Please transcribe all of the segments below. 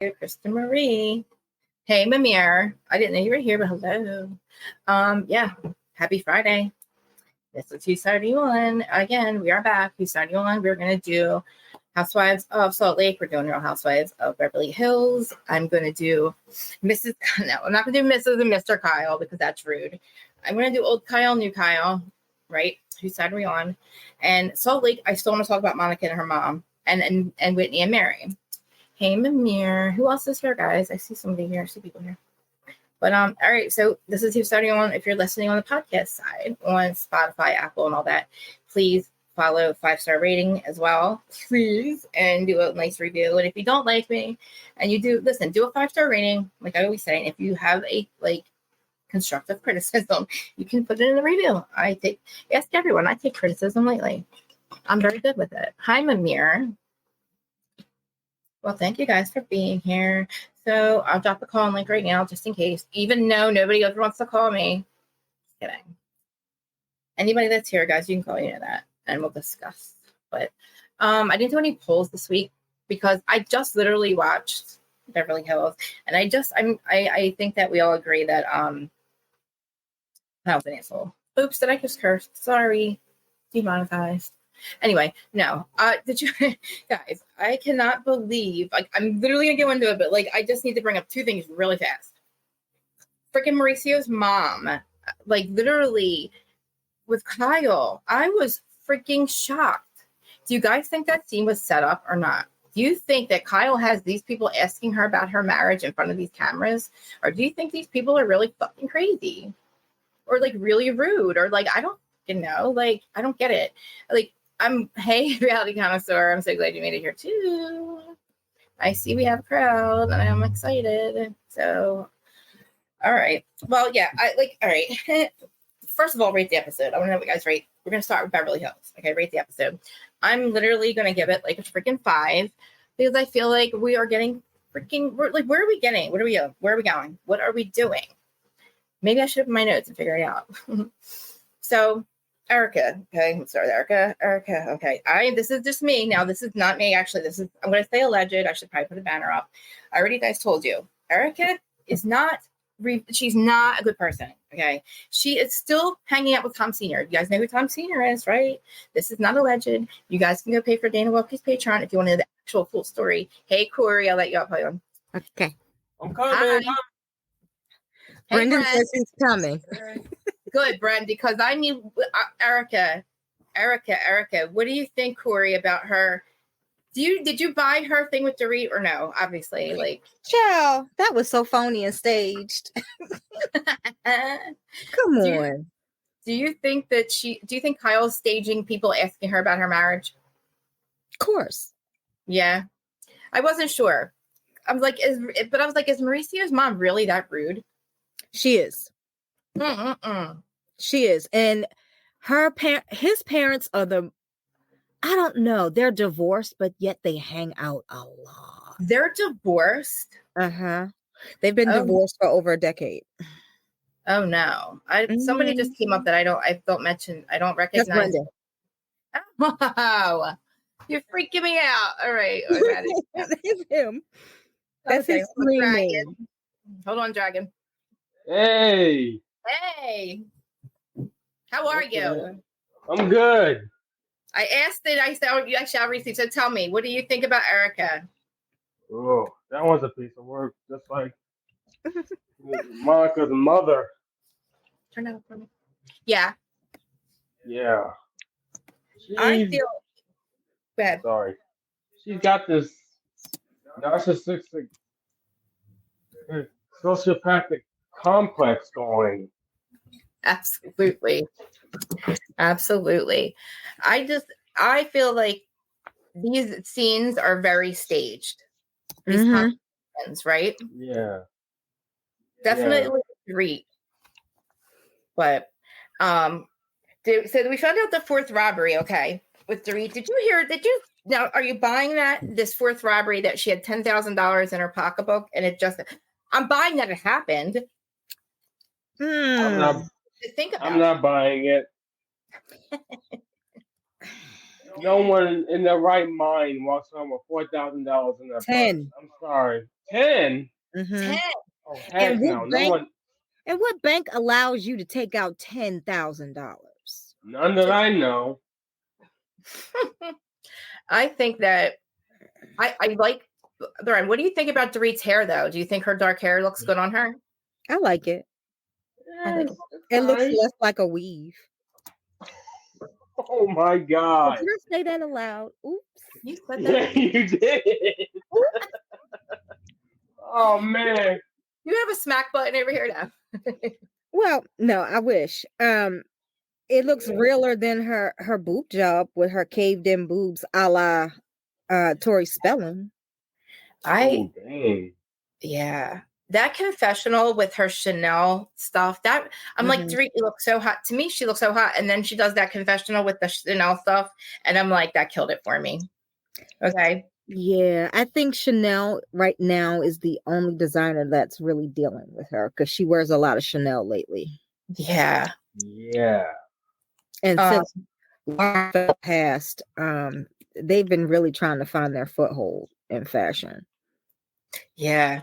Krista Marie. Hey, Mamir. I didn't know you were here, but hello. Yeah, happy Friday. This is Who's 31. Again, we are back. Who's 31. We're going to do Housewives of Salt Lake. We're doing Real Housewives of Beverly Hills. I'm going to do Mrs. No, I'm not going to do Mrs. and Mr. Kyle because that's rude. I'm going to do old Kyle, new Kyle, right? Whose side are we on? And Salt Lake, I still want to talk about Monica and her mom and Whitney and Mary. Hey, Mamir. Who else is here, guys? I see somebody here. I see people here. But all right, so this is Who's starting on. If you're listening on the podcast side, on Spotify, Apple, and all that, please follow 5-star rating as well, please, and do a nice review. And if you don't like me, and you do, listen, do a 5-star rating, like I always say. And if you have a constructive criticism, you can put it in the review. Ask everyone. I take criticism lately. I'm very good with it. Hi, Mamir. Well, thank you guys for being here. So I'll drop a call link right now just in case, even though nobody else wants to call me. Just kidding. Anybody that's here, guys, you can call me that and we'll discuss. But I didn't do any polls this week because I just literally watched Beverly Hills. And I think that we all agree that I was an asshole. Oops, did I just curse? Sorry. Demonetized. Anyway, no. Did you guys? I cannot believe. I'm literally gonna go into it, but I just need to bring up two things really fast. Freaking Mauricio's mom, literally with Kyle, I was freaking shocked. Do you guys think that scene was set up or not? Do you think that Kyle has these people asking her about her marriage in front of these cameras, or do you think these people are really fucking crazy, or really rude, or I don't know, I don't get it, Hey, reality connoisseur, I'm so glad you made it here too. I see we have a crowd and I'm excited. So, all right. Well, yeah, all right. First of all, rate the episode. I want to know what you guys rate. We're going to start with Beverly Hills. Okay, rate the episode. I'm literally going to give it a freaking 5 because I feel like we are getting freaking, where are we getting? Where are we going? What are we doing? Maybe I should open my notes and figure it out. So, Erika, okay, let's start with Erika. Erika, okay. This is just me. Now, this is not me, actually. I'm going to say alleged. I should probably put a banner up. I already guys told you. Erika is not, she's not a good person, okay? She is still hanging out with Tom Sr. You guys know who Tom Sr. is, right? This is not alleged. You guys can go pay for Dana Wilkie's Patreon if you want to know the actual full story. Hey, Corey, I'll let you up. Hold on. Okay. I'm coming. Hey, Brendan says he's coming. Good, Bren, because I need Erika. What do you think, Corey, about her? Did you buy her thing with Dorit or no? Obviously, Child, that was so phony and staged. Come on. Do you think Kyle's staging people asking her about her marriage? Of course. Yeah, I wasn't sure. I was like, is Mauricio's mom really that rude? She is. Mm-mm-mm. She is. And his parents are I don't know, they're divorced, but yet they hang out a lot. They're divorced? Uh-huh. They've been divorced for over a decade. Oh no. Somebody just came up that I don't mention. I don't recognize. Wow. You're freaking me out. All right. It's him. That's his dragon. Hold on, dragon. Hey. How are you? I'm good. I asked it. I said, I shall receive. So tell me, what do you think about Erika? Oh, that was a piece of work. Just like Monica's mother. Turn that up for me. Yeah. Yeah. I feel bad. Sorry. She's got this narcissistic, sociopathic complex going. Absolutely. I feel like these scenes are very staged. These conversations, right? Yeah. Definitely Dorit. But so we found out the fourth robbery, okay, with Dorit. Now, are you buying this fourth robbery that she had $10,000 in her pocketbook and I'm buying that it happened. I'm not buying it. No one in their right mind walks home with $4,000 in their 10. purse. I'm sorry. 10? Mm-hmm. 10. Oh, heck no. No one. And what bank allows you to take out $10,000? None that I know. I think that I like. Lauren, what do you think about Dorit's hair, though? Do you think her dark hair looks good on her? I like it. I think It looks Fine. less like a weave. Oh my God. Did I say that aloud? Oops. you said that. Yeah, you did. Oh man. You have a smack button over here now. Well, no, I wish. It looks realer than her boob job with her caved in boobs, a la Tori Spelling. Oh dang. Yeah. That confessional with her Chanel stuff, that I'm like, Dorit, you look so hot. To me, she looks so hot. And then she does that confessional with the Chanel stuff. And I'm like, that killed it for me. Okay. Yeah, I think Chanel right now is the only designer that's really dealing with her because she wears a lot of Chanel lately. Yeah. Yeah. And since Laura fell past, they've been really trying to find their foothold in fashion. Yeah.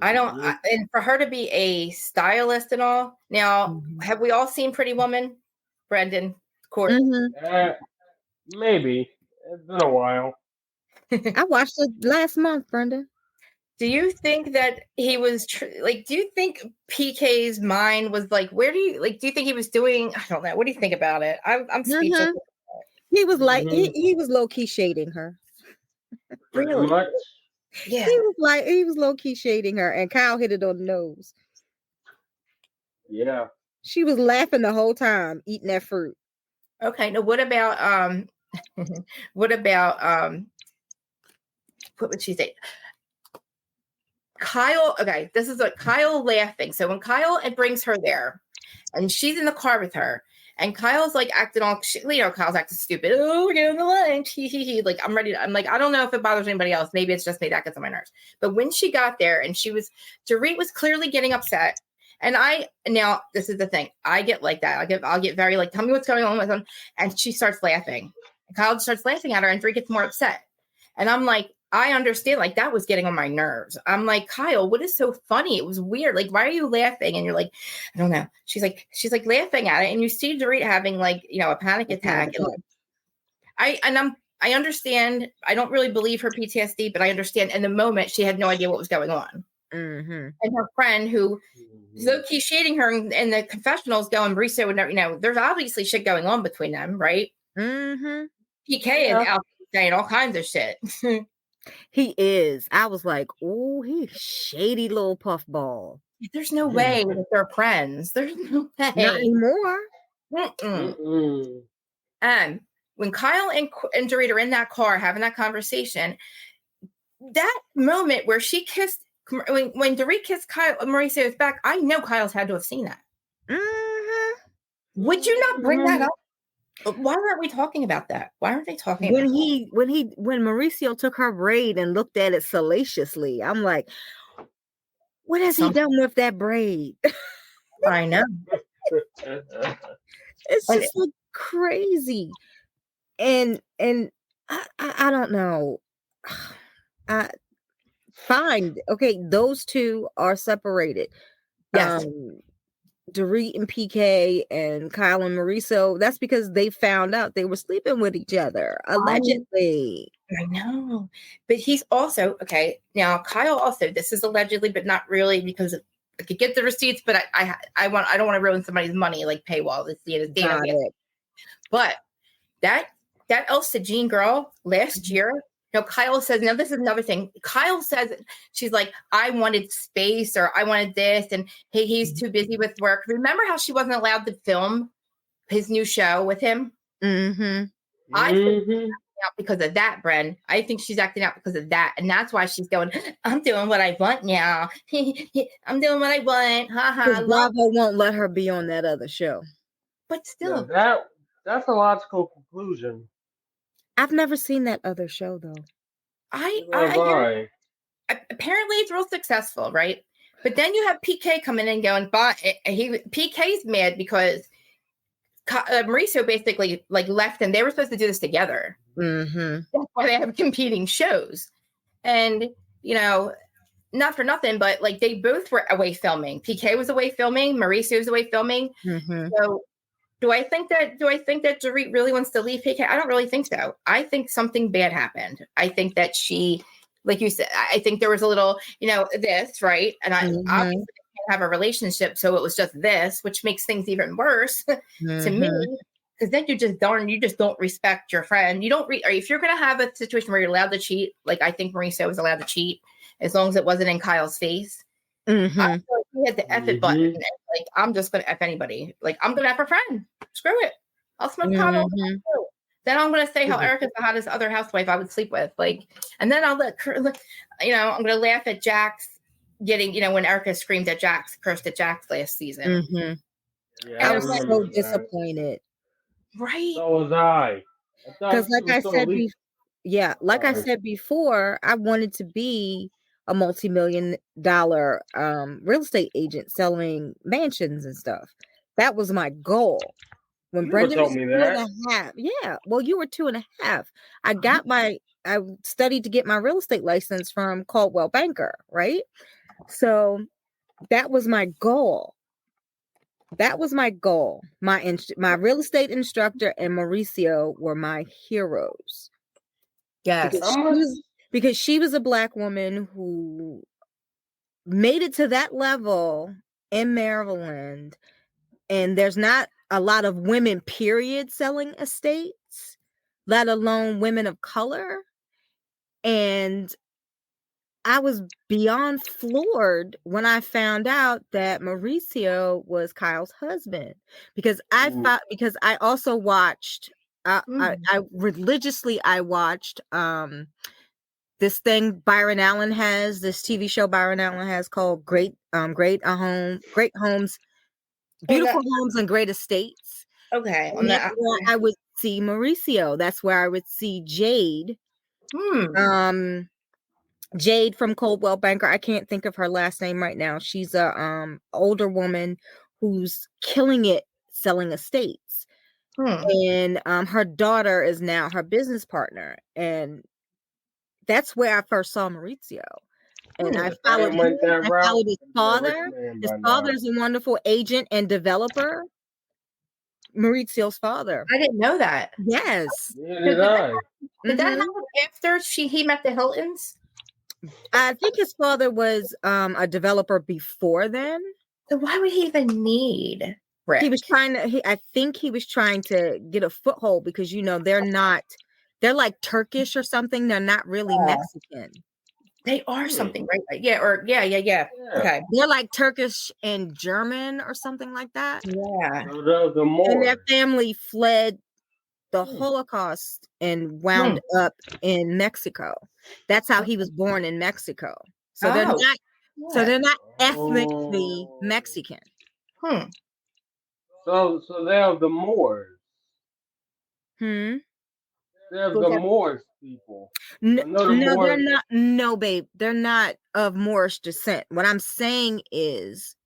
I don't, and for her to be a stylist and all. Now, have we all seen Pretty Woman? Brendan, Court. Maybe. It's been a while. I watched it last month, Brenda. Do you think that he was do you think PK's mind was like, where do you do you think he was doing? I don't know. What do you think about it? I'm speechless. He was like, he was low key shading her. Pretty much. Yeah. He was low key shading her, and Kyle hit it on the nose. Yeah. She was laughing the whole time eating that fruit. Okay. Now what about what would she say? Kyle, okay, this is Kyle laughing. So when Kyle brings her there and she's in the car with her and Kyle's like acting all, Kyle's acting stupid. Oh, we're getting the lunch. Like, I'm ready. I'm like, I don't know if it bothers anybody else. Maybe it's just me that gets on my nerves. But when she got there and Dorit was clearly getting upset. And now this is the thing. I get like that. I'll get very like, tell me what's going on with him. And she starts laughing. And Kyle starts laughing at her and Dorit gets more upset. And I'm like, I understand, like, that was getting on my nerves. I'm like, Kyle, what is so funny? It was weird. Like, why are you laughing? And you're like, I don't know. She's like laughing at it. And you see Dorit having like, a panic attack. And I understand. I don't really believe her PTSD, but I understand in the moment she had no idea what was going on. And her friend who is low-key shading her in the confessionals going, Mauricio would never, there's obviously shit going on between them, right? PK is out saying all kinds of shit. He is. I was like, oh, he's shady little puffball. There's no way that they're friends. There's no way. Not anymore. And when Kyle and Dorit are in that car having that conversation, that moment where she kissed, when Dorit kissed Kyle, Mauricio's back, I know Kyle's had to have seen that. Would you not bring that up? Why aren't we talking about that? Why aren't they talking about that? When Mauricio took her braid and looked at it salaciously, I'm like, what has he done with that braid? I know. It's just like crazy. And I don't know. Fine. Okay, those two are separated. Yes. Dorit and PK and Kyle and Mauricio, that's because they found out they were sleeping with each other, allegedly. I know. But he's also, okay, now Kyle also, this is allegedly, but not really, because I could get the receipts, but I don't want to ruin somebody's money, like paywall. It's the data. But that Elsa Jean girl last year, Kyle says, now this is another thing. Kyle says, she's like, I wanted space, or I wanted this, and hey, he's too busy with work. Remember how she wasn't allowed to film his new show with him? I think she's acting out because of that, Bren. I think she's acting out because of that. And that's why she's going, I'm doing what I want now. I'm doing what I want. Bravo won't let her be on that other show. But still. Yeah, that's a logical conclusion. I've never seen that other show though. I apparently it's real successful, right? But then you have PK coming in and going, PK's mad because Mauricio basically like left, and they were supposed to do this together. Mm-hmm. That's why they have competing shows. And, you know, not for nothing, but like they both were away filming. PK was away filming. Mauricio was away filming. Mm-hmm. So do I think that Dorit really wants to leave PK? I don't really think so. I think something bad happened. I think that she, like you said, I think there was a little, you know, this, right? And I obviously can't have a relationship. So it was just this, which makes things even worse to me. Because then you just don't respect your friend. You don't, or if you're going to have a situation where you're allowed to cheat, like I think Mauricio was allowed to cheat, as long as it wasn't in Kyle's face. I feel like he had the F it button. And like, I'm just going to F anybody. Like, I'm going to F a friend. Screw it. I'll smoke pot. Then I'm going to say how Erica's the hottest other housewife I would sleep with. Like, and then I'll you know, I'm going to laugh at Jax getting, you know, when Erica screamed at Jax, cursed at Jax last season. I was so disappointed. Right. So was I. Because like I said before, I wanted to be a multi-million-dollar real estate agent selling mansions and stuff. That was my goal. When Brendan was 2.5. Yeah. Well, you were 2.5. I studied to get my real estate license from Coldwell Banker, right? So that was my goal. My real estate instructor and Mauricio were my heroes. Yes. Because she was a Black woman who made it to that level in Maryland. And there's not a lot of women, period, selling estates, let alone women of color. And I was beyond floored when I found out that Mauricio was Kyle's husband, because I also watched I religiously watched this thing Byron Allen has, this TV show Byron Allen has called Great Homes, Beautiful Homes and Great Estates. Okay. And that's where I would see Mauricio. That's where I would see Jade. Jade from Coldwell Banker. I can't think of her last name right now. She's a older woman who's killing it selling estates. And her daughter is now her business partner. And that's where I first saw Mauricio. And I followed his father. His father's a wonderful agent and developer. Maurizio's father. I didn't know that. Yes. Did that happen after he met the Hiltons? I think his father was a developer before then. So why would he even need Rick? He was trying to. I think he was trying to get a foothold because they're like Turkish or something. They're not really Mexican. They are something, right? Yeah. Okay. They're like Turkish and German or something like that. Yeah. And their family fled the Holocaust and wound up in Mexico. That's how he was born in Mexico. So they're not ethnically Mexican. So they're the Moors. They're the Moors people. No, they're not. No, babe, they're not of Moorish descent. What I'm saying is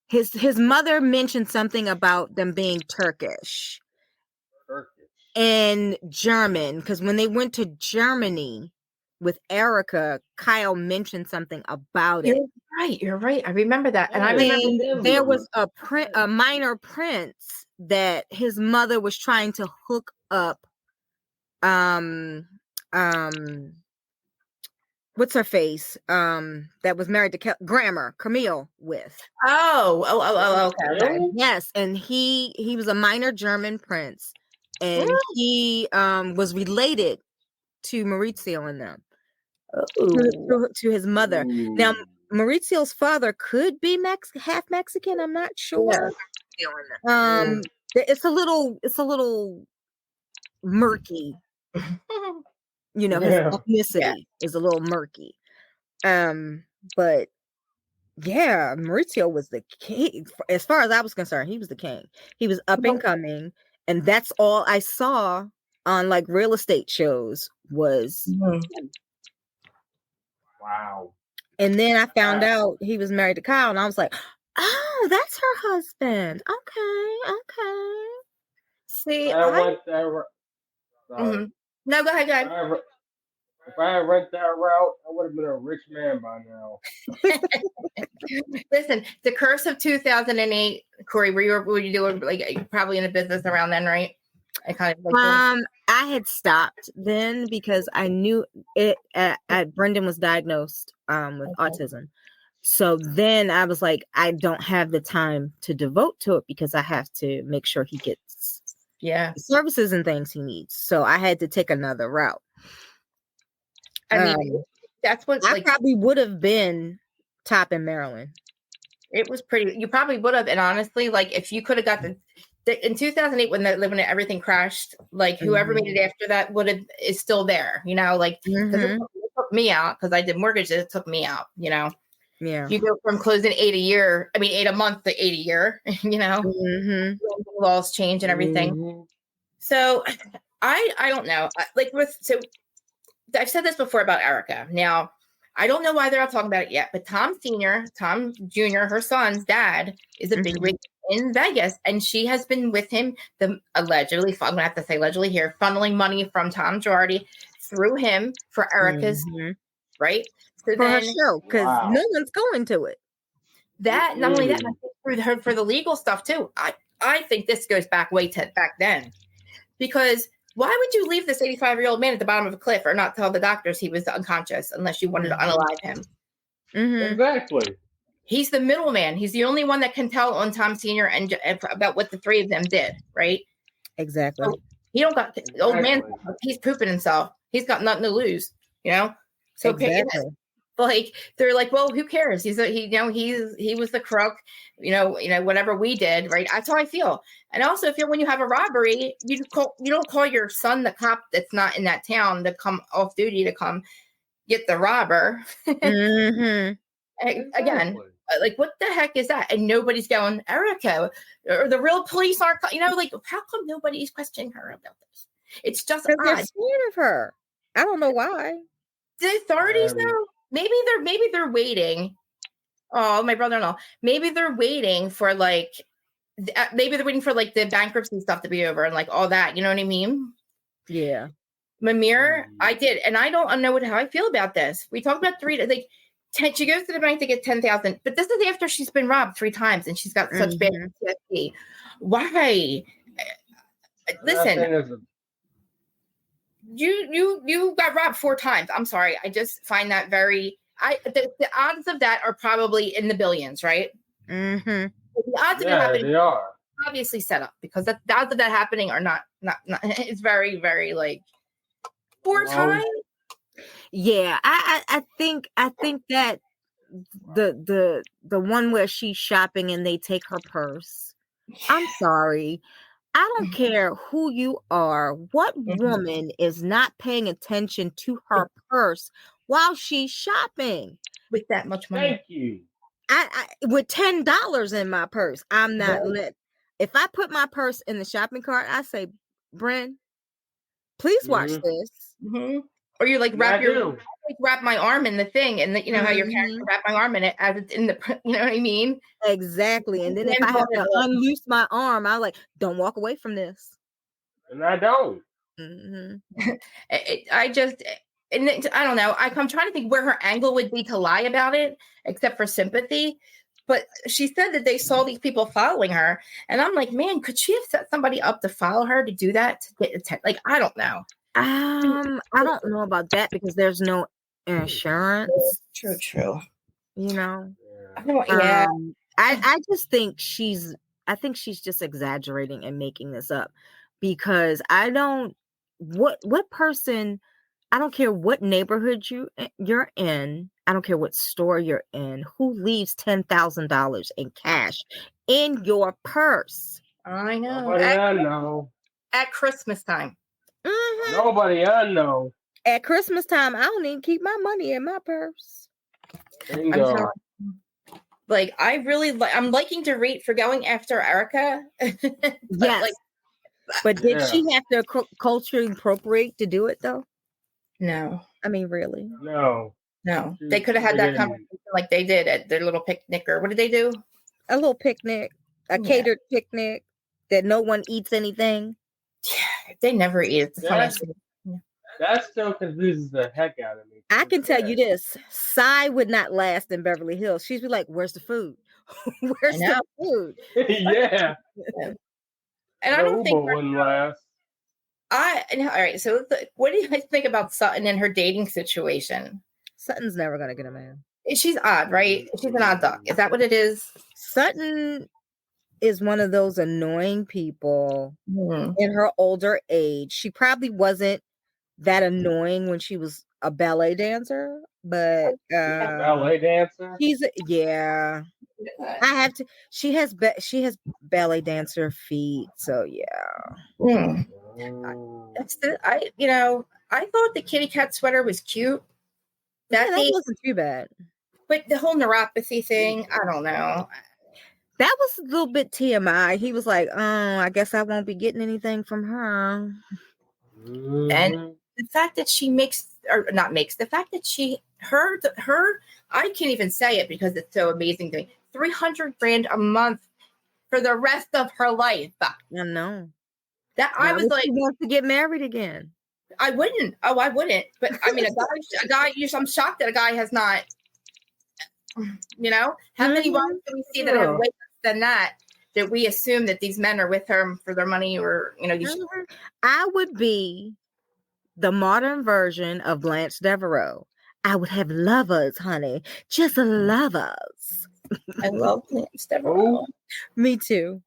his mother mentioned something about them being Turkish and German, because when they went to Germany with Erika, Kyle mentioned something about it. You're right. I remember that. And I remember there was a minor prince that his mother was trying to hook up what's her face that was married to Camille with. Okay. Yes, and he was a minor German prince, and he was related to Maurizio and them to his mother. Now Maurizio's father could be half Mexican. I'm not sure. It's a little murky. His ethnicity is a little murky. But yeah, Maurizio was the king. As far as I was concerned, he was the king. He was up and coming, and that's all I saw on like real estate shows was him. Wow. And then I found out he was married to Kyle, and I was like, oh, Oh, that's her husband. Okay. See, I went that route. Sorry. No, go ahead, go ahead. If I had went that route, I would have been a rich man by now. Listen, the curse of 2008, Corey, were you doing like probably in a business around then, right? I kind of like I had stopped then because I knew it. Brendan was diagnosed with autism, so then I was like, I don't have the time to devote to it because I have to make sure he gets the services and things he needs. So I had to take another route. I mean, that's what I probably would have been top in Maryland. It was pretty. You probably would have, and honestly, like if you could have got in 2008 when everything crashed, like whoever made it after that is still there, you know, like because it took me out because I did mortgages. It took me out, you know. Yeah, you go from closing 8 a month to 8 a year, you know. Laws change and everything. So I don't know, I've said this before about Erica. Now, I don't know why they're not talking about it yet, but Tom Jr., her son's dad, is a big rig in Vegas, and she has been with him, allegedly, I'm going to have to say allegedly here, funneling money from Tom Girardi through him for Erica's, right? So for her show, because no one's going to it. That, not only that, for the legal stuff too. I think this goes back back then, because why would you leave this 85-year-old man at the bottom of a cliff or not tell the doctors he was unconscious unless you wanted to unalive him? Exactly. He's the middleman. He's the only one that can tell on Tom Sr. and about what the three of them did, right? Exactly. So he don't got the old man. He's pooping himself. He's got nothing to lose, you know. So like they're like, well, who cares? He was the crook, you know, whatever we did, right? That's how I feel. And also, when you have a robbery, you don't call your son the cop that's not in that town to come off duty to come get the robber. Again, like what the heck is that? And nobody's going, Erica, or the real police aren't, you know, like how come nobody's questioning her about this? It's just odd. They're scared of her. I don't know why. The authorities know. Maybe they're waiting. Oh, my brother-in-law. Maybe they're waiting for like the bankruptcy stuff to be over and like all that. You know what I mean? Yeah. Mamir, I did, and I don't know how I feel about this. We talked about she goes to the bank to get 10,000, but this is after she's been robbed 3 times and she's got such bad PTSD. Why? Listen. You got robbed 4 times. I'm sorry. I just find that the odds of that are probably in the billions, right? The odds of it happening, they are obviously set up, because the odds of that happening are not it's very, very like 4 times. Yeah, I think that the one where she's shopping and they take her purse. I'm sorry. I don't care who you are. What woman is not paying attention to her purse while she's shopping with that much money? Thank you. I with $10 in my purse, I'm not lit. If I put my purse in the shopping cart, I say, Bren, please watch this. Or you like wrap my arm in the thing, and you know how your parents wrap my arm in it as it's in the, you know what I mean? Exactly. And then if I have to unloose my arm, I like, don't walk away from this. And I don't. I don't know. I'm trying to think where her angle would be to lie about it, except for sympathy. But she said that they saw these people following her, and I'm like, man, could she have set somebody up to follow her to do that to get like, I don't know. I don't know about that because there's no insurance. True. You know. I just think she's just exaggerating and making this up, because what person, I don't care what neighborhood you're in, I don't care what store you're in, who leaves $10,000 in cash in your purse. I know. Nobody I know. At Christmas time. Nobody I know. At Christmas time, I don't even keep my money in my purse. Bingo. Like, I'm liking Dorit for going after Erica. Yes. But did she have to culturally appropriate to do it, though? No. I mean, really? No. They could have had that conversation like they did at their little picnic, or what did they do? A little picnic, a catered picnic that no one eats anything. Yeah, they never eat. It's the funniest thing. That still confuses the heck out of me. I can tell you this: Cy would not last in Beverly Hills. She'd be like, "Where's the food? Where's the food?" Yeah. And I don't think wouldn't last. all right. So, what do you guys think about Sutton and her dating situation? Sutton's never gonna get a man. She's odd, right? She's an odd duck. Is that what it is? Sutton is one of those annoying people in her older age. She probably wasn't that annoying when she was a ballet dancer, but ballet dancer. I have to. She has ballet dancer feet, so yeah. I thought the kitty cat sweater was cute. That wasn't too bad. But the whole neuropathy thing, I don't know. That was a little bit TMI. He was like, "Oh, I guess I won't be getting anything from her." And the fact that she the fact that I can't even say it because it's so amazing to me. $300,000 a month for the rest of her life. I know. That I was like, she wants to get married again. I wouldn't. Oh, I wouldn't. But I mean, a guy. I'm shocked that a guy has not. How many wives do we see that have way less than that we assume that these men are with her for their money or I would be the modern version of Blanche Devereaux. I would have lovers, honey, just lovers. I love Blanche Devereaux. Me too.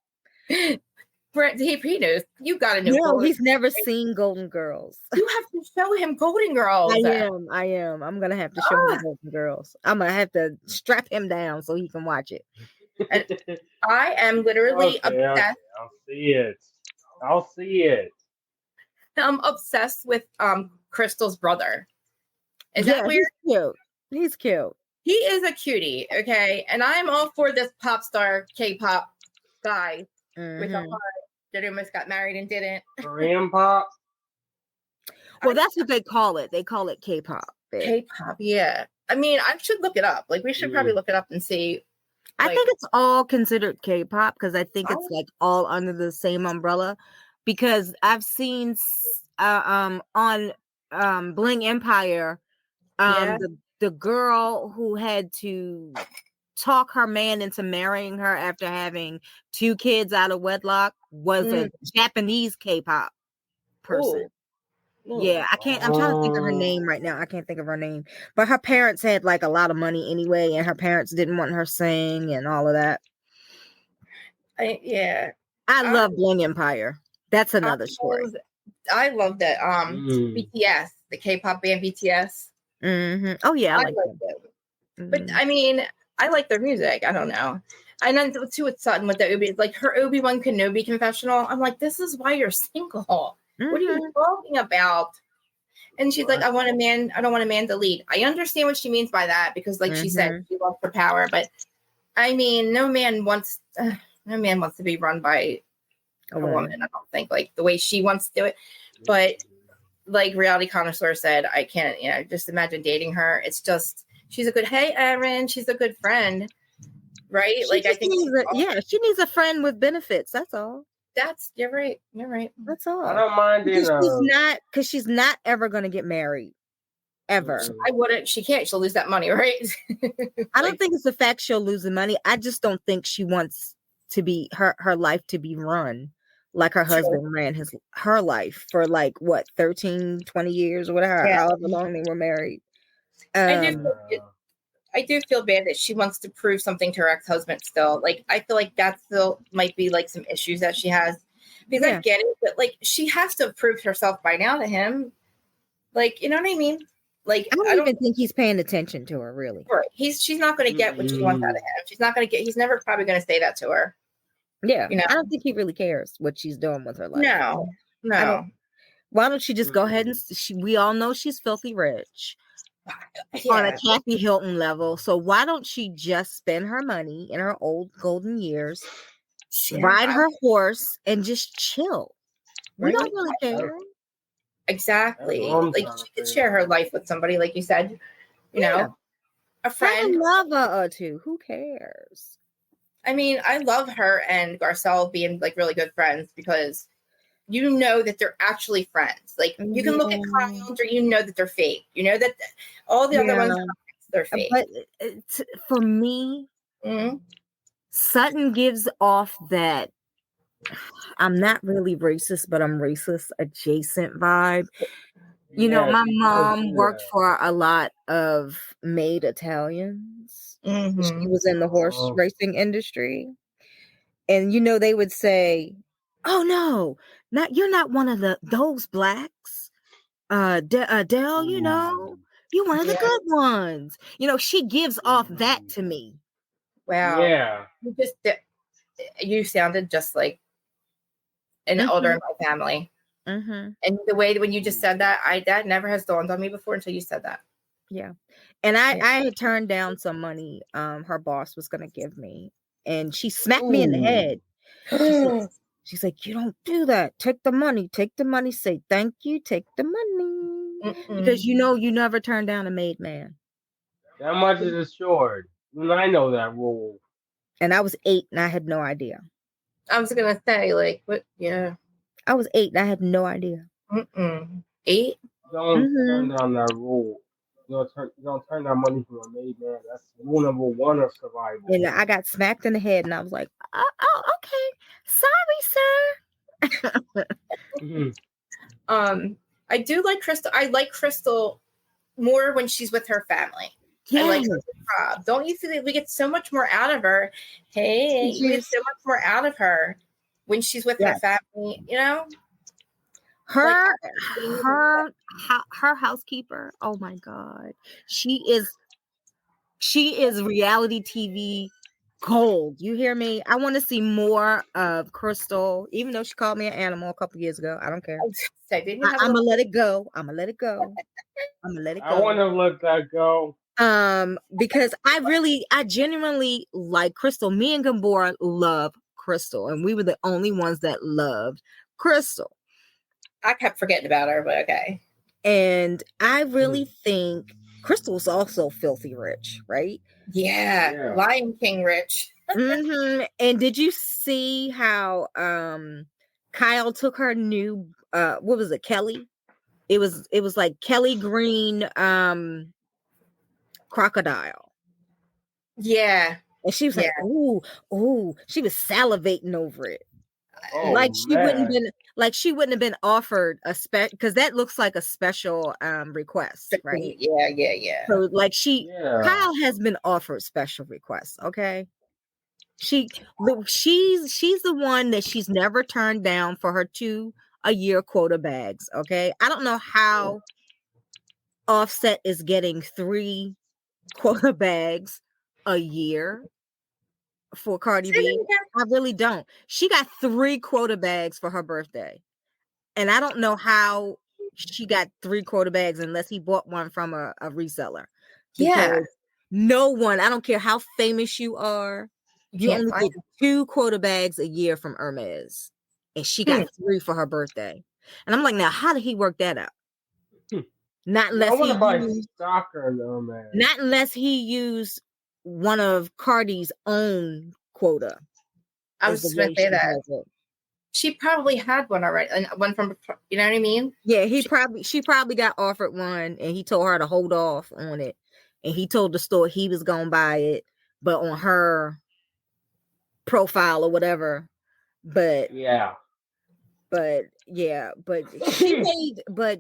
Brent, he knows. You got to know. No, he's never seen Golden Girls. You have to show him Golden Girls. I am. I'm gonna have to show him Golden Girls. I'm gonna have to strap him down so he can watch it. And I am literally obsessed. I'll see it. I'm obsessed with Crystal's brother. Is that weird? He's cute. He is a cutie, okay? And I'm all for this pop star K-pop guy with a heart that almost got married and didn't. Korean pop? Well, that's what they call it. They call it K-pop. K-pop, yeah. I mean, I should look it up. Like, we should probably look it up and see. I think it's all considered K-pop because I think it's like all under the same umbrella. Because I've seen on Bling Empire, the girl who had to talk her man into marrying her after having 2 kids out of wedlock was a Japanese K-pop person. Yeah, I'm trying to think of her name right now. I can't think of her name. But her parents had like a lot of money anyway, and her parents didn't want her sing and all of that. I love Bling Empire. That's another story. I love that BTS, the K-pop band BTS. Oh yeah, I like them. But I mean, I like their music. I don't know. And then too with Sutton with the Obi, like her Obi-Wan Kenobi confessional. I'm like, this is why you're single. What are you talking about? And she's like, I want a man. I don't want a man to lead. I understand what she means by that because, like she said, she loves for power. But I mean, no man wants to be run by a woman. I don't think like the way she wants to do it. But like Reality Connoisseur said, I can't. Just imagine dating her. It's just she's a good. Hey, Erin, she's a good friend, right? Like I think. She needs a friend with benefits. That's all. You're right. That's all. I don't mind because she's not ever going to get married. Ever. I wouldn't. She can't. She'll lose that money, right? I don't think it's the fact she'll lose the money. I just don't think she wants to be her life to be run like her husband ran her life for like what 13, 20 years or whatever, however long they were married. I do feel bad that she wants to prove something to her ex-husband still. Like, I feel like that still might be like some issues that she has. Because I get it, but like she has to have proved herself by now to him. Like, you know what I mean? Like I don't even think he's paying attention to her, really. Right. She's not going to get what she wants out of him. She's not going to get. He's never probably going to say that to her. Yeah, I don't think he really cares what she's doing with her life. No. Why don't she just go ahead and we all know she's filthy rich on a Kathy Hilton level. So why don't she just spend her money in her old golden years, ride her horse, and just chill? We don't really care. Exactly. Like she could share her life with somebody, like you said. You know, a friend, a lover or two. Who cares? I mean, I love her and Garcelle being like really good friends because you know that they're actually friends. Like you can look at clowns or you know that they're fake. You know that all the other ones, they're fake. But for me, Sutton gives off that I'm not really racist, but I'm racist adjacent vibe. You know, my mom worked for a lot of maid Italians. She was in the horse racing industry. And, you know, they would say, oh, no, you're not one of those blacks. Dell, you know, you're one of the good ones. You know, she gives off that to me. Wow. Yeah. You sounded just like an elder in my family. And the way that when you just said that, that never has dawned on me before until you said that. Yeah. And I had turned down some money her boss was going to give me. And she smacked me in the head. She's like, you don't do that. Take the money. Take the money. Say thank you. Take the money. Because you know you never turn down a maid man. That much is assured. I know that rule. And I was 8 and I had no idea. I was going to say, like, what? Yeah. I was 8 and I had no idea. 8? Don't turn down that rule. Don't turn down money from a maid man. That's rule number 1 of survival. And I got smacked in the head and I was like, oh okay. Sorry, sir. I do like Crystal. I like Crystal more when she's with her family. Yes. I like her job. Don't you think that we get so much more out of her? Hey, we get so much more out of her when she's with her family, you know? Her housekeeper. Oh my God. She is reality TV gold. You hear me? I want to see more of Crystal, even though she called me an animal a couple years ago. I don't care. I'm gonna let it go. I'm gonna let it go. I want to let that go. Because I genuinely like Crystal. Me and Gabor love Crystal, and we were the only ones that loved Crystal. I kept forgetting about her, but okay. And I really think Crystal's also filthy rich, right? Yeah. Lion King rich. And did you see how Kyle took her new what was it, Kelly? It was like Kelly Green crocodile. Yeah. And she was like, ooh, she was salivating over it. Oh, like she wouldn't have been offered a because that looks like a special request, right? Yeah. So like Kyle has been offered special requests, okay? She's the one that she's never turned down for her 2-a-year quota bags, okay? I don't know how Offset is getting 3 quota bags a year for Cardi B. I really don't. She got 3 quota bags for her birthday. And I don't know how she got 3 quota bags unless he bought one from a reseller. Because no one, I don't care how famous you are, you only get 2 quota bags a year from Hermes. And she got 3 for her birthday. And I'm like, now how did he work that out? Not unless not unless he used one of Cardi's own quota. I was just going to say that. She probably had one already, one from, you know what I mean? Yeah, she probably got offered one, and he told her to hold off on it, and he told the store he was gonna buy it, but on her profile or whatever. But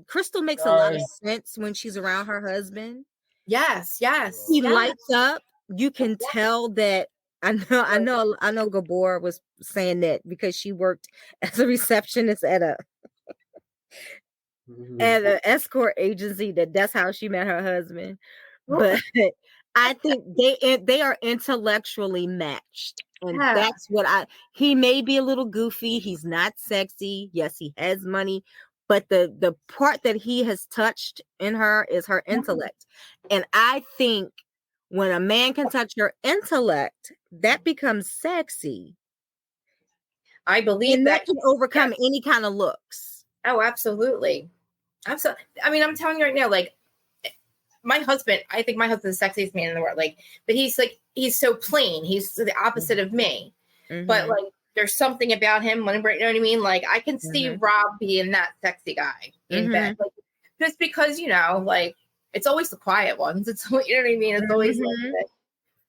Crystal makes a lot of sense when she's around her husband. Yes. He lights up. You can tell that. I know Gabor was saying that because she worked as a receptionist at an escort agency, that's how she met her husband. But I think they are intellectually matched. And that's what he may be a little goofy. He's not sexy. Yes, he has money. But the part that he has touched in her is her intellect. And I think when a man can touch your intellect, that becomes sexy. I believe that can overcome any kind of looks. Oh, absolutely. I mean, I'm telling you right now, like, my husband, I think my husband's the sexiest man in the world. Like, but he's so plain. He's the opposite of me. But like, there's something about him. You know what I mean? Like, I can see Rob being that sexy guy in bed, like, just because like it's always the quiet ones. It's you know what I mean? It's always like that.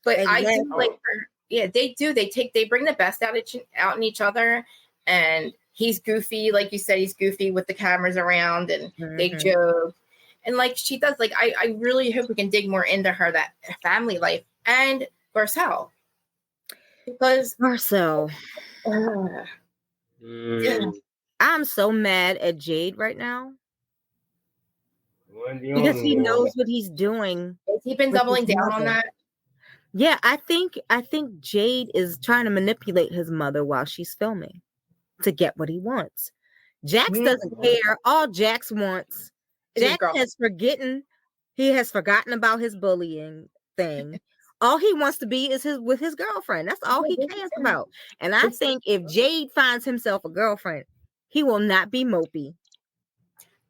But exactly. I do like her. Yeah, they do. They bring the best out in each other, and he's goofy, like you said. He's goofy with the cameras around, and they joke. And like she does, like I really hope we can dig more into that family life and Garcelle. Because Garcelle. I'm so mad at Jade right now. Because he knows what he's doing. Has he been doubling down on that? Yeah, I think Jade is trying to manipulate his mother while she's filming to get what he wants. Jax doesn't care. All Jax wants. Jax has forgotten about his bullying thing. All he wants to be is with his girlfriend. That's all he cares about. And I think if Jade finds himself a girlfriend, he will not be mopey.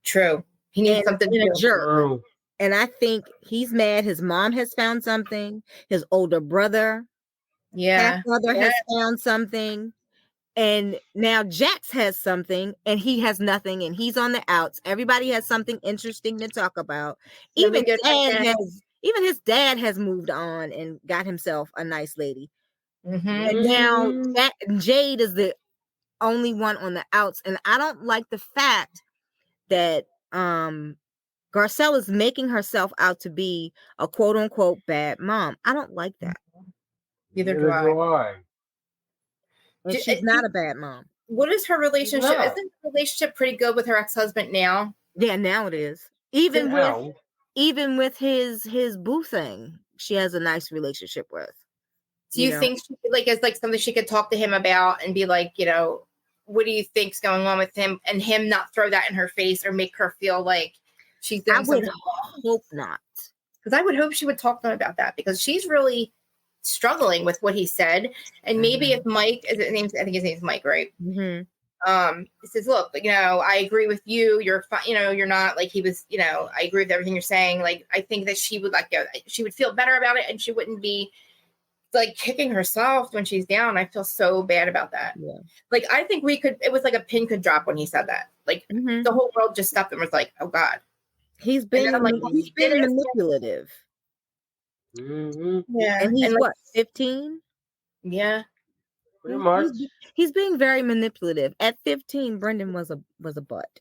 True. He needs something to a jerk. And I think he's mad. His mom has found something. His older brother, half-brother has found something. And now Jax has something and he has nothing and he's on the outs. Everybody has something interesting to talk about. Even his dad has moved on and got himself a nice lady. And now Jade is the only one on the outs. And I don't like the fact that Garcelle is making herself out to be a quote unquote bad mom. I don't like that. Neither do I. And she's not a bad mom. What is her relationship? Isn't the relationship pretty good with her ex-husband now? Yeah, now it is. Even with his boo thing, she has a nice relationship with. Do you think she is like something she could talk to him about and be like, what do you think's going on with him, and him not throw that in her face or make her feel like she's doing something wrong? Hope not. Because I would hope she would talk to him about that, because she's really struggling with what he said. And maybe if Mike, I think his name's Mike, right? He says, look, I agree with you. You're fine. You're not like he was, I agree with everything you're saying. Like, I think that she would she would feel better about it, and she wouldn't be like kicking herself when she's down. I feel so bad about that. Yeah. Like, I think it was like a pin could drop when he said that. Like the whole world just stopped and was like, oh God. He's been manipulative. Yeah. And he's what, 15? Yeah. Pretty much. He's being very manipulative. At 15, Brendan was a butt.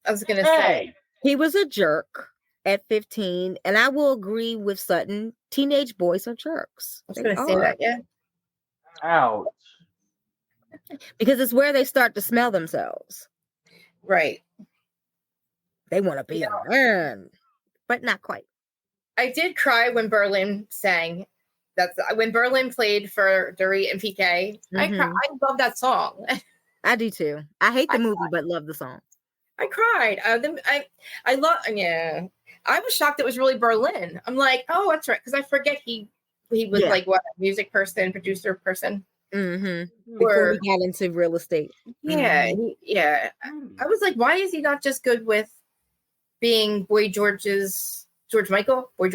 I was gonna say he was a jerk at 15, and I will agree with Sutton. Teenage boys are jerks. I was gonna say that, yeah. Ouch. Because it's where they start to smell themselves. Right. They want to be a man, but not quite. I did cry when Berlin sang. That's when Berlin played for Dorit and PK. I love that song. I do too. I hate the movie, but love the song. I cried. I love. Yeah, I was shocked it was really Berlin. I'm like, oh, that's right, because I forget he was like what, a music person, producer person. Before he got into real estate. Yeah, I was like, why is he not just good with being George's manager? Boy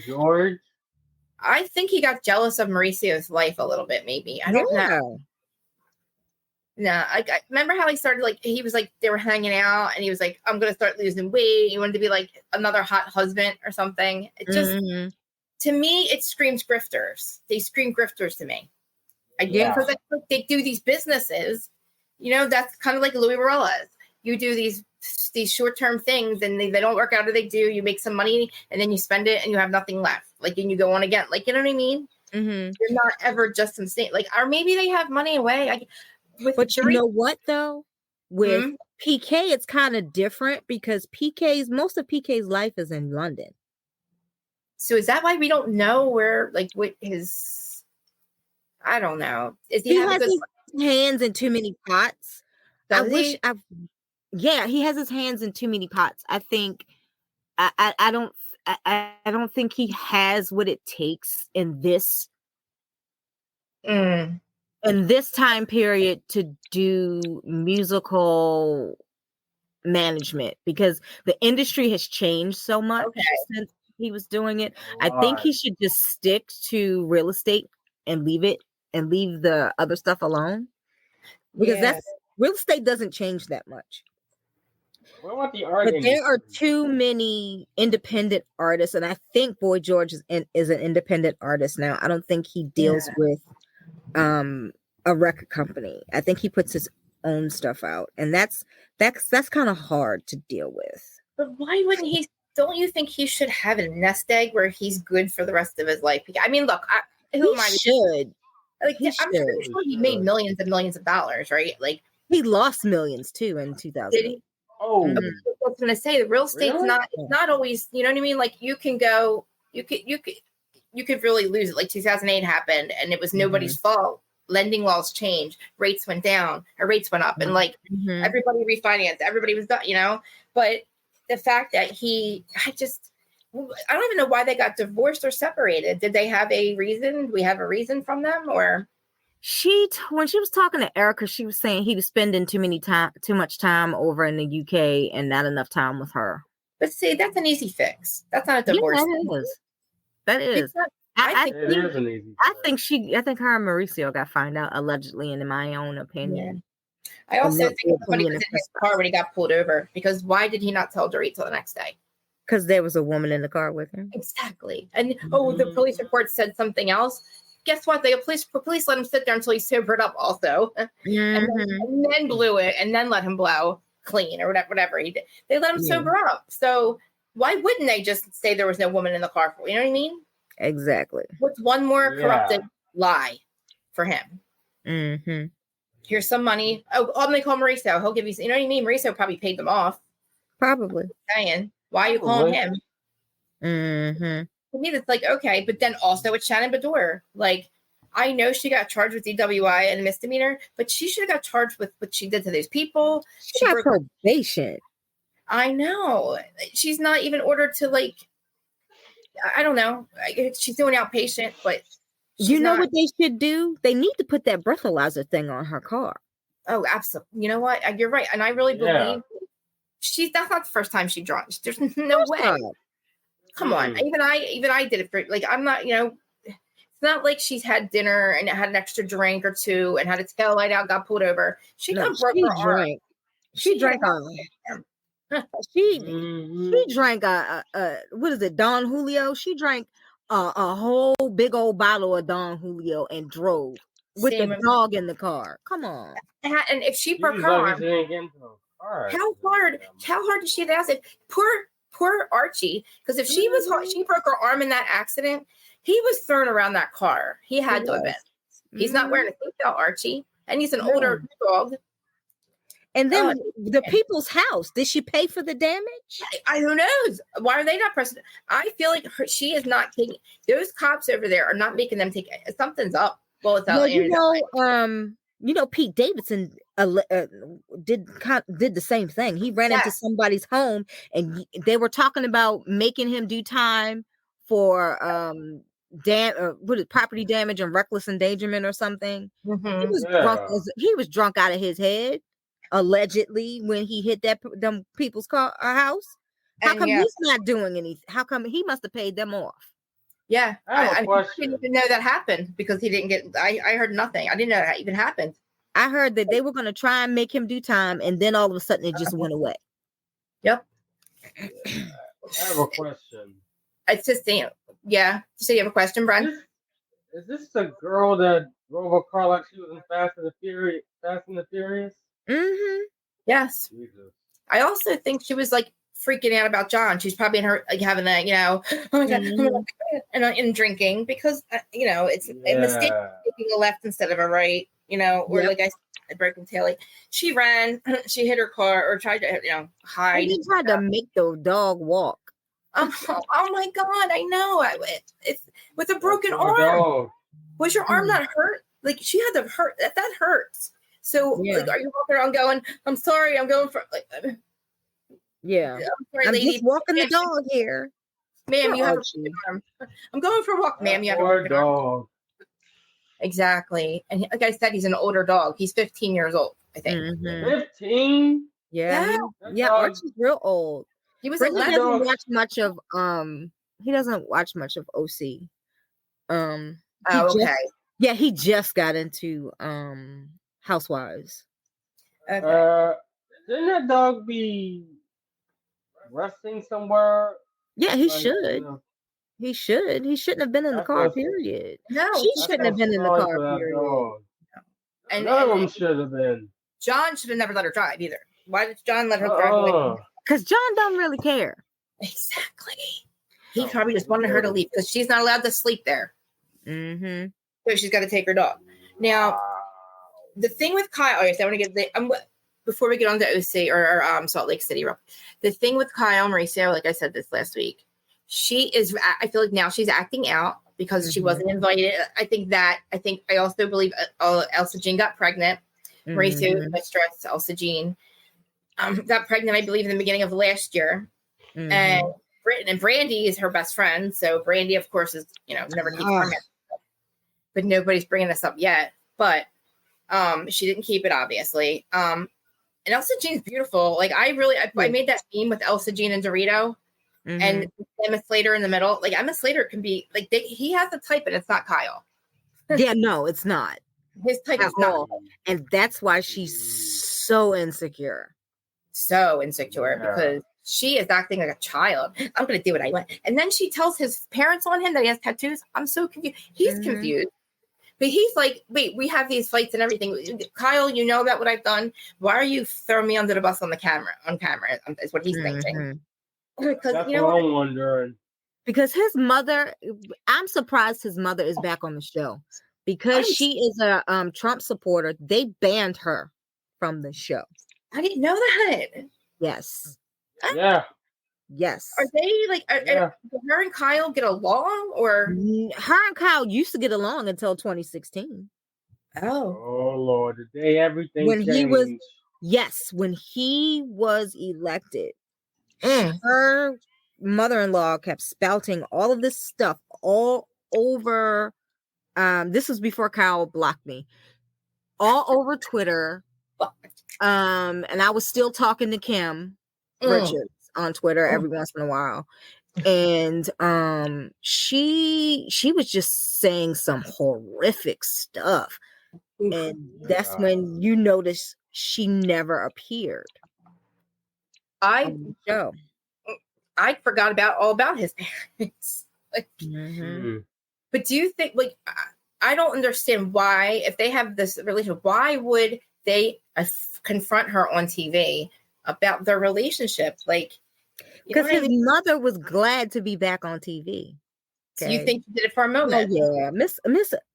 George. I think he got jealous of Mauricio's life a little bit, maybe. I don't know. No, I remember how he started, like, he was like, they were hanging out and he was like, I'm going to start losing weight. He wanted to be like another hot husband or something. It just, to me, it screams grifters. They scream grifters to me. Because they do these businesses, that's kind of like Louis Varela's. You do these short-term things and they don't work out, or they do, you make some money and then you spend it and you have nothing left. Like, and you go on again. Like, you know what I mean? You're not ever just insane. Like, or maybe they have money away. But you know what, though? With PK, it's kind of different because most of PK's life is in London. So is that why we don't know where, like, what his, I don't know. He has his hands in too many pots. He has his hands in too many pots. I think I don't think he has what it takes in this time period to do musical management because the industry has changed so much since he was doing it. I think he should just stick to real estate and leave the other stuff alone because that's real estate doesn't change that much. What about the art But industry? there are too many independent artists, and I think Boy George is an independent artist now. I don't think he deals with a record company. I think he puts his own stuff out, and that's kind of hard to deal with. But why wouldn't he? Don't you think he should have a nest egg where he's good for the rest of his life? I mean, look, who am I? Should. Like, I'm pretty sure he made millions and millions of dollars, right? Like, he lost millions too in 2000. Did he? Oh, I was going to say the real estate's not always. You know what I mean? Like, you can go, you could really lose it. Like 2008 happened, and it was nobody's fault. Lending laws changed, rates went down, or rates went up, and like everybody refinanced, everybody was done, you know. But the fact that I don't even know why they got divorced or separated. Did they have a reason? Do we have a reason from them, or? When she was talking to Erica, she was saying he was spending too much time over in the UK and not enough time with her. But see, that's an easy fix. That's not a divorce. Yeah, that is. I think her and Mauricio got found out allegedly, in my own opinion. I also think somebody was in his car when he got pulled over, because why did he not tell Dorit till the next day? Because there was a woman in the car with him. Exactly. And the police report said something else. Guess what? The police let him sit there until he sobered up also. And then blew it, and then let him blow clean or whatever he did. They let him sober up. So why wouldn't they just say there was no woman in the car? You know what I mean? Exactly. What's one more corrupted lie for him? Here's some money. Oh, I'm going to call Mauricio. He'll give you, you know what I mean? Mauricio probably paid them off. Probably. Saying, why are you calling him? To me, it's like, okay, but then also it's Shannon Bedore. Like, I know she got charged with DWI and a misdemeanor, but she should have got charged with what she did to those people. She got probation. I know. She's not even ordered to, like, I don't know. She's doing outpatient, but you know what they should do? They need to put that breathalyzer thing on her car. Oh, absolutely. You know what? You're right. And I really believe that's not the first time she drunk. There's no way. Come on. Even I did it for, like, I'm not, you know, it's not like she's had dinner and had an extra drink or two and had a tail light out, got pulled over. She broke her arm. She drank she drank what is it, Don Julio? She drank a whole big old bottle of Don Julio and drove with the dog in the car. Come on. And if she broke her arm, how hard did she have to ask? Poor Archie, because if she broke her arm in that accident, he was thrown around that car. He had to have been. He's not wearing a seatbelt, Archie, and he's an older dog. And then the people's house, did she pay for the damage? Who knows? Why are they not pressing? I feel like she is not taking, those cops over there are not making them take, something's up. Well, it's out. You know, Pete Davidson did the same thing. He ran into somebody's home, and they were talking about making him do time for property damage and reckless endangerment or something. He was drunk out of his head, allegedly, when he hit them people's house. How come he's not doing anything? How come he must have paid them off? Yeah, I didn't even know that happened, because he didn't get. I heard nothing. I didn't know that even happened. I heard that they were going to try and make him do time, and then all of a sudden it just went away. Yep. I have a question. It's just saying, So you have a question, Brian? Is this the girl that drove a car like she was in Fast and the Furious? Mm-hmm. Yes. Jesus. I also think she was like freaking out about John. She's probably in her, like, having that, you know, oh my God, and drinking, because it's a mistake taking a left instead of a right, you know, or like I said, a broken tail. Like, she ran, she hit her car, or tried to, hide. He tried to make the dog walk. Oh my God, I know. It's with a broken arm. Was your arm not hurt? Like, she had to hurt. That hurts. So, like, are you walking around going, I'm sorry, I'm going for, like, I'm sorry, lady. Just walking the dog here. Ma'am, you have a broken arm. I'm going for a walk, ma'am. You have a broken arm. Exactly. And like I said, he's an older dog. He's 15 years old, I think. 15? Yeah, That yeah. dog, Archie's real old. He was Brittany 11. doesn't watch much of He doesn't watch much of OC. Okay. He just got into Housewives. Okay. didn't that dog be resting somewhere? Yeah, he Like, should. He should. He shouldn't have been in the I car. feel, Period. No, She I shouldn't feel have been in the sorry car. for that Period. dog. and None of them should have been. John should have never let her drive either. Why did John let her drive away? Because John don't really care. Exactly. He probably just wanted her to leave because she's not allowed to sleep there. Mm-hmm. So she's got to take her dog. Now, the thing with Kyle, I want to get before we get on to OC or Salt Lake City, the thing with Kyle Mauricio, like I said this last week, I feel like now she's acting out because she wasn't invited. I also believe Elsa Jean got pregnant. Mauricio, mistress Elsa Jean, got pregnant, I believe, in the beginning of last year. And Brandy is her best friend. So Brandy, of course, is, never keeps her mouth. But nobody's bringing this up yet. But she didn't keep it, obviously. And Elsa Jean's beautiful. Like, I made that meme with Elsa Jean and Dorito and Emma Slater in the middle. Like, Emma Slater can be, like, he has a type, and it's not Kyle. Yeah, no, it's not. His type is not. And that's why she's so insecure. So insecure because she is acting like a child. I'm going to do what I want. And then she tells his parents on him that he has tattoos. I'm so confused. He's confused. But he's like, wait, we have these fights and everything. Kyle, you know about what I've done. Why are you throwing me under the bus on camera? Is what he's thinking. Because that's what I'm wondering. Because his mother, I'm surprised his mother is back on the show. Because she is a Trump supporter, they banned her from the show. I didn't know that. Yes. Yeah. Yes. Are they like, her and Kyle get along, or? Her and Kyle used to get along until 2016. Oh Lord, the day everything when changed. When he was elected, her mother-in-law kept spouting all of this stuff all over. This was before Kyle blocked me. All over Twitter. And I was still talking to Kim Richards on Twitter every once in a while. And she was just saying some horrific stuff. And that's when you notice she never appeared. I forgot all about his parents. But do you think, like, I don't understand why, if they have this relationship, why would they confront her on TV about their relationship? Like, because his mother was glad to be back on TV. Okay. So you think he did it for a moment? Oh, yeah.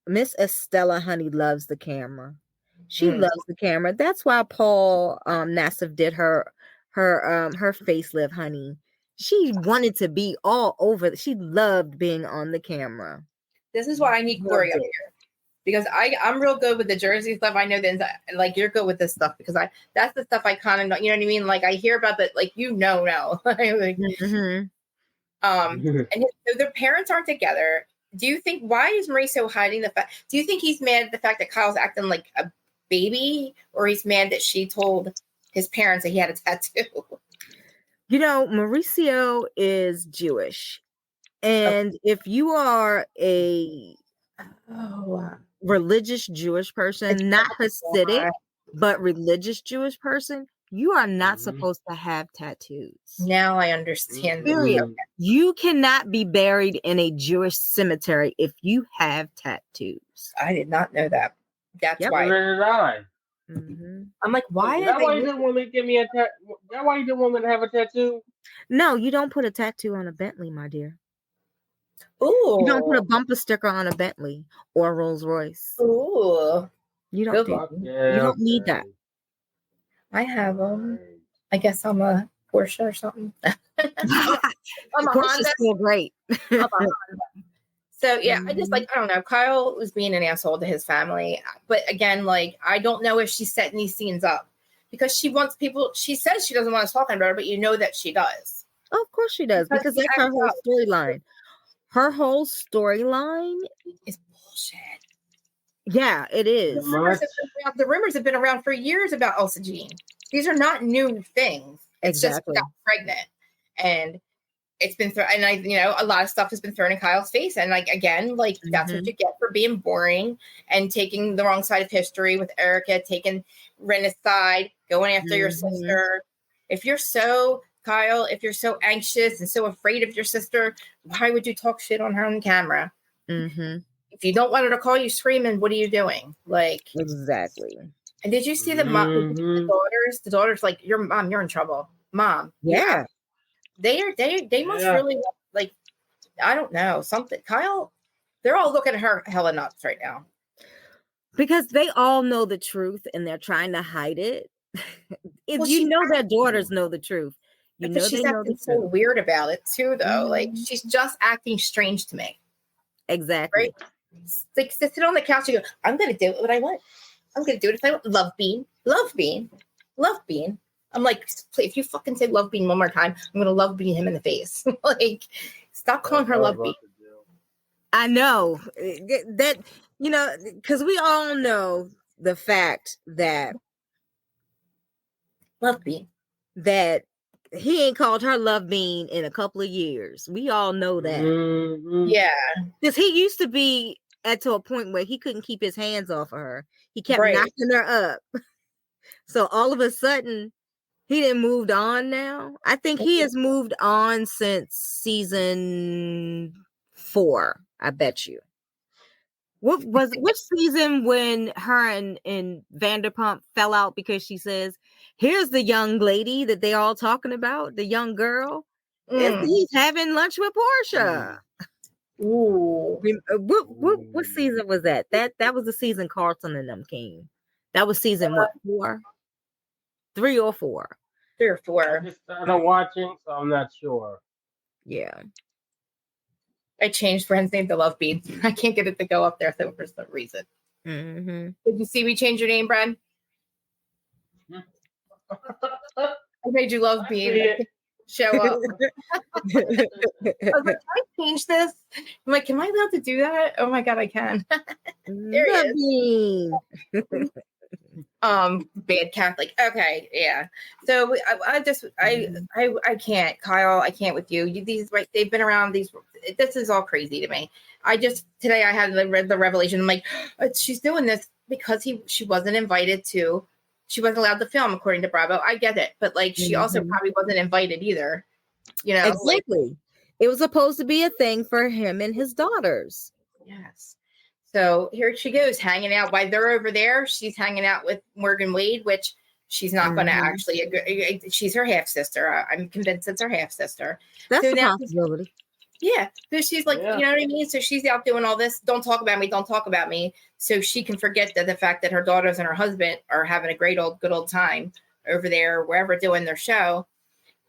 Miss Estella Honey loves the camera. She loves the camera. That's why Paul Nassif did her facelift, honey. She wanted to be all over. She loved being on the camera. This is why I need Corey up here, because I'm real good with the Jersey stuff. I know that, like, you're good with this stuff, because that's the stuff I kind of know. You know what I mean? Like, I hear about that, like, now. Like, and so their parents aren't together. Do you think, why is Mauricio hiding the fact? Do you think he's mad at the fact that Kyle's acting like a baby, or he's mad that she told his parents that he had a tattoo? Mauricio is Jewish. And if you are a religious Jewish person, not Hasidic, but religious Jewish person, you are not supposed to have tattoos. Now I understand. Period. You cannot be buried in a Jewish cemetery if you have tattoos. I did not know that. That's why. I'm like, why? That why you didn't want me to give me a tattoo? That why you didn't want me to have a tattoo? No, you don't put a tattoo on a Bentley, my dear. Ooh. You don't put a bumper sticker on a Bentley or a Rolls Royce. Ooh. You don't need that. I have them. I guess I'm a Porsche or something. I'm a Honda. Still great. So yeah, I don't know. Kyle was being an asshole to his family, but again, like, I don't know if she's setting these scenes up because she wants people. She says she doesn't want us talking about her, but you know that she does. Oh, of course she does, because that's her whole storyline. Her whole storyline is bullshit. Yeah, it is. The rumors have been around for years about Elsa Jean. These are not new things. It's Exactly. just got pregnant, and it's been thrown. And a lot of stuff has been thrown in Kyle's face. And like again, like that's what you get for being boring and taking the wrong side of history with Erika, taking Rena's side, going after your sister. If you're so Kyle, if you're so anxious and so afraid of your sister, why would you talk shit on her on camera? If you don't want her to call you screaming, what are you doing? Like exactly. And did you see the daughters? The daughters like, your mom, you're in trouble, mom. Yeah, they must really like. I don't know something. Kyle, they're all looking at her hella nuts right now because they all know the truth and they're trying to hide it. If well, their daughters know the truth. She's acting so weird about it too, though. Like she's just acting strange to me. Exactly. Right? Like sit on the couch and go, I'm gonna do what I want. I'm gonna do it if I want. Love bean. I'm like, if you fucking say love bean one more time, I'm gonna love bean him in the face. Like, stop calling her love bean. I know that, because we all know the fact that love bean, that he ain't called her love bean in a couple of years. We all know that. Yeah, because he used to be to a point where he couldn't keep his hands off of her. He kept knocking her up. So all of a sudden, he didn't moved on now. I think he has moved on since season 4. I bet you. Which season when her and Vanderpump fell out because she says, here's the young lady that they all talking about, the young girl. He's having lunch with Portia. Ooh. What season was that? That was the season Carlton and them came. That was season what, 4? 3 or 4? 3 or 4. I just started watching, so I'm not sure. Yeah. I changed Friend's name to Love Bean. I can't get it to go up there for some reason. Did you see me change your name, Bren? I made you Love Bean. Show up. I was like, can I change this? I'm like, am I allowed to do that? Oh my god, I can. There he is. Bad Catholic. Okay, yeah. So I can't, Kyle. I can't with you. These they've been around these. This is all crazy to me. Today I had read the revelation. I'm like, she's doing this because she wasn't invited to. She wasn't allowed to film according to Bravo. I get it, but like she also probably wasn't invited either. Exactly. It was supposed to be a thing for him and his daughters. Yes. So here she goes, hanging out. While they're over there, she's hanging out with Morgan Wade, which she's not going to actually. She's her half sister. I'm convinced it's her half sister. That's a possibility. Yeah. So she's like, you know what I mean? So she's out doing all this. Don't talk about me. Don't talk about me. So she can forget that the fact that her daughters and her husband are having a good old time over there, wherever doing their show.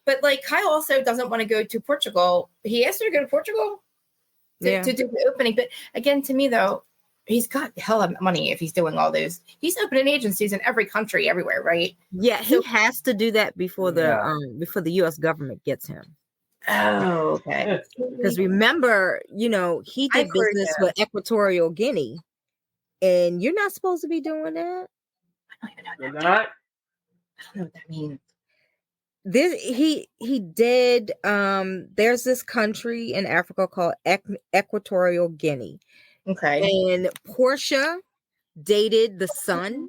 But like Kyle also doesn't want to go to Portugal. He asked her to go to Portugal to do the opening. But again, to me though, he's got hella money if he's doing all those. He's opening agencies in every country, everywhere, right? Yeah, he has to do that before the U.S. government gets him. Oh, okay. Because remember, he did business with Equatorial Guinea, and you're not supposed to be doing that. I don't even know. You're not? I don't know what that means. He did. There's this country in Africa called Equatorial Guinea. Okay. And Portia dated the son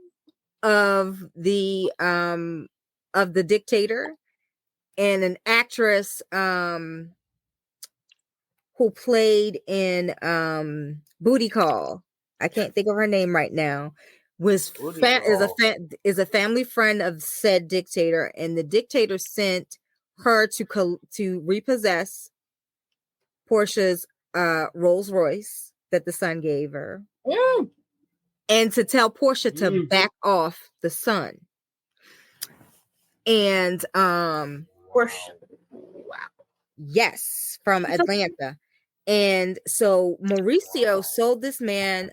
of the dictator, and an actress who played in Booty Call. I can't think of her name right now. Is a family friend of said dictator, and the dictator sent her to repossess Portia's Rolls Royce that the son gave her, and to tell Portia to back off the son. And Portia, wow, yes, from Atlanta. And so Mauricio sold this man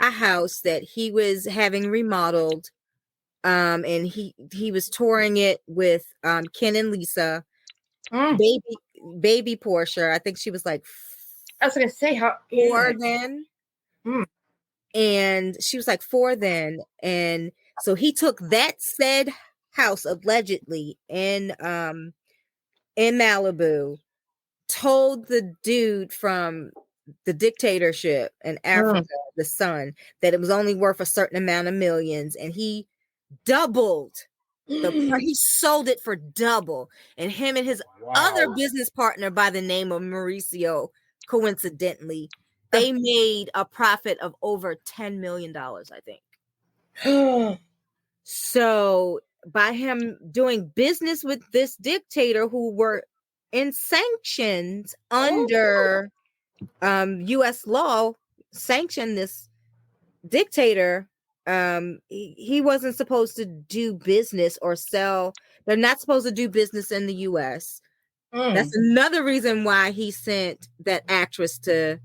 a house that he was having remodeled, and he was touring it with Ken and Lisa, baby Portia. I think she was like, I was gonna say 4 then, and she was like 4 then, and so he took that said house allegedly in Malibu, told the dude from the dictatorship in Africa, the son, that it was only worth a certain amount of millions, and he doubled he sold it for double. And him and his other business partner by the name of Mauricio, coincidentally, they made a profit of over $10 million, I think. So by him doing business with this dictator who were in sanctions under U.S. law, sanctioned this dictator, he wasn't supposed to do business or sell. They're not supposed to do business in the U.S. That's another reason why he sent that actress to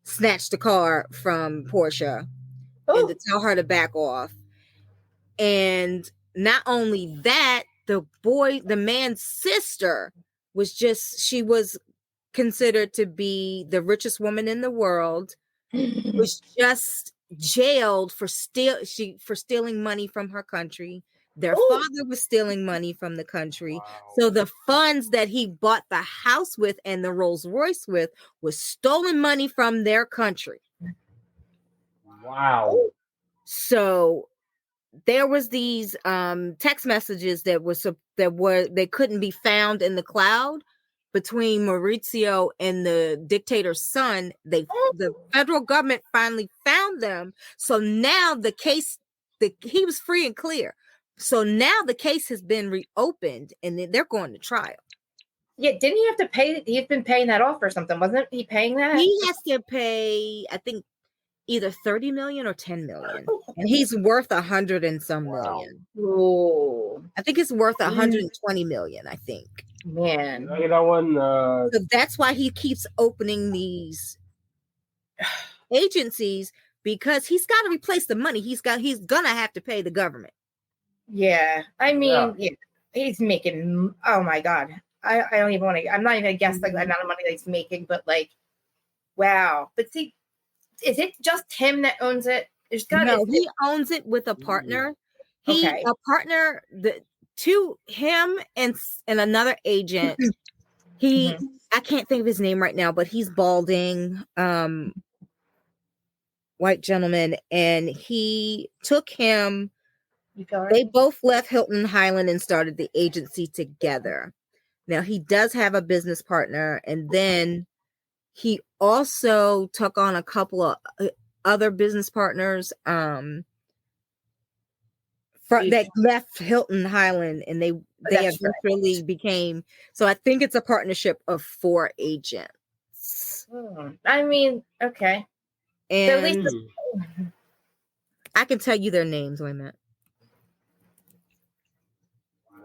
snatch the car from Portia and to tell her to back off. And not only that, the man's sister she was considered to be the richest woman in the world, was just jailed for stealing money from her country. Their father was stealing money from the country. So the funds that he bought the house with and the Rolls Royce with was stolen money from their country. Wow. So there was these text messages they couldn't be found in the cloud between Mauricio and the dictator's son. The federal government finally found them. So now he was free and clear. So now the case has been reopened and they're going to trial. Yeah, didn't he have to pay? He's been paying that off or something, wasn't he paying that? He has to pay, I think, either 30 million or 10 million. And he's worth 100 and some million. Ooh. I think it's worth 120 million, I think. Man. That one, so that's why he keeps opening these agencies, because he's got to replace the money. He's gonna have to pay the government. Yeah. I mean, yeah. He's making, oh my God. I don't even want to, I'm not even gonna guess like the amount of money that he's making, but like, wow. But see, is it just him that owns it? He owns it with a partner. A partner to him and another agent. I can't think of his name right now, but he's balding, white gentleman, and he took him. They both left Hilton Highland and started the agency together. Now he does have a business partner, and then he also took on a couple of other business partners that left Hilton Highland, and they eventually became. So I think it's a partnership of 4 agents. I mean, okay. And so at least I can tell you their names. Wait a minute.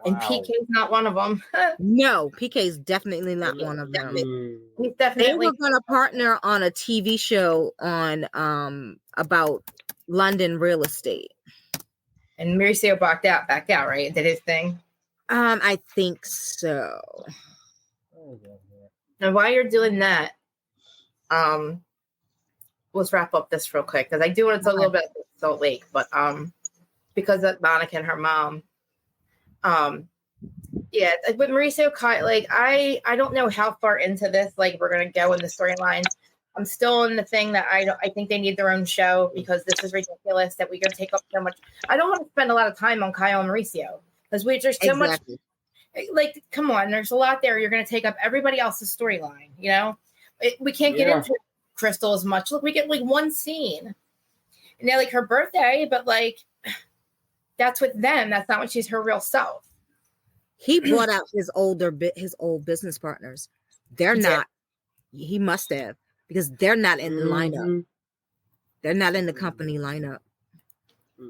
And PK's not one of them. No, PK's definitely not one of them. He's definitely. They were going to partner on a TV show on about London real estate. And Mauricio backed out, right? Did his thing. I think so. Now, while you're doing that, let's wrap up this real quick, because I do want to talk a little bit about Salt Lake, but because of Monica and her mom. Yeah, with Mauricio, like I don't know how far into this like we're gonna go in the storyline. I'm still in the thing that I think they need their own show, because this is ridiculous that we're gonna take up so much. I don't want to spend a lot of time on Kyle and Mauricio, because there's so much. Like, come on, there's a lot there. You're gonna take up everybody else's storyline. You know, we can't get into Crystal as much. Look, we get like one scene, and they're like her birthday, but like. That's with them. That's not when she's her real self. He brought out his old business partners. They're not. He must have, because they're not in the lineup. They're not in the company lineup.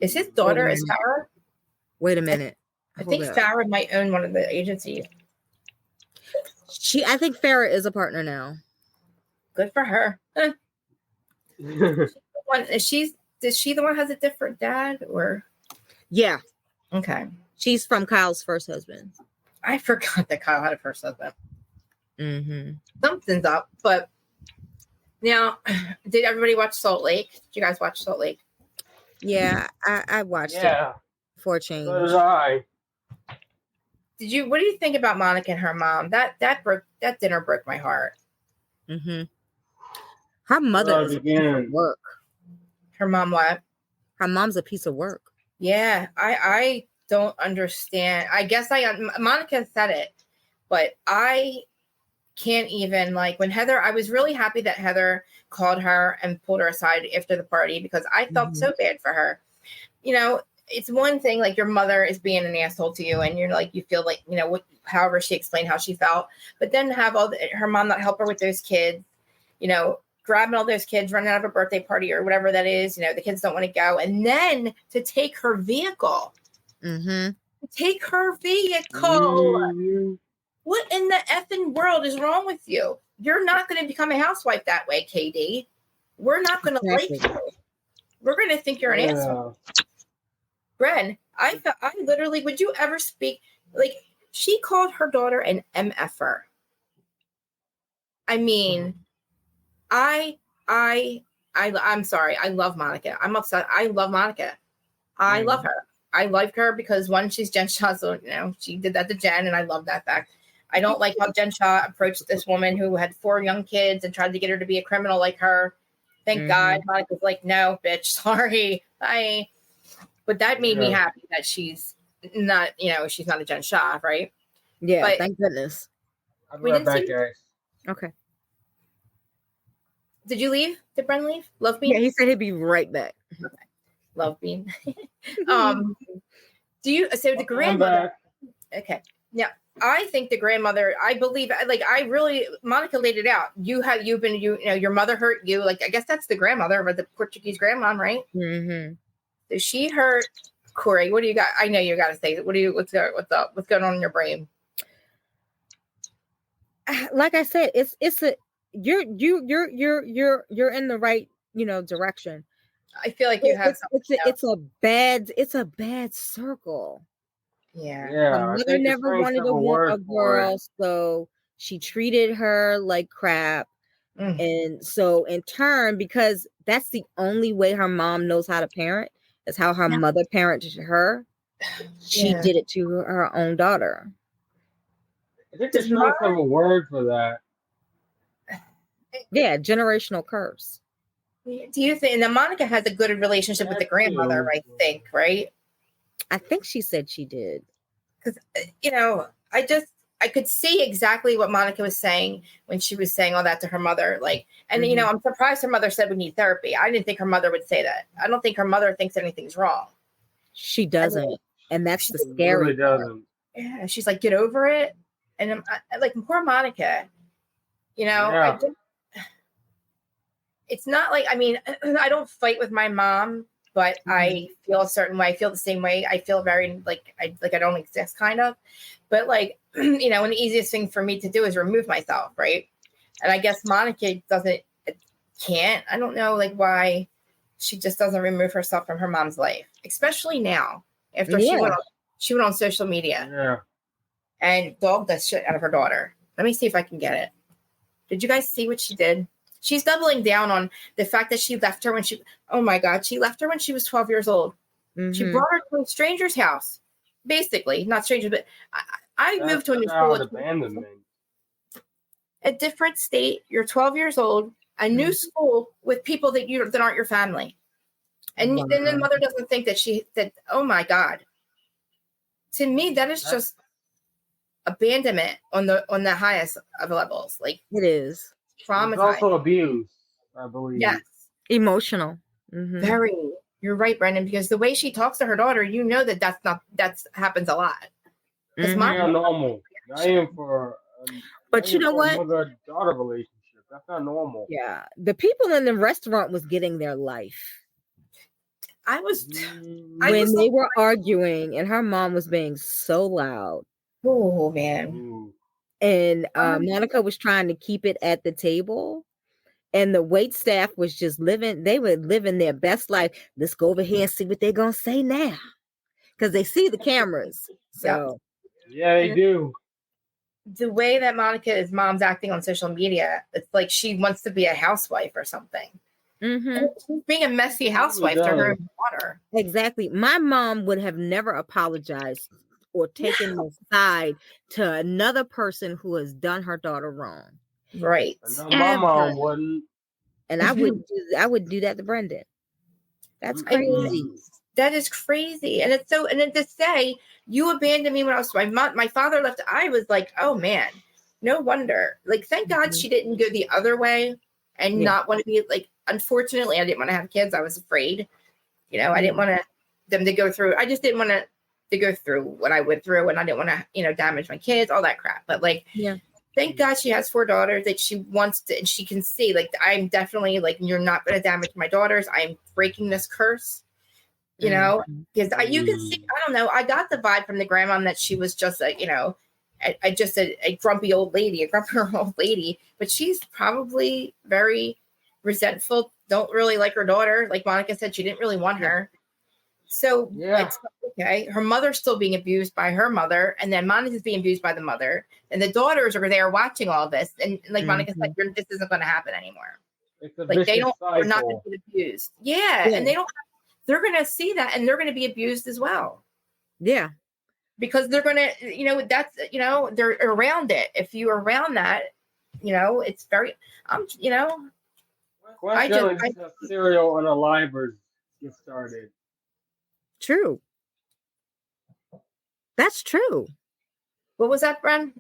Is his daughter is Farrah? Wait a minute. I think Farrah might own one of the agencies. I think Farrah is a partner now. Good for her. Is she the one who has a different dad, or? Yeah. Okay. She's from Kyle's first husband. I forgot that Kyle had a first husband. Mm-hmm. Something's up, but now, did everybody watch Salt Lake? Did you guys watch Salt Lake? Yeah, I watched it for a change. So did I. What do you think about Monica and her mom? That dinner broke my heart. Mm-hmm. Her mother is a piece of work. Her mom what? Her mom's a piece of work. Yeah, I don't understand. I guess Monica said it, but I can't even, like, when Heather, I was really happy that Heather called her and pulled her aside after the party because I felt so bad for her. You know, it's one thing, like, your mother is being an asshole to you and you're like, you feel like, you know, however she explained how she felt, but then have her mom not help her with those kids, you know, grabbing all those kids, running out of a birthday party or whatever that is, you know, the kids don't want to go. And then to take her vehicle. Mm-hmm. Take her vehicle. Mm-hmm. What in the effing world is wrong with you? You're not going to become a housewife that way, KD. We're not going to like you. We're going to think you're an asshole. Bren, I literally, would you ever speak? Like, she called her daughter an MFer. I mean, I'm sorry. I love Monica. I'm upset. I love Monica. I love her. I like her because one, she's Jen Shaw, so you know she did that to Jen, and I love that fact. I don't like how Jen Shaw approached this woman who had 4 young kids and tried to get her to be a criminal like her. Thank God, Monica's like, no, bitch, sorry, bye. But that made me happy that she's not, you know, she's not a Jen Shaw, right? Yeah, but thank goodness. I'll be right back, guys. Okay. Did you leave? Did Bren leave? Love Bean? Yeah, he said he'd be right back. Okay. Love Bean. The grandmother? Okay. Yeah. I think the grandmother, I believe, like, I really, Monica laid it out. You know, your mother hurt you. Like, I guess that's the grandmother, but the Portuguese grandmom, right? Mm-hmm. So she hurt Corey. What do you got? I know you got to say, what's going on in your brain? Like I said, you're in the right, you know, direction. I feel like you have it's a bad circle. Yeah. Her mother never wanted a girl, so she treated her like crap. And so in turn, because that's the only way her mom knows how to parent, is how her mother parented her. She did it to her own daughter. I think there's no kind of a word for that. Yeah, generational curse. Do you think? And then Monica has a good relationship with the grandmother, I think, right? I think she said she did. Because, you know, I could see exactly what Monica was saying when she was saying all that to her mother. Like, and, you know, I'm surprised her mother said we need therapy. I didn't think her mother would say that. I don't think her mother thinks anything's wrong. She doesn't. And that's the scary part. Yeah. She's like, get over it. And I'm like, poor Monica, you know, it's not like, I mean, I don't fight with my mom, but I feel a certain way. I feel the same way. I feel very like I don't exist, kind of. But like, you know, and the easiest thing for me to do is remove myself, right? And I guess Monica can't. I don't know, like, why she just doesn't remove herself from her mom's life, especially now after she went on social media and dogged the shit out of her daughter. Let me see if I can get it. Did you guys see what she did? She's doubling down on the fact that she left her when she left her when she was 12 years old. She brought her to a stranger's house. Basically, not strangers, but I moved to a new school. A different state. You're 12 years old, a new school with people that aren't your family. And then the mother doesn't think that, oh my God. To me, that is just abandonment on the highest of levels. Like, it is. Traumatized. It's also abuse, I believe. Yes. Emotional. Very. You're right, Brendan, because the way she talks to her daughter, you know that happens a lot. It's not normal. Not even for but you know what? Mother-daughter relationship. That's not normal. Yeah. The people in the restaurant was getting their life. When they were arguing and her mom was being so loud. Oh, man. And Monica was trying to keep it at the table. And the wait staff was just living their best life. Let's go over here and see what they're going to say now. Because they see the cameras. So, yeah, they do. The way that Monica's mom's acting on social media, it's like she wants to be a housewife or something. She's being a messy housewife to her daughter. Exactly. My mom would have never apologized or taking the side to another person who has done her daughter wrong. Right. I know my mom wouldn't. And I would do that to Brendan. That's crazy. That is crazy. And it's so, and then to say you abandoned me when I was my father left, I was like, oh man, no wonder. Like, thank God she didn't go the other way and not want to be like, unfortunately, I didn't want to have kids. I was afraid. You know, I didn't want them to go through. I just didn't want to go through what I went through, and I didn't want to, you know, damage my kids, all that crap. But like, thank God she has 4 daughters that she wants to, and she can see, like, I'm definitely like, you're not going to damage my daughters. I'm breaking this curse, you know, because you can see, I don't know. I got the vibe from the grandma that she was just like, you know, just a grumpy old lady, but she's probably very resentful. Don't really like her daughter. Like Monica said, she didn't really want her. So it's okay. Her mother's still being abused by her mother, and then Monica's being abused by the mother, and the daughters are there watching all this. And like Monica said, this isn't going to happen anymore. It's a like they're not cycle. going to get abused. And they don't. They're going to see that, and they're going to be abused as well. Yeah, because they're going to, you know, that's, you know, they're around it. If you're around that, you know, it's very, you know. Question: cereal and a Libers get started. True. That's true. What was that, Bren?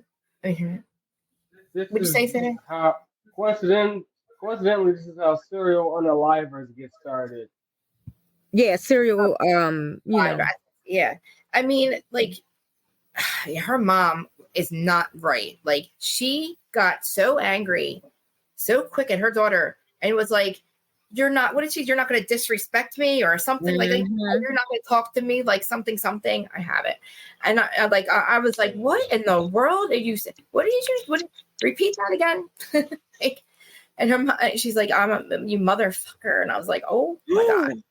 Would you say something? Coincidentally, this is how cereal and a Libers get started. Yeah, cereal. You know. Yeah, I mean, like, her mom is not right. Like, she got so angry so quick at her daughter, and it was like, you're not going to disrespect me or something like that. You're not going to talk to me like something. I have it. And I was like, what in the world are you saying? Repeat that again. Like, and she's like, you motherfucker. And I was like, oh my God.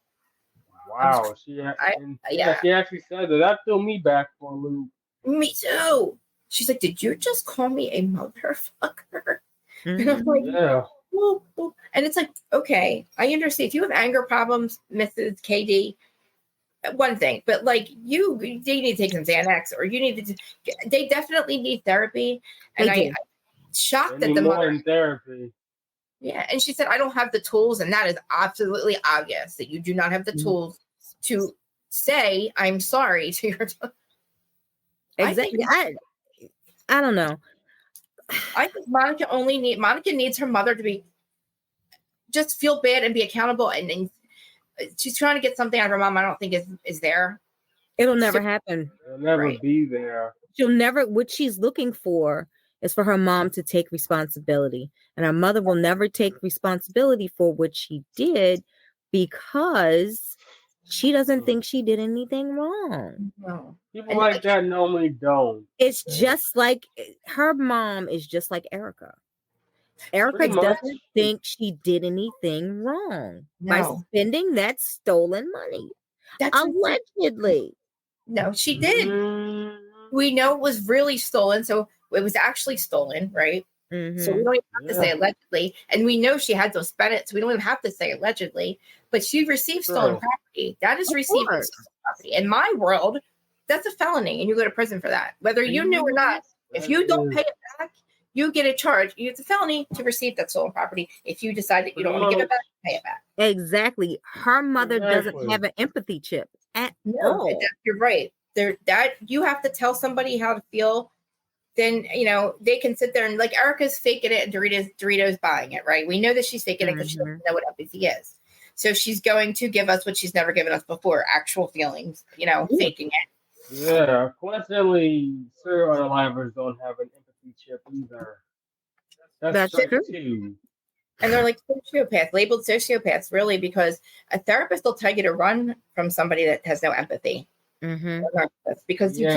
Wow. She actually said that threw me back for a loop. Me too. She's like, did you just call me a motherfucker? And I'm like, yeah. Whoop, whoop. And it's like, okay, I understand if you have anger problems, Mrs. KD, one thing, but like you need to take some Xanax, or you need to. They definitely need therapy, and I'm shocked that the mother in therapy. Yeah, and she said, I don't have the tools, and that is absolutely obvious that you do not have the tools to say I'm sorry to your. Exactly. I don't know. I think Monica needs her mother to just feel bad and be accountable, and she's trying to get something out of her mom. I don't think is there. It'll never happen. It'll never be there. She'll never. What she's looking for is for her mom to take responsibility, and her mother will never take responsibility for what she did because she doesn't think she did anything wrong. No. People like that normally don't. It's just like her mom is just like Erika. Erika doesn't think she did anything wrong by spending that stolen money. Allegedly. No, she did. We know it was really stolen, so it was actually stolen, right? So we don't even have to say allegedly. And we know she had to spend it, so we don't even have to say allegedly. But she received stolen property. That is receiving stolen property. In my world, that's a felony, and you go to prison for that. Whether you knew or not, if you don't pay it back, you get a charge. It's a felony to receive that stolen property. If you decide that you don't want to give it back, pay it back. Exactly. Her mother doesn't have an empathy chip at all. You're right. That you have to tell somebody how to feel. Then, you know, they can sit there and like Erica's faking it and Dorito's buying it, right? We know that she's faking it because she doesn't know what empathy is. So she's going to give us what she's never given us before, actual feelings, you know, faking it. Yeah, coincidentally, serial unalivers don't have an empathy chip either. That's true too. And they're like sociopaths, labeled sociopaths, really, because a therapist will tell you to run from somebody that has no empathy. Because you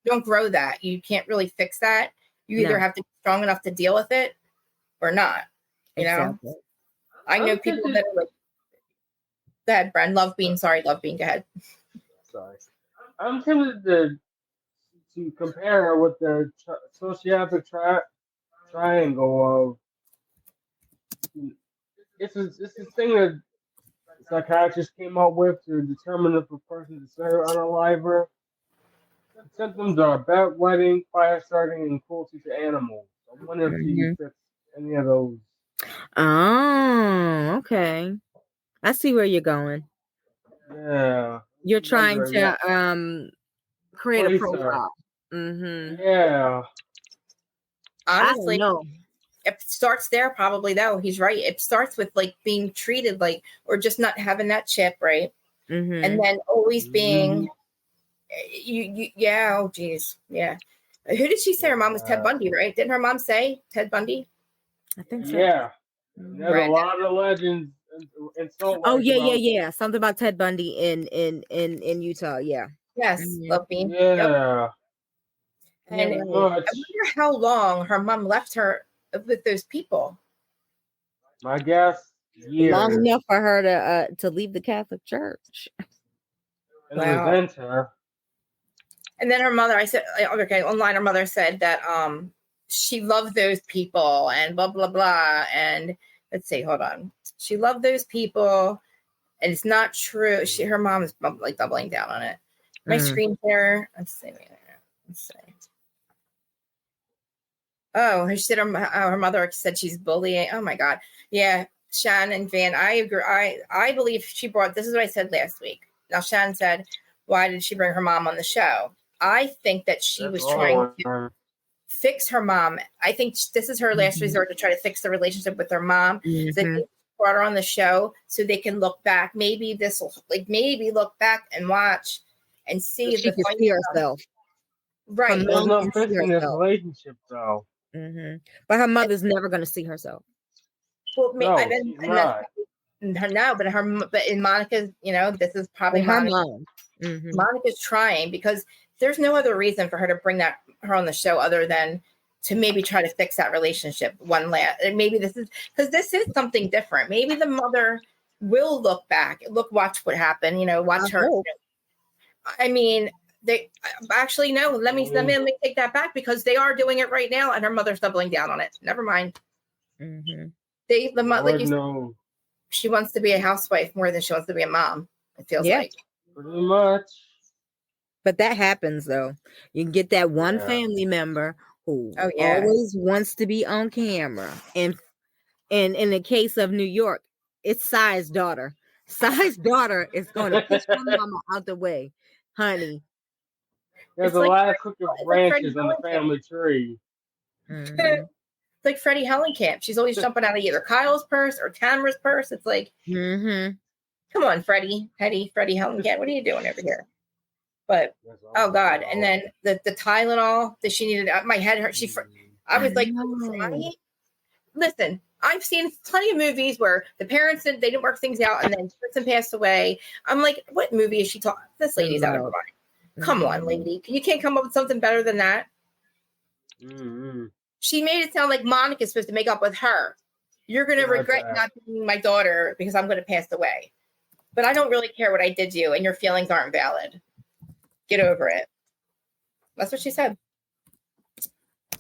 don't grow that. You can't really fix that. You either have to be strong enough to deal with it or not. You know? I know people that are like, go ahead, Bren. Love Bean. Sorry, Love Bean. Go ahead. Sorry. I'm tempted to compare her with the sociopathic triangle of it's this thing that psychiatrists came up with to determine if a person is serial unaliver. Symptoms are bedwetting, fire starting, and cruelty to animals. I wonder if he Mhm. fits any of those. Oh, okay. I see where you're going. Yeah. You're trying Wondering that. to create a Tracer. profile. Mm-hmm. Yeah. I don't Honestly, know. it starts there probably though. He's right. It starts with like being treated like, or just not having that chip, right? Mm-hmm. And then always Mhm. being yeah, oh geez. Yeah. Who did she say her mom was? Ted Bundy, right? Didn't her mom say Ted Bundy? I think so. Yeah. And there's a Right. lot of legends in Salt Oh Lake yeah, about. yeah. Something about Ted Bundy in Utah. Yeah. Yes, Mhm. love me. Yep. Yeah. And Pretty Right. much. I wonder how long her mom left her with those people. My guess, Long years. enough for her to leave the Catholic Church. And Wow. resent her. And then her mother, I said, okay, online, her mother said that she loved those people and blah blah blah. And let's see, hold on, she loved those people, and it's not true. Her mom is like doubling down on it. My screen share. Let's see. Let's see. Oh, she said her mother said she's bullying. Oh my God, yeah, Shan and Van. I agree. I believe she brought. This is what I said last week. Now Shan said, "Why did she bring her mom on the show?" I think that she That's was all trying I to want. fix her mom. I think this is her last resort to try to fix the relationship with her mom. So they brought her on the show so they can look back. Maybe this will maybe look back and watch and see She the can fight. see herself. Right. Her There's mom no can see fixing this herself. relationship, though. But her mother's never going to see herself. Well, No, and she's that's not. her now, but in Monica's, this is probably But her Monica. mom. Monica's trying because there's no other reason for her to bring her on the show other than to maybe try to fix that relationship one last. And maybe this is because this is something different. Maybe the mother will look back, watch what happened. Watch her. I mean, they actually no. Let me take that back because they are doing it right now, and her mother's doubling down on it. Never mind. The mother, like you said, she wants to be a housewife more than she wants to be a mom. It feels like pretty much. But that happens though. You get that one family member who always wants to be on camera, and in the case of New York, it's Sai's daughter. Sai's daughter is going to push her mama out the way, honey. There's a lot of crooked branches in the family tree. It's like Freddie Hellenkamp. She's always jumping out of either Kyle's purse or Tamara's purse. It's like, come on, Freddie Hellenkamp. What are you doing over here? But oh God! And then the Tylenol that she needed. My head hurt. I was like, crying. Listen, I've seen plenty of movies where the parents they didn't work things out, and then the person passed away. I'm like, what movie is she talking? This lady's out of her mind. Come on, lady. You can't come up with something better than that. She made it sound like Monica's supposed to make up with her. You're going to regret not being my daughter because I'm going to pass away. But I don't really care what I did to you, and your feelings aren't valid. Get over it. That's what she said.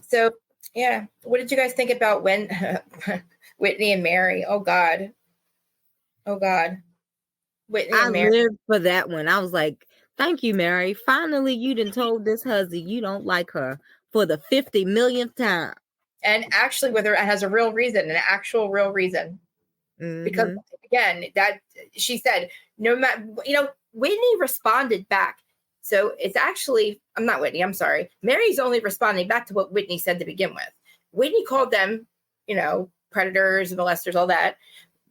So, yeah. What did you guys think about when Whitney and Mary? Oh, God. Whitney and Mary. I lived for that one. I was like, thank you, Mary. Finally, you done told this hussy you don't like her for the 50 millionth time. And actually, whether it has a real reason, an actual real reason. Because, again, that she said, no matter, Whitney responded back. So it's actually, I'm not Whitney, I'm sorry. Mary's only responding back to what Whitney said to begin with. Whitney called them, predators, molesters, all that.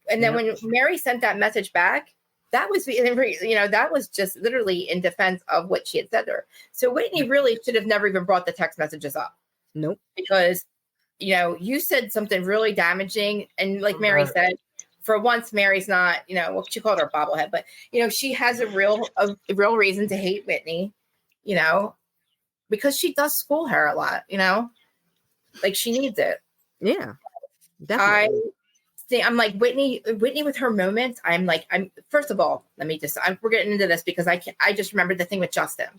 And then when Mary sent that message back, that was, that was just literally in defense of what she had said to her. So Whitney really should have never even brought the text messages up. Nope. Because, you said something really damaging. And like Mary said, for once, Mary's not, she called her a bobblehead, but, she has a real reason to hate Whitney, because she does school her a lot, like she needs it. Yeah, definitely. I'm like Whitney with her moments. I'm first of all, we're getting into this because I just remembered the thing with Justin.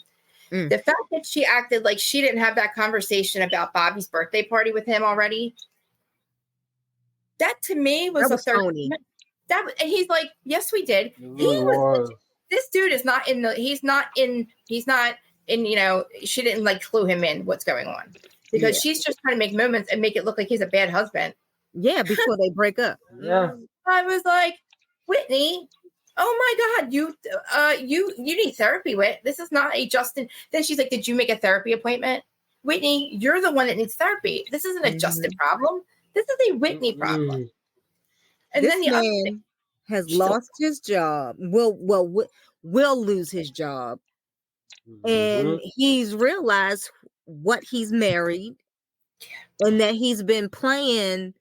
The fact that she acted like she didn't have that conversation about Bobby's birthday party with him already. That to me was a third. And he's like, yes, we did. This dude is not in the. He's not and she didn't like clue him in what's going on because she's just trying to make moments and make it look like he's a bad husband. Yeah, before they break up. Yeah. I was like, Whitney, oh my God, you need therapy, Whit. This is not a Justin. Then she's like, did you make a therapy appointment? Whitney, you're the one that needs therapy. This isn't a Justin problem. This is a Whitney problem. And this then the man other thing, has lost his job. Will lose his job. And he's realized what he's married and that he's been playing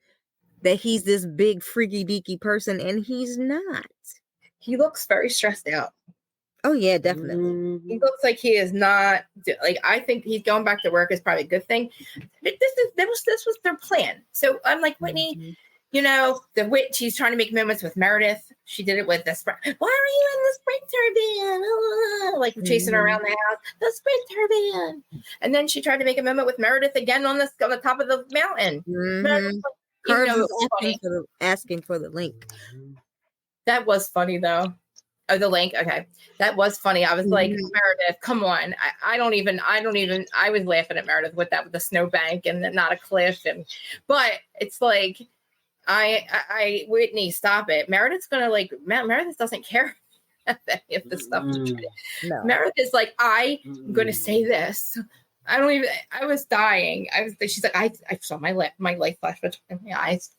that he's this big freaky deaky person, and he's not. He looks very stressed out. Oh yeah, definitely. He looks like he is not like. I think he's going back to work is probably a good thing. But this was their plan. So I'm like, Whitney, the witch. She's trying to make moments with Meredith. She did it with the sprint. Why are you in the sprinter van? Like chasing her around the house. The sprinter van. And then she tried to make a moment with Meredith again on the top of the mountain. Curves asking for the link. That was funny though. Oh, the link. Okay. That was funny. I was like, Meredith, come on. I was laughing at Meredith with the snowbank and not a cliff. But it's like, Whitney, stop it. Meredith's going to Meredith doesn't care about any of the stuff. No. Meredith is like, I'm going to say this. I was dying. She's like, I saw my life flash between my eyes.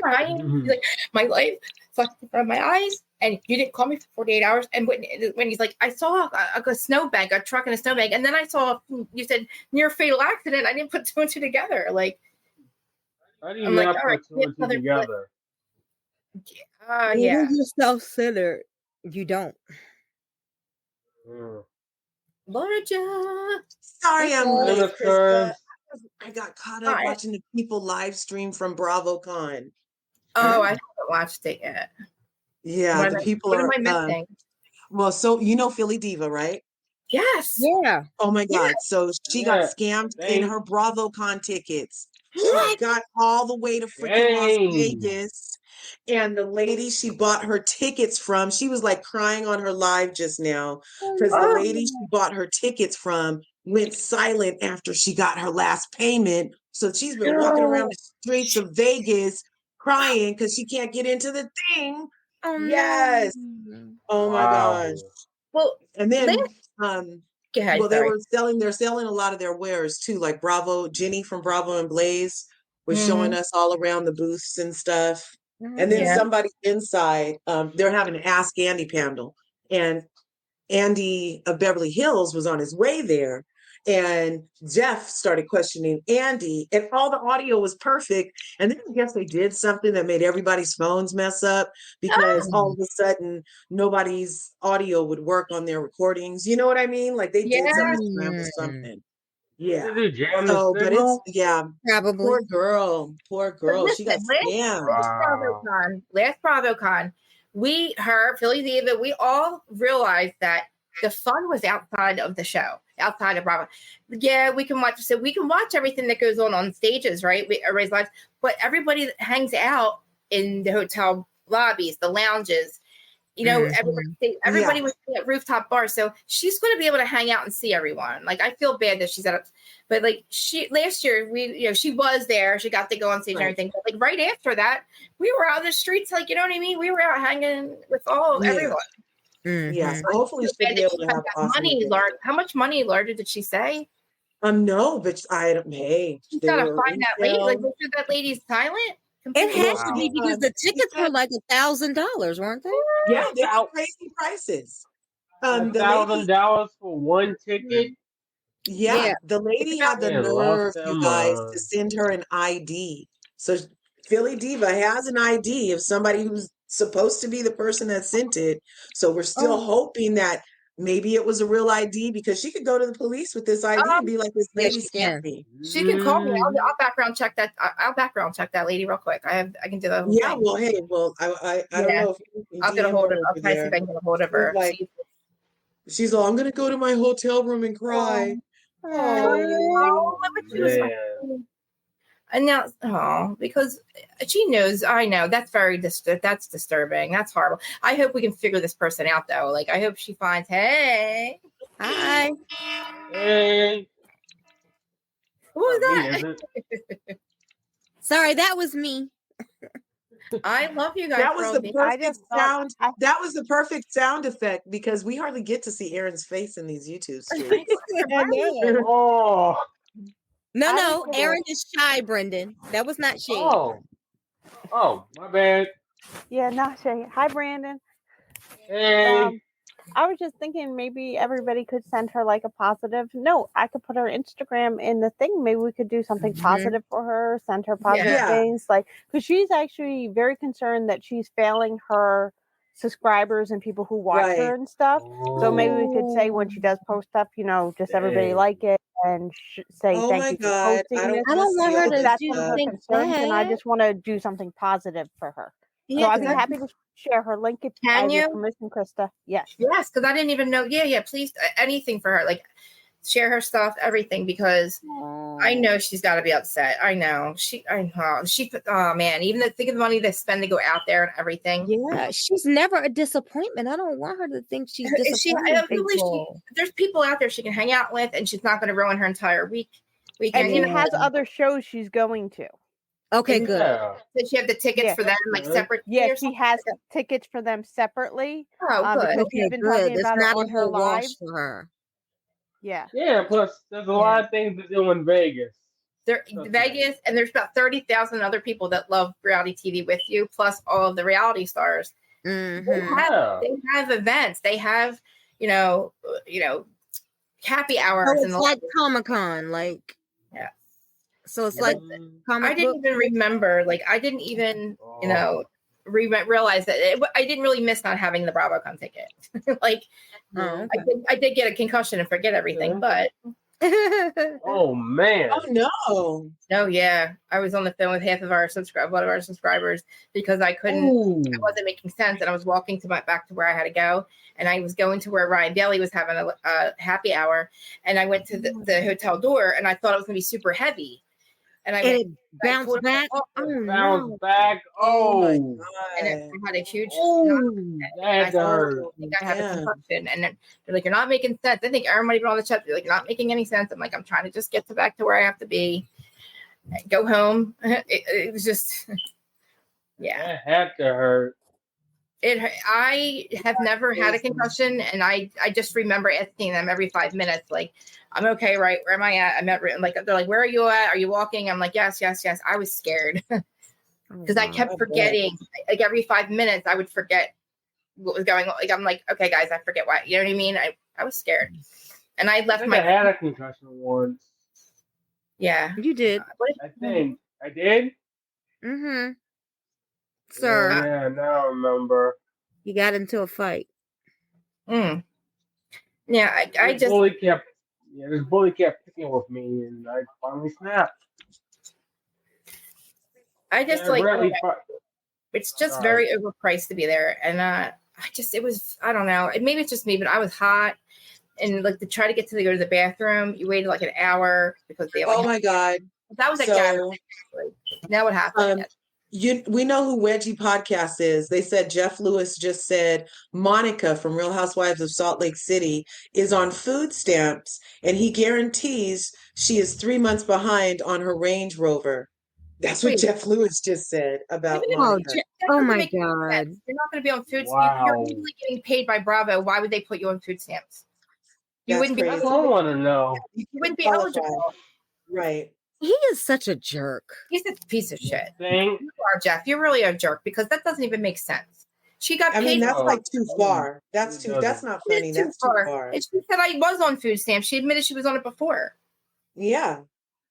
Crying. She's like, my life flashed in front of my eyes, and you didn't call me for 48 hours. And when he's like, I saw a snowbank, a truck and a snowbank, and then I saw, you said near fatal accident. I didn't put two and two together. Like, I didn't put two and two together. Yeah. You're self-centered. You don't. Lrga. Sorry, I'm late, Krista. I got caught up watching the people live stream from BravoCon. Oh, I haven't watched it yet. Yeah, the people are. What am I missing? Well, so Philly Diva, right? Yes. Yeah. Oh my God. So she got scammed in her BravoCon tickets. She got all the way to freaking Las Vegas. And the lady she bought her tickets from, she was like crying on her live just now because the lady she bought her tickets from went silent after she got her last payment. So she's been walking around the streets of Vegas crying because she can't get into the thing. Yes. Oh my gosh. Well, and then they're selling a lot of their wares too, like Jenny from Bravo and Blaze was showing us all around the booths and stuff. And then somebody inside, they're having an Ask Andy panel, and Andy of Beverly Hills was on his way there, and Jeff started questioning Andy, and all the audio was perfect. And then I guess they did something that made everybody's phones mess up because all of a sudden nobody's audio would work on their recordings. You know what I mean? Like they did something. Yeah. So, but it's probably poor girl. She got scammed. Last BravoCon, Philly Diva, we all realized that the fun was outside of the show, outside of Bravo. Yeah, we can watch everything that goes on stages, right? Everybody's lives, but everybody that hangs out in the hotel lobbies, the lounges. Everybody was at rooftop bars, so she's going to be able to hang out and see everyone. Like, I feel bad that she's but like last year she was there, she got to go on stage and everything. But like right after that, we were out in the streets, like, you know what I mean? We were out hanging with everyone. Yeah, so hopefully she'll be able to have money. How much money, Lrga, did she say? No, but I don't. Hey, she's gotta find that lady. Like, make sure that lady's silent. It has to be because the tickets were like $1,000, weren't they? Yeah, they are crazy prices. $1,000 for one ticket. Yeah, the lady had the nerve, you guys, to send her an ID. So Philly Diva has an ID of somebody who's supposed to be the person that sent it. So we're still hoping that maybe it was a real ID, because she could go to the police with this ID and be like, "This lady scammed me." She can call me. I'll background check that. I'll background check that lady real quick. I can do that. Yeah. Well, hey. Well, I don't know. I'll get a hold of. I'll try to see if I can get a hold of her. Like, she's all, "I'm gonna go to my hotel room and cry." And now, because she knows, I know that's that's disturbing. That's horrible. I hope we can figure this person out, though. Like, I hope she finds, hey, Hi. Hey. Who was Not me, that? is it? Sorry, that was me. I love you guys. That was for all the being- perfect sound. That was the perfect sound effect because we hardly get to see Aaron's face in these YouTube streams. I know. Oh. No, Aaron is shy, Brendan. That was not shade. Oh, my bad. Yeah, not shade. Hi, Brandon. Hey. I was just thinking maybe everybody could send her like a positive note. I could put her Instagram in the thing. Maybe we could do something positive for her, send her positive Yeah. things. Like, because she's actually very concerned that she's failing her subscribers and people who watch her and stuff. So maybe we could say when she does post stuff, you know, just everybody Dang. like it and say Oh thank my you for God. posting I this. don't want her to That's do one of her something concerns, and I bad. just want to do something positive for her. So Yeah, I'd be happy to share her link if I Can have your you? permission, Krista. Yes. Yes, because I didn't even know. Yeah, please, anything for her. Like, share her stuff, everything, because I know she's got to be upset. I know. Oh, man, even think of the money they spend to go out there and everything. Yeah, she's never a disappointment. I don't want her to think she's disappointing people. There's people out there she can hang out with, and she's not going to ruin her entire weekend. And she has other shows she's going to. Okay, And good. Yeah. Did she have the tickets for them, like, separate? Yeah, she has tickets for them separately. Oh, good. Because she's been talking It's about it not on a her whole wash live. for her. Yeah. Yeah, plus there's a lot of things to do in Vegas. Vegas, and there's about 30,000 other people that love reality TV with you, plus all of the reality stars. Mm-hmm. They have events. They have, you know, happy hours. Oh, it's like Comic-Con, like. Yeah. So it's like I didn't even remember. Like, I didn't even, realize that I didn't really miss not having the BravoCon ticket. Like, I did get a concussion and forget everything, but. Oh man! Oh no! Oh yeah, I was on the phone with one of our subscribers because I couldn't. Ooh. It wasn't making sense, and I was walking back to where I had to go, and I was going to where Ryan Bailey was having a happy hour, and I went to the hotel door, and I thought it was going to be super heavy, and it bounced back. Bounced back. Oh my God! And I had a huge. That hurt. I think I have a concussion, and they're like, "You're not making sense." I think everybody on the chat, they're like, "You're not making any sense." I'm like, "I'm trying to just get back to where I have to be, go home." It was just, yeah. That had to hurt. I have never had a concussion, and I just remember asking them every 5 minutes, like, "I'm okay, right? Where am I at?" I'm at, like, they're like, "Where are you at? Are you walking?" I'm like, yes. I was scared because I kept forgetting. Like every 5 minutes, I would forget what was going on. Like, I'm like, "Okay, guys, I forget why." You know what I mean? I was scared, and I left I had a concussion once. Yeah, you did. I think I did. Mm-hmm. Sir. Yeah, now I remember. You got into a fight. Yeah, I this bully kept picking with me, and I finally snapped. I just it's just very overpriced to be there, and I don't know. Maybe it's just me, but I was hot, and like to try to go to the bathroom, you waited like an hour because they. Oh my God! That was a gathering. Now what happened? We know who Wedgie Podcast is. They said Jeff Lewis just said Monica from Real Housewives of Salt Lake City is on food stamps, and he guarantees she is 3 months behind on her Range Rover. That's what Jeff Lewis just said about Monica. Oh my God! You're not going to be on food stamps. Wow. You're usually getting paid by Bravo. Why would they put you on food stamps? You wouldn't be. I want to know. You wouldn't be eligible. Right. He is such a jerk. He's a piece of shit. You are, Jeff. You're really a jerk because that doesn't even make sense. She got paid. I mean, that's like too far. That's not funny. That's too far. And she said I was on food stamps. She admitted she was on it before. Yeah.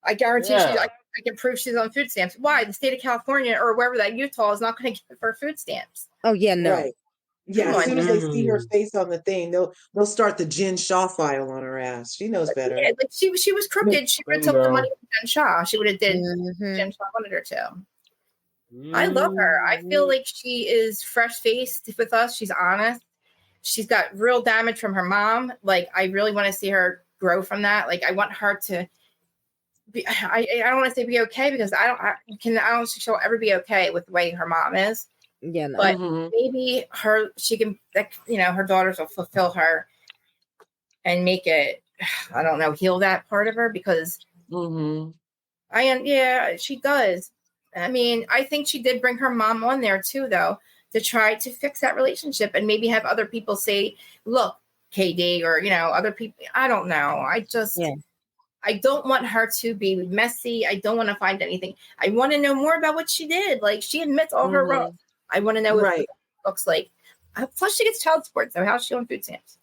I guarantee I can prove she's on food stamps. Why? The state of California or wherever that Utah is not going to give her food stamps. Oh, yeah, no. Right. Yeah, as soon as they see her face on the thing, they'll start the Jen Shaw file on her ass. She knows better. Yeah, like she was crooked. She would have took the money from Jen Shaw. She would have did Jen Shaw wanted her to. I love her. I feel like she is fresh faced with us. She's honest. She's got real damage from her mom. Like I really want to see her grow from that. Like I want her to be. I don't want to say be okay because I don't think she'll ever be okay with the way her mom is. Yeah, no. But maybe her daughters will fulfill her and make it, I don't know, heal that part of her, because she does. I mean, I think she did bring her mom on there too, though, to try to fix that relationship and maybe have other people say, look, KD, or, other people. I don't know. I don't want her to be messy. I don't want to find anything. I want to know more about what she did. Like, she admits all her wrongs. I want to know what it looks like. Plus, she gets child support. So how's she on food stamps?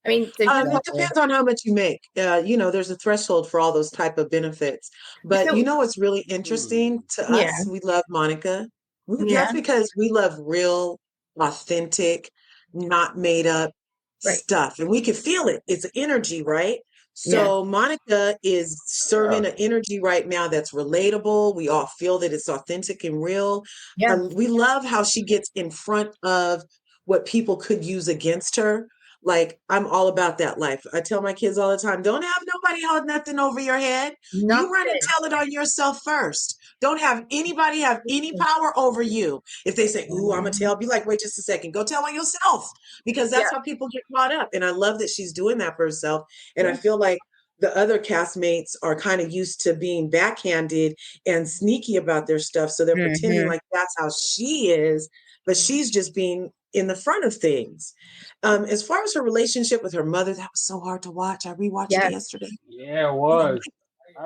I mean, it depends on how much you make. There's a threshold for all those type of benefits. But what's really interesting to us? We love Monica. That's because we love real, authentic, not made up stuff. And we can feel it. It's energy, right? So Monica is serving an energy right now that's relatable. We all feel that it's authentic and real. Yeah. We love how she gets in front of what people could use against her. Like, I'm all about that life. I tell my kids all the time, don't have nobody hold nothing over your head. Nothing. You run and tell it on yourself first. Don't have anybody have any power over you. If they say, ooh, I'm going to tell, be like, wait just a second. Go tell on yourself, because that's how people get caught up. And I love that she's doing that for herself. And I feel like the other castmates are kind of used to being backhanded and sneaky about their stuff. So they're pretending like that's how she is, but she's just being in the front of things. As far as her relationship with her mother, that was so hard to watch. I rewatched it yesterday. Yeah, it was.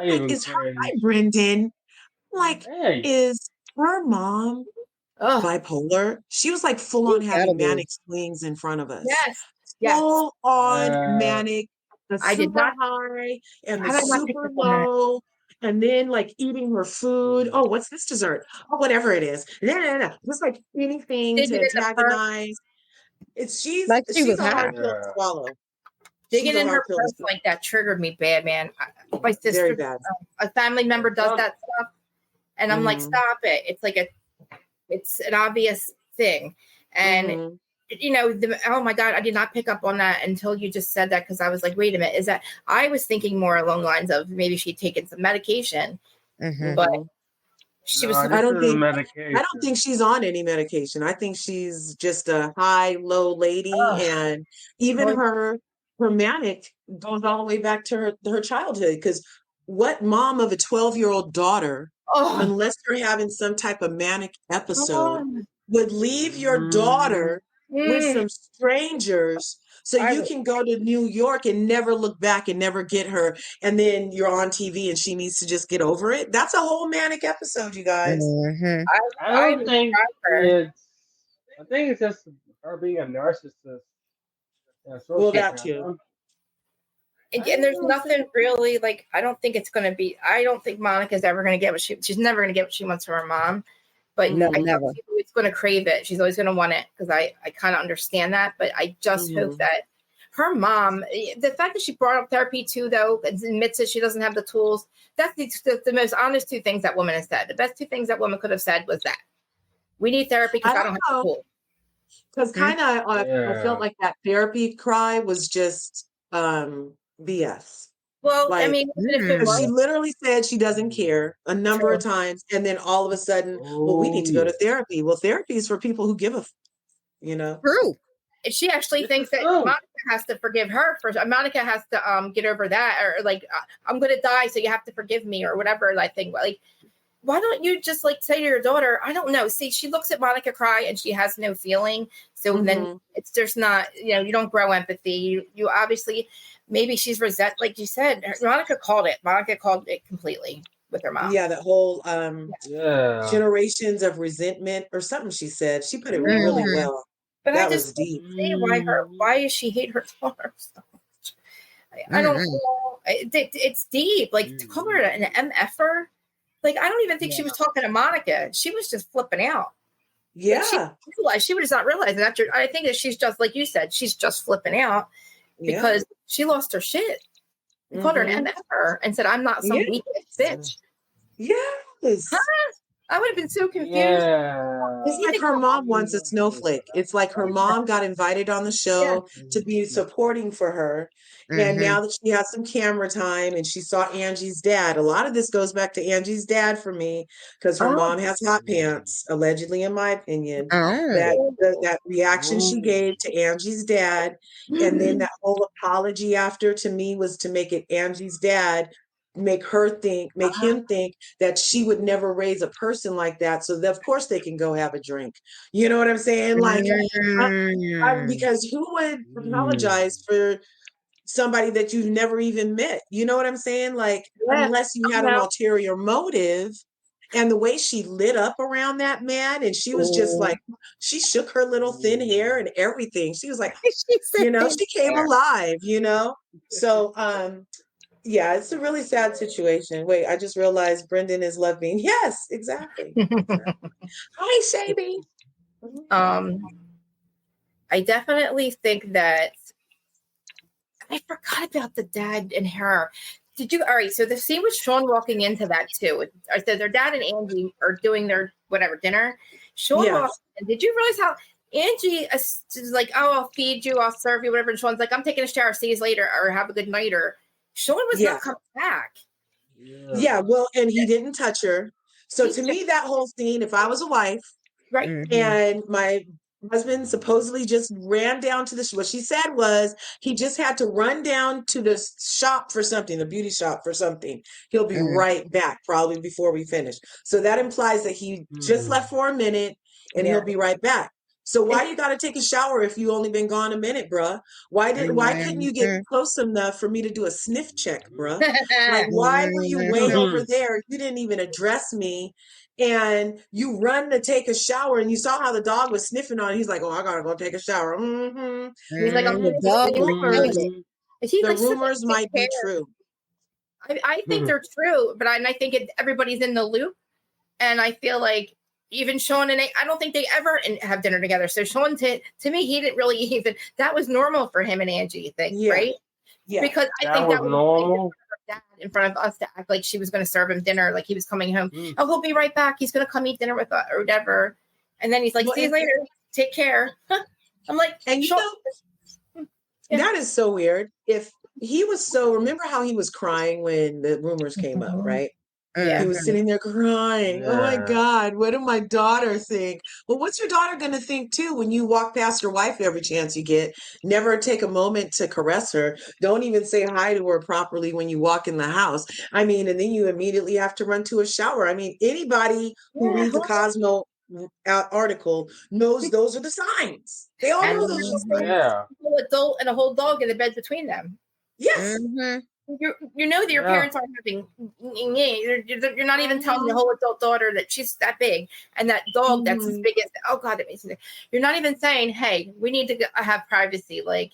Is her, hi, Brendan. Is her mom bipolar? She was like full on having manic swings in front of us. Yes. Full on manic, the super high and the super low. And then like eating her food. Oh, what's this dessert? Oh, whatever it is. No. Just like anything to antagonize. She's a hard pill to swallow. Digging in her purse like that triggered me bad, man. My sister, a family member does that stuff, and I'm like, stop it. It's like it's an obvious thing. And oh my God, I did not pick up on that until you just said that, because I was like, wait a minute, is that, I was thinking more along the lines of maybe she'd taken some medication, but she was. I don't think she's on any medication. I think she's just a high, low lady, and even her manic goes all the way back to her childhood. Because what mom of a 12-year-old daughter, unless you're having some type of manic episode, would leave your daughter with some strangers so you can go to New York and never look back and never get her, and then you're on TV and she needs to just get over it? That's a whole manic episode, you guys. I think it's just her being a narcissist. Well, that too. And there's nothing really, like, I don't think Monica's ever going to get she's never going to get what she wants from her mom. But no, I never. She's always going to crave it. She's always going to want it, because I kind of understand that. But I just hope that her mom, the fact that she brought up therapy too, though, and admits that she doesn't have the tools, that's the most honest two things that woman has said. The best two things that woman could have said was that we need therapy because I don't have the tools. Because kind of, I felt like that therapy cry was just BS. Well, I mean, she literally said she doesn't care a number of times, and then all of a sudden, well, we need to go to therapy. Well, therapy is for people who give a, True. She actually thinks that Monica has to forgive her first. Monica has to get over that, or like, I'm going to die, so you have to forgive me, or whatever. I think, like, why don't you just like say to your daughter, I don't know. See, she looks at Monica cry and she has no feeling. So then it's just not, you don't grow empathy. You obviously, maybe she's like you said, Monica called it completely with her mom. Yeah, that whole generations of resentment or something she said. She put it really well. But that was deep. Why does she hate her daughter so much? I don't know. It's deep. Like, to call her an MFer. Like, I don't even think she was talking to Monica. She was just flipping out. Yeah. She would just not realize that. I think that she's just, like you said, she's just flipping out because she lost her shit. You called her an MFer and said, I'm not some weak bitch. Yes. Huh? I would have been so confused. Yeah. It's like her mom wants a snowflake. It's like her mom got invited on the show to be supporting for her. And now that she has some camera time and she saw Angie's dad, a lot of this goes back to Angie's dad for me because her mom has hot pants, allegedly, in my opinion. That reaction she gave to Angie's dad, and then that whole apology after, to me, was to make it Angie's dad, make him think that she would never raise a person like that, so of course they can go have a drink. You know what I'm saying? Like, because who would apologize for somebody that you've never even met? You know what I'm saying? Like, unless you had an ulterior motive. And the way she lit up around that man, and she was just like, she shook her little thin hair and everything. She was like, she came alive, So, yeah, it's a really sad situation. Wait, I just realized Brendan is loving. Yes, exactly. Hi, Shabby. I definitely think that I forgot about the dad and her. Did you? All right. So the scene with Sean walking into that too. So their dad and Angie are doing their dinner. Sean walks in. Did you realize how Angie is like, "Oh, I'll feed you, I'll serve you, whatever." And Sean's like, "I'm taking a shower. See you later, or have a good night." Or Sean was not coming back. Yeah. Well, and he didn't touch her. So to me, that whole scene, if I was a wife, right, and my husband supposedly just ran down to what she said was he just had to run down to the shop for something, the beauty shop for something. He'll be right back probably before we finish. So that implies that he just left for a minute and he'll be right back. So why you got to take a shower if you only been gone a minute, bruh? Why couldn't you get close enough for me to do a sniff check, bruh? Like, why were you way over there? You didn't even address me. And you run to take a shower, and you saw how the dog was sniffing on it. He's like, "Oh, I gotta go take a shower." He's like, The rumors might be true. I think they're true, but I think everybody's in the loop, and I feel like even Sean and I don't think they ever have dinner together. So Sean, to me, he didn't really even. That was normal for him and Angie, right? Yeah, because I think that was normal. Dad in front of us to act like she was going to serve him dinner, like he was coming home. Oh, he'll be right back. He's going to come eat dinner with us or whatever. And then he's like, "See you later. Take care." I'm like, and that is so weird. If he was remember how he was crying when the rumors came up, right? Yeah. He was sitting there crying. Yeah. Oh my God, what did my daughter think? Well, what's your daughter going to think too when you walk past your wife every chance you get? Never take a moment to caress her. Don't even say hi to her properly when you walk in the house. I mean, and then you immediately have to run to a shower. I mean, anybody who reads a Cosmo article knows those are the signs. They all know those are the signs. Yeah. A whole adult and a whole dog in the bed between them. Yes. You know that your parents aren't having. You're not even telling the whole adult daughter that she's that big and that dog that's as big as. Oh God, that makes me. You're not even saying, "Hey, we need to have privacy." Like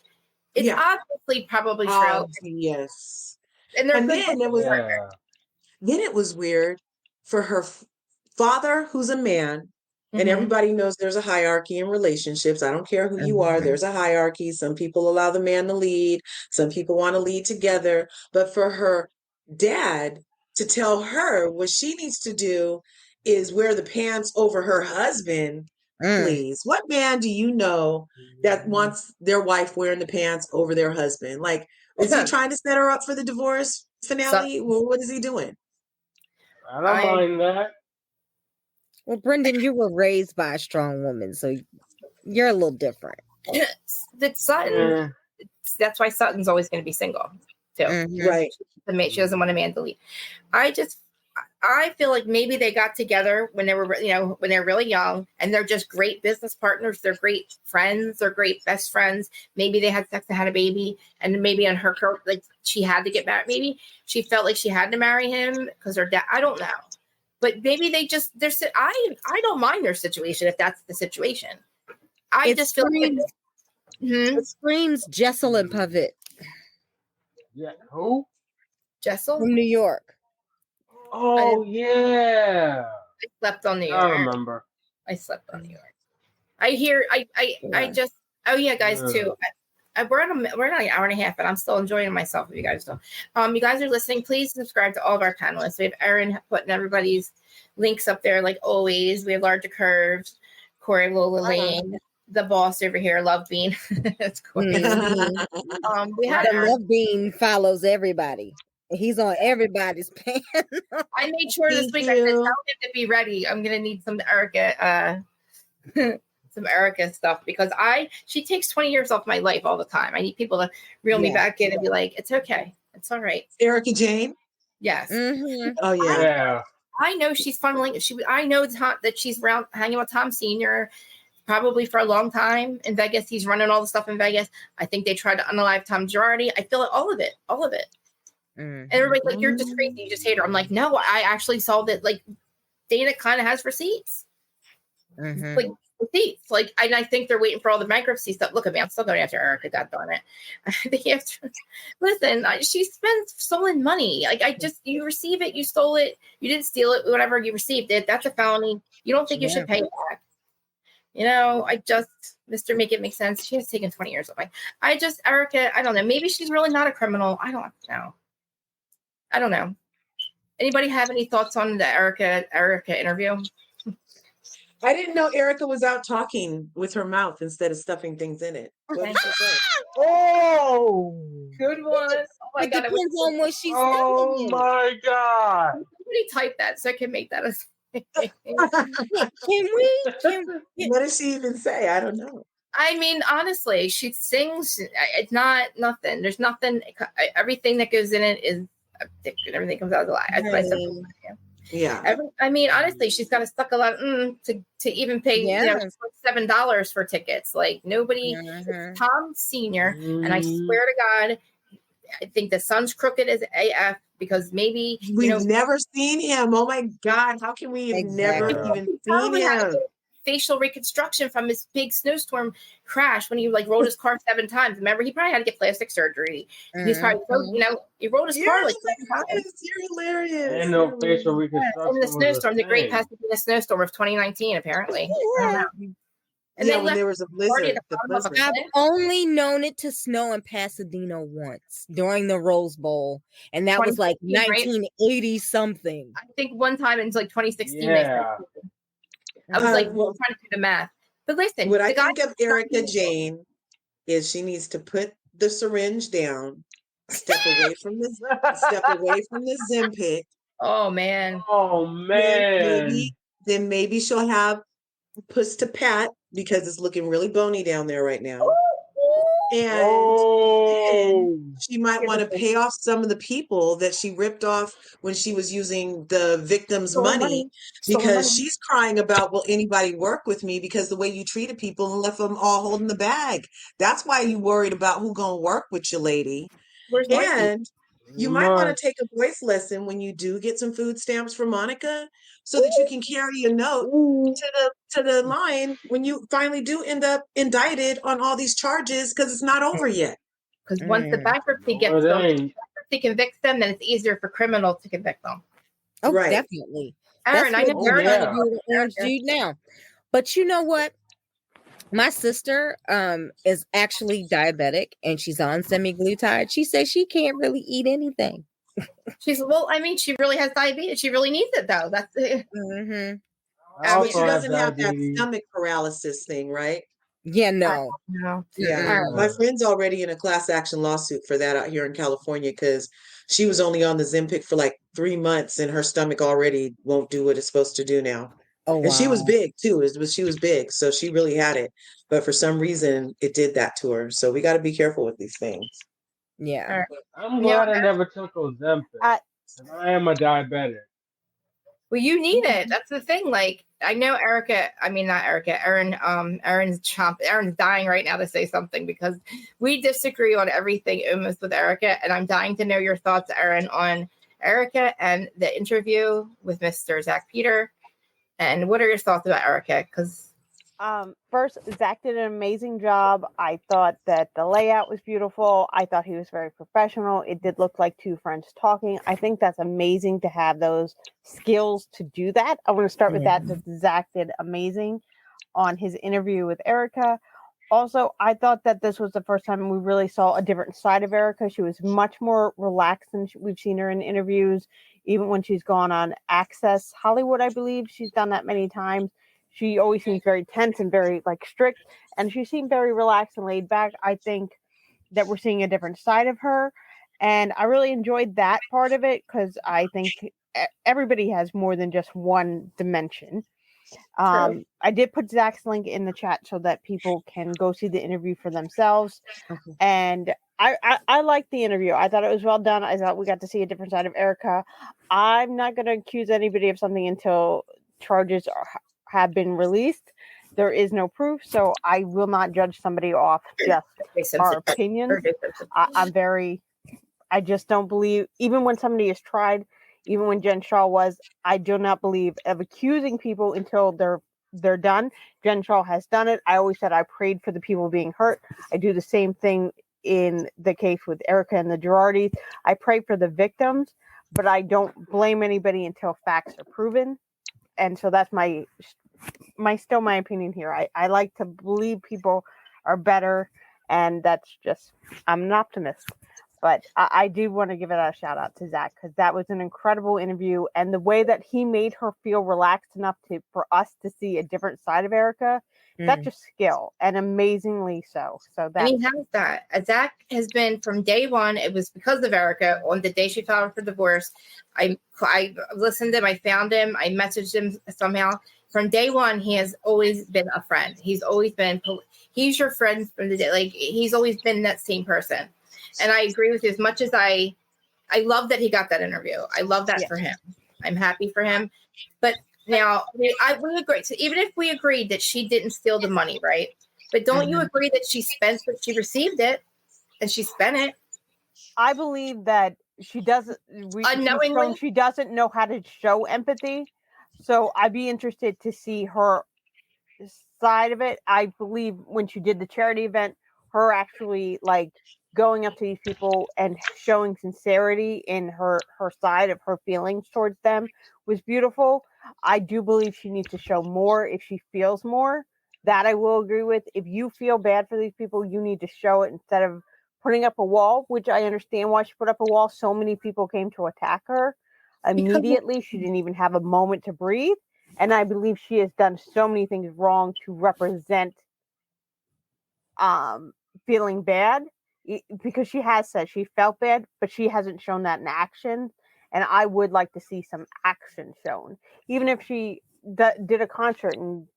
it's obviously probably true. Yes. And then it was. Then it was weird for her father, who's a man. And everybody knows there's a hierarchy in relationships. I don't care who you are. There's a hierarchy. Some people allow the man to lead. Some people want to lead together. But for her dad to tell her what she needs to do is wear the pants over her husband, please. What man do you know that wants their wife wearing the pants over their husband? Like, is he trying to set her up for the divorce finale? Well, what is he doing? I don't mind that. Well, Brendan, you were raised by a strong woman, so you're a little different. That Sutton, that's why Sutton's always going to be single, too. Right. She doesn't want a man to lead. I feel like maybe they got together when they were, when they're really young, and they're just great business partners. They're great friends. They're great best friends. Maybe they had sex and had a baby, and maybe on her, like she had to get married. Maybe she felt like she had to marry him because her dad. I don't know. But maybe I don't mind their situation if that's the situation. I just feel like it screams Jessel and Pavitt. Yeah, who? Jessel from New York. Oh yeah. I slept on New York. I remember. I slept on New York. I hear. I just. Oh yeah, guys too. we're at an hour and a half, and I'm still enjoying myself. If you guys don't, you guys are listening, please subscribe to all of our panelists. We have Erin putting everybody's links up there like always. We have Lrga Curves, Corey Lola Lane, the boss over here, Love Bean. That's cool. We have the Love Bean follows everybody. He's on everybody's pan. I made sure this week I said tell him to be ready. I'm gonna need some Erika some Erika stuff because she takes 20 years off my life all the time. I need people to reel me back in and be like, it's okay. It's all right. Erica Jane? Yes. Mm-hmm. Oh, yeah. I know she's funneling. I know that she's around hanging with Tom Sr. probably for a long time in Vegas. He's running all the stuff in Vegas. I think they tried to unalive Tom Girardi. I feel all of it. Mm-hmm. And everybody's like, you're just crazy. You just hate her. I'm like, no, I actually saw that like Dana kind of has receipts. Mm-hmm. Like receipts. Like, and I think they're waiting for all the bankruptcy stuff. Look at me. I'm still going after Erika. God darn it. Listen, she spends stolen money. Like you receive it. You stole it. You didn't steal it. Whatever, you received it. That's a felony. You don't think you should pay it back. Mr. Make It Make Sense. She has taken 20 years away. Erika, I don't know. Maybe she's really not a criminal. I don't know. Anybody have any thoughts on the Erika interview? I didn't know Erika was out talking with her mouth instead of stuffing things in it. What did she say? Oh, good one. Oh my God. Depends on what she's oh my God. Somebody type that so I can make that Can we? What does she even say? I don't know. I mean, honestly, she sings. It's not nothing. There's nothing. Everything that goes in it is everything comes out of the lie. That's what I said. Yeah. I mean, honestly, she's got to suck a lot to even pay $7 for tickets. Like nobody. It's Tom Sr. And I swear to God, I think the son's crooked as AF because maybe we've never seen him. Oh my God, how can we have never even seen him? Facial reconstruction from his big snowstorm crash when he rolled his car 7 times. Remember, he probably had to get plastic surgery. He's probably he rolled his car like 7 times. You're hilarious. And no facial reconstruction. In the snowstorm, the Great Pasadena snowstorm of 2019, apparently. I don't know. And then when there was a blizzard. I've only known it to snow in Pasadena once during the Rose Bowl, and that was like 1980 something. I think one time in like 2016. Yeah. I was trying to do the math. But listen, what I think of Erika Jane is she needs to put the syringe down, step away from the Zempic. Oh man. Then maybe she'll have puss to pat because it's looking really bony down there right now. And she might want to pay off some of the people that she ripped off when she was using the victim's money because she's crying about, will anybody work with me? Because the way you treated people and left them all holding the bag. That's why you worried about who gonna work with you, lady. And you might want to take a voice lesson when you do get some food stamps for Monica so that you can carry a note to the line when you finally do end up indicted on all these charges because it's not over yet. Because once the bankruptcy gets them, bankruptcy convicts them, then it's easier for criminals to convict them. Oh, definitely. Aaron, I know we're going to do with Orange Jude now. But you know what? My sister is actually diabetic and she's on semaglutide. She says she can't really eat anything. She really has diabetes. She really needs it though. That's it. But she doesn't have that stomach paralysis thing, right? Yeah, no. Yeah. My friend's already in a class action lawsuit for that out here in California because she was only on the Zempic for like 3 months and her stomach already won't do what it's supposed to do now. Oh, wow. And she was big too. She was big, so she really had it. But for some reason, it did that to her. So we got to be careful with these things. Yeah. I'm glad I never took Ozempic. I am a diabetic. Well, you need it. That's the thing. Like, I know Erin, Erin's dying right now to say something because we disagree on everything almost with Erika. And I'm dying to know your thoughts, Erin, on Erika and the interview with Mr. Zach Peter. And what are your thoughts about Erika? Because first, Zach did an amazing job. I thought that the layout was beautiful. I thought he was very professional. It did look like two friends talking. I think that's amazing to have those skills to do that. I want to start with that. Zach did amazing on his interview with Erika. Also, I thought that this was the first time we really saw a different side of Erika. She was much more relaxed than we've seen her in interviews, even when she's gone on Access Hollywood, I believe. She's done that many times. She always seems very tense and very like strict, and she seemed very relaxed and laid back. I think that we're seeing a different side of her, and I really enjoyed that part of it because I think everybody has more than just one dimension. I did put Zach's link in the chat so that people can go see the interview for themselves. Okay. And I liked the interview. I thought it was well done. I thought we got to see a different side of Erika. I'm not going to accuse anybody of something until charges have been released. There is no proof, so I will not judge somebody off just our opinions. I just don't believe, even when somebody is tried, even when Jen Shaw was, I do not believe of accusing people until they're done. Jen Shaw has done it. I always said I prayed for the people being hurt. I do the same thing in the case with Erica and the Girardis. I pray for the victims, but I don't blame anybody until facts are proven. And so that's my opinion here. I like to believe people are better, and that's just, I'm an optimist. But I do want to give it a shout out to Zach, because that was an incredible interview. And the way that he made her feel relaxed enough for us to see a different side of Erika, that's just skill, and amazingly so. So that, and he has that. Zach has been from day one. It was because of Erika. On the day she filed for divorce, I listened to him. I found him. I messaged him somehow. From day one, he has always been a friend. He's your friend from the day. Like, he's always been that same person. And I agree with you. As much as I love that he got that interview. I love that for him. I'm happy for him. But now, we agree. So even if we agreed that she didn't steal the money, right? But don't you agree that she spent what she received it, and she spent it? I believe that she doesn't. Unknowingly? She doesn't know how to show empathy. So I'd be interested to see her side of it. I believe when she did the charity event, her actually like going up to these people and showing sincerity in her side of her feelings towards them was beautiful. I do believe she needs to show more if she feels more. That I will agree with. If you feel bad for these people, you need to show it instead of putting up a wall, which I understand why she put up a wall. So many people came to attack her immediately. She didn't even have a moment to breathe. And I believe she has done so many things wrong to represent feeling bad, because she has said she felt bad, but she hasn't shown that in action. And I would like to see some action shown, even if she did a concert and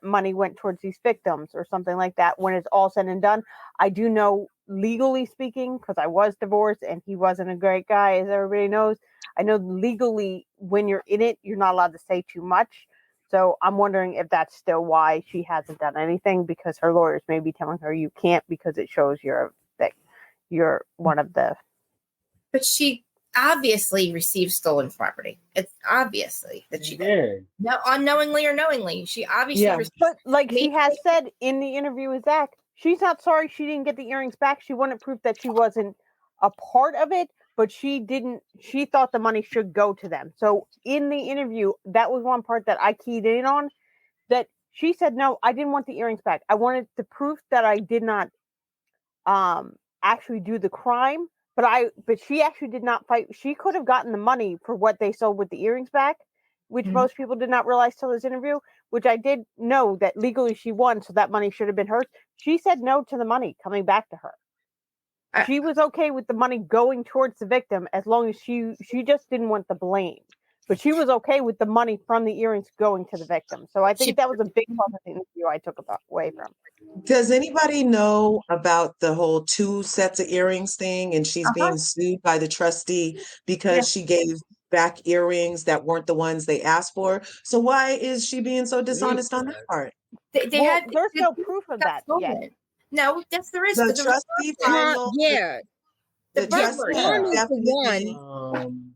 money went towards these victims or something like that. When it's all said and done, I do know, legally speaking, because I was divorced and he wasn't a great guy, as everybody knows. I know legally when you're in it, you're not allowed to say too much. So I'm wondering if that's still why she hasn't done anything, because her lawyers may be telling her you can't because it shows you're one of the. But she obviously received stolen property. It's obviously that she did. No, unknowingly or knowingly. She obviously received. But like she has said in the interview with Zach, she's not sorry she didn't get the earrings back. She wanted proof that she wasn't a part of it, but she thought the money should go to them. So in the interview, that was one part that I keyed in on, that she said, no, I didn't want the earrings back. I wanted the proof that I did not actually do the crime, but she actually did not fight. She could have gotten the money for what they sold with the earrings back, which most people did not realize till this interview, which I did know that legally she won, so that money should have been hers. She said no to the money coming back to her. She was okay with the money going towards the victim as long as she just didn't want the blame. But she was okay with the money from the earrings going to the victim. So I think that was a big part of the interview I took away from. Does anybody know about the whole 2 sets of earrings thing? And she's being sued by the trustee because she gave back earrings that weren't the ones they asked for. So why is she being so dishonest on that part? There's no proof of that yet. No, yes, there is. The trustee final. The trustee Tom is definitely. the one.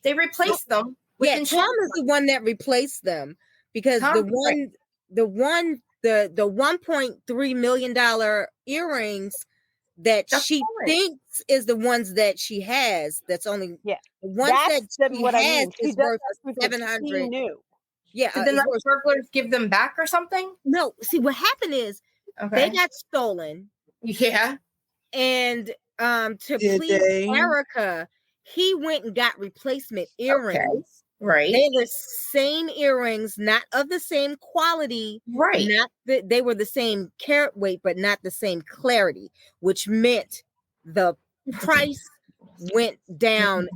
They replaced them. Yeah, Tom is the one that replaced them, because the $1.3 million earrings that she thinks is the ones that she has. That's only the ones that she has is worth 700. Yeah, did then the burglars give them back or something? No. See, what happened is Okay. They got stolen. Yeah. And to Did please they? Erica, he went and got replacement earrings. Okay. Right. They were same earrings, not of the same quality. Right. They were the same carat weight, but not the same clarity, which meant the price went down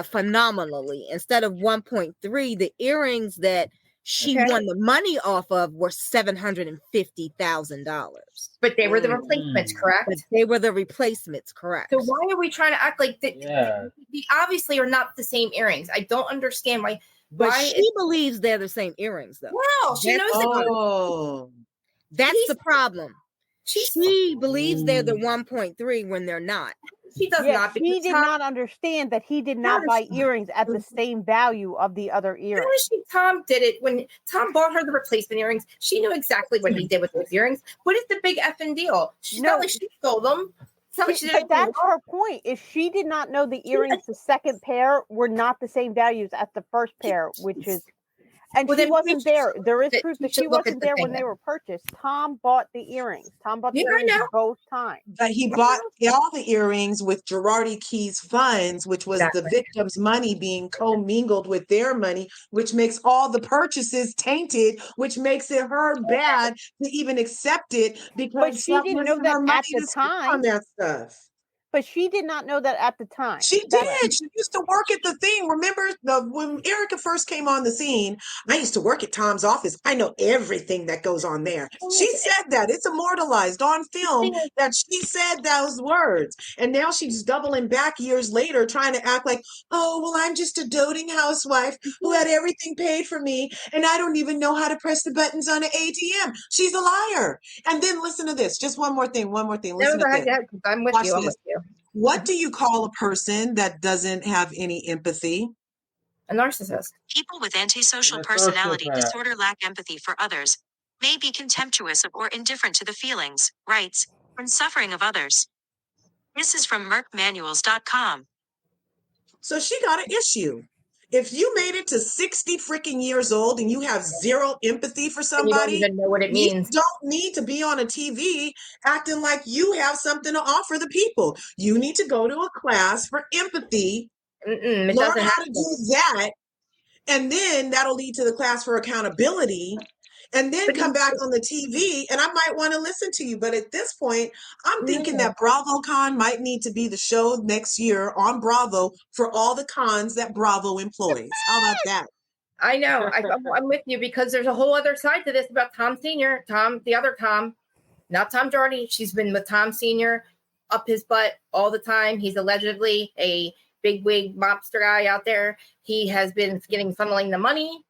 phenomenally. Instead of 1.3, the earrings that she won the money off of were $750,000. But they were the replacements, correct? But they were the replacements, correct? So why are we trying to act like that? Yeah. They obviously are not the same earrings. I don't understand why. But she believes they're the same earrings, though. Well, she knows Oh, that's the problem. She believes they're the 1.3 when they're not. She does Yeah, not. she did not understand that he did not buy earrings at the same value of the other earrings. Tom did it when Tom bought her the replacement earrings. She knew exactly what he did with those earrings. What is the big effing deal? She's not like she stole them. It's not like she did But that's her point. Is she did not know the earrings, the second pair, were not the same values as the first pair, which is. And she wasn't there. There is proof that she wasn't there when they were purchased. Tom bought the earrings. Tom bought the earrings both times. But he bought all the earrings with Girardi Key's funds, which was the victim's money being commingled with their money, which makes all the purchases tainted, which makes it her bad to even accept it because but she didn't know that at the time. On that stuff. But she did not know that at the time. She did. She used to work at the thing. Remember when Erica first came on the scene, I used to work at Tom's office. I know everything that goes on there. She said that. It's immortalized on film that she said those words. And now she's doubling back years later trying to act like, oh, well, I'm just a doting housewife who had everything paid for me. And I don't even know how to press the buttons on an ATM. She's a liar. And then listen to this. Just one more thing. Listen to this. I'm with Watch you. I'm this. with you. What do you call a person that doesn't have any empathy? A narcissist. People with antisocial personality disorder lack empathy for others, may be contemptuous of or indifferent to the feelings, rights, and suffering of others. This is from mercmanuals.com. So she got an issue. If you made it to 60 freaking years old and you have zero empathy for somebody, you don't even know what it means. You don't need to be on a TV acting like you have something to offer the people. You need to go to a class for empathy, learn how to do that, and then that'll lead to the class for accountability, and then come back on the TV, and I might want to listen to you. But at this point, I'm thinking that BravoCon might need to be the show next year on Bravo for all the cons that Bravo employs. How about that? I know. I'm with you because there's a whole other side to this about Tom Sr., the other Tom, not Tom Girardi. She's been with Tom Sr. up his butt all the time. He's allegedly a bigwig mobster guy out there. He has been funneling the money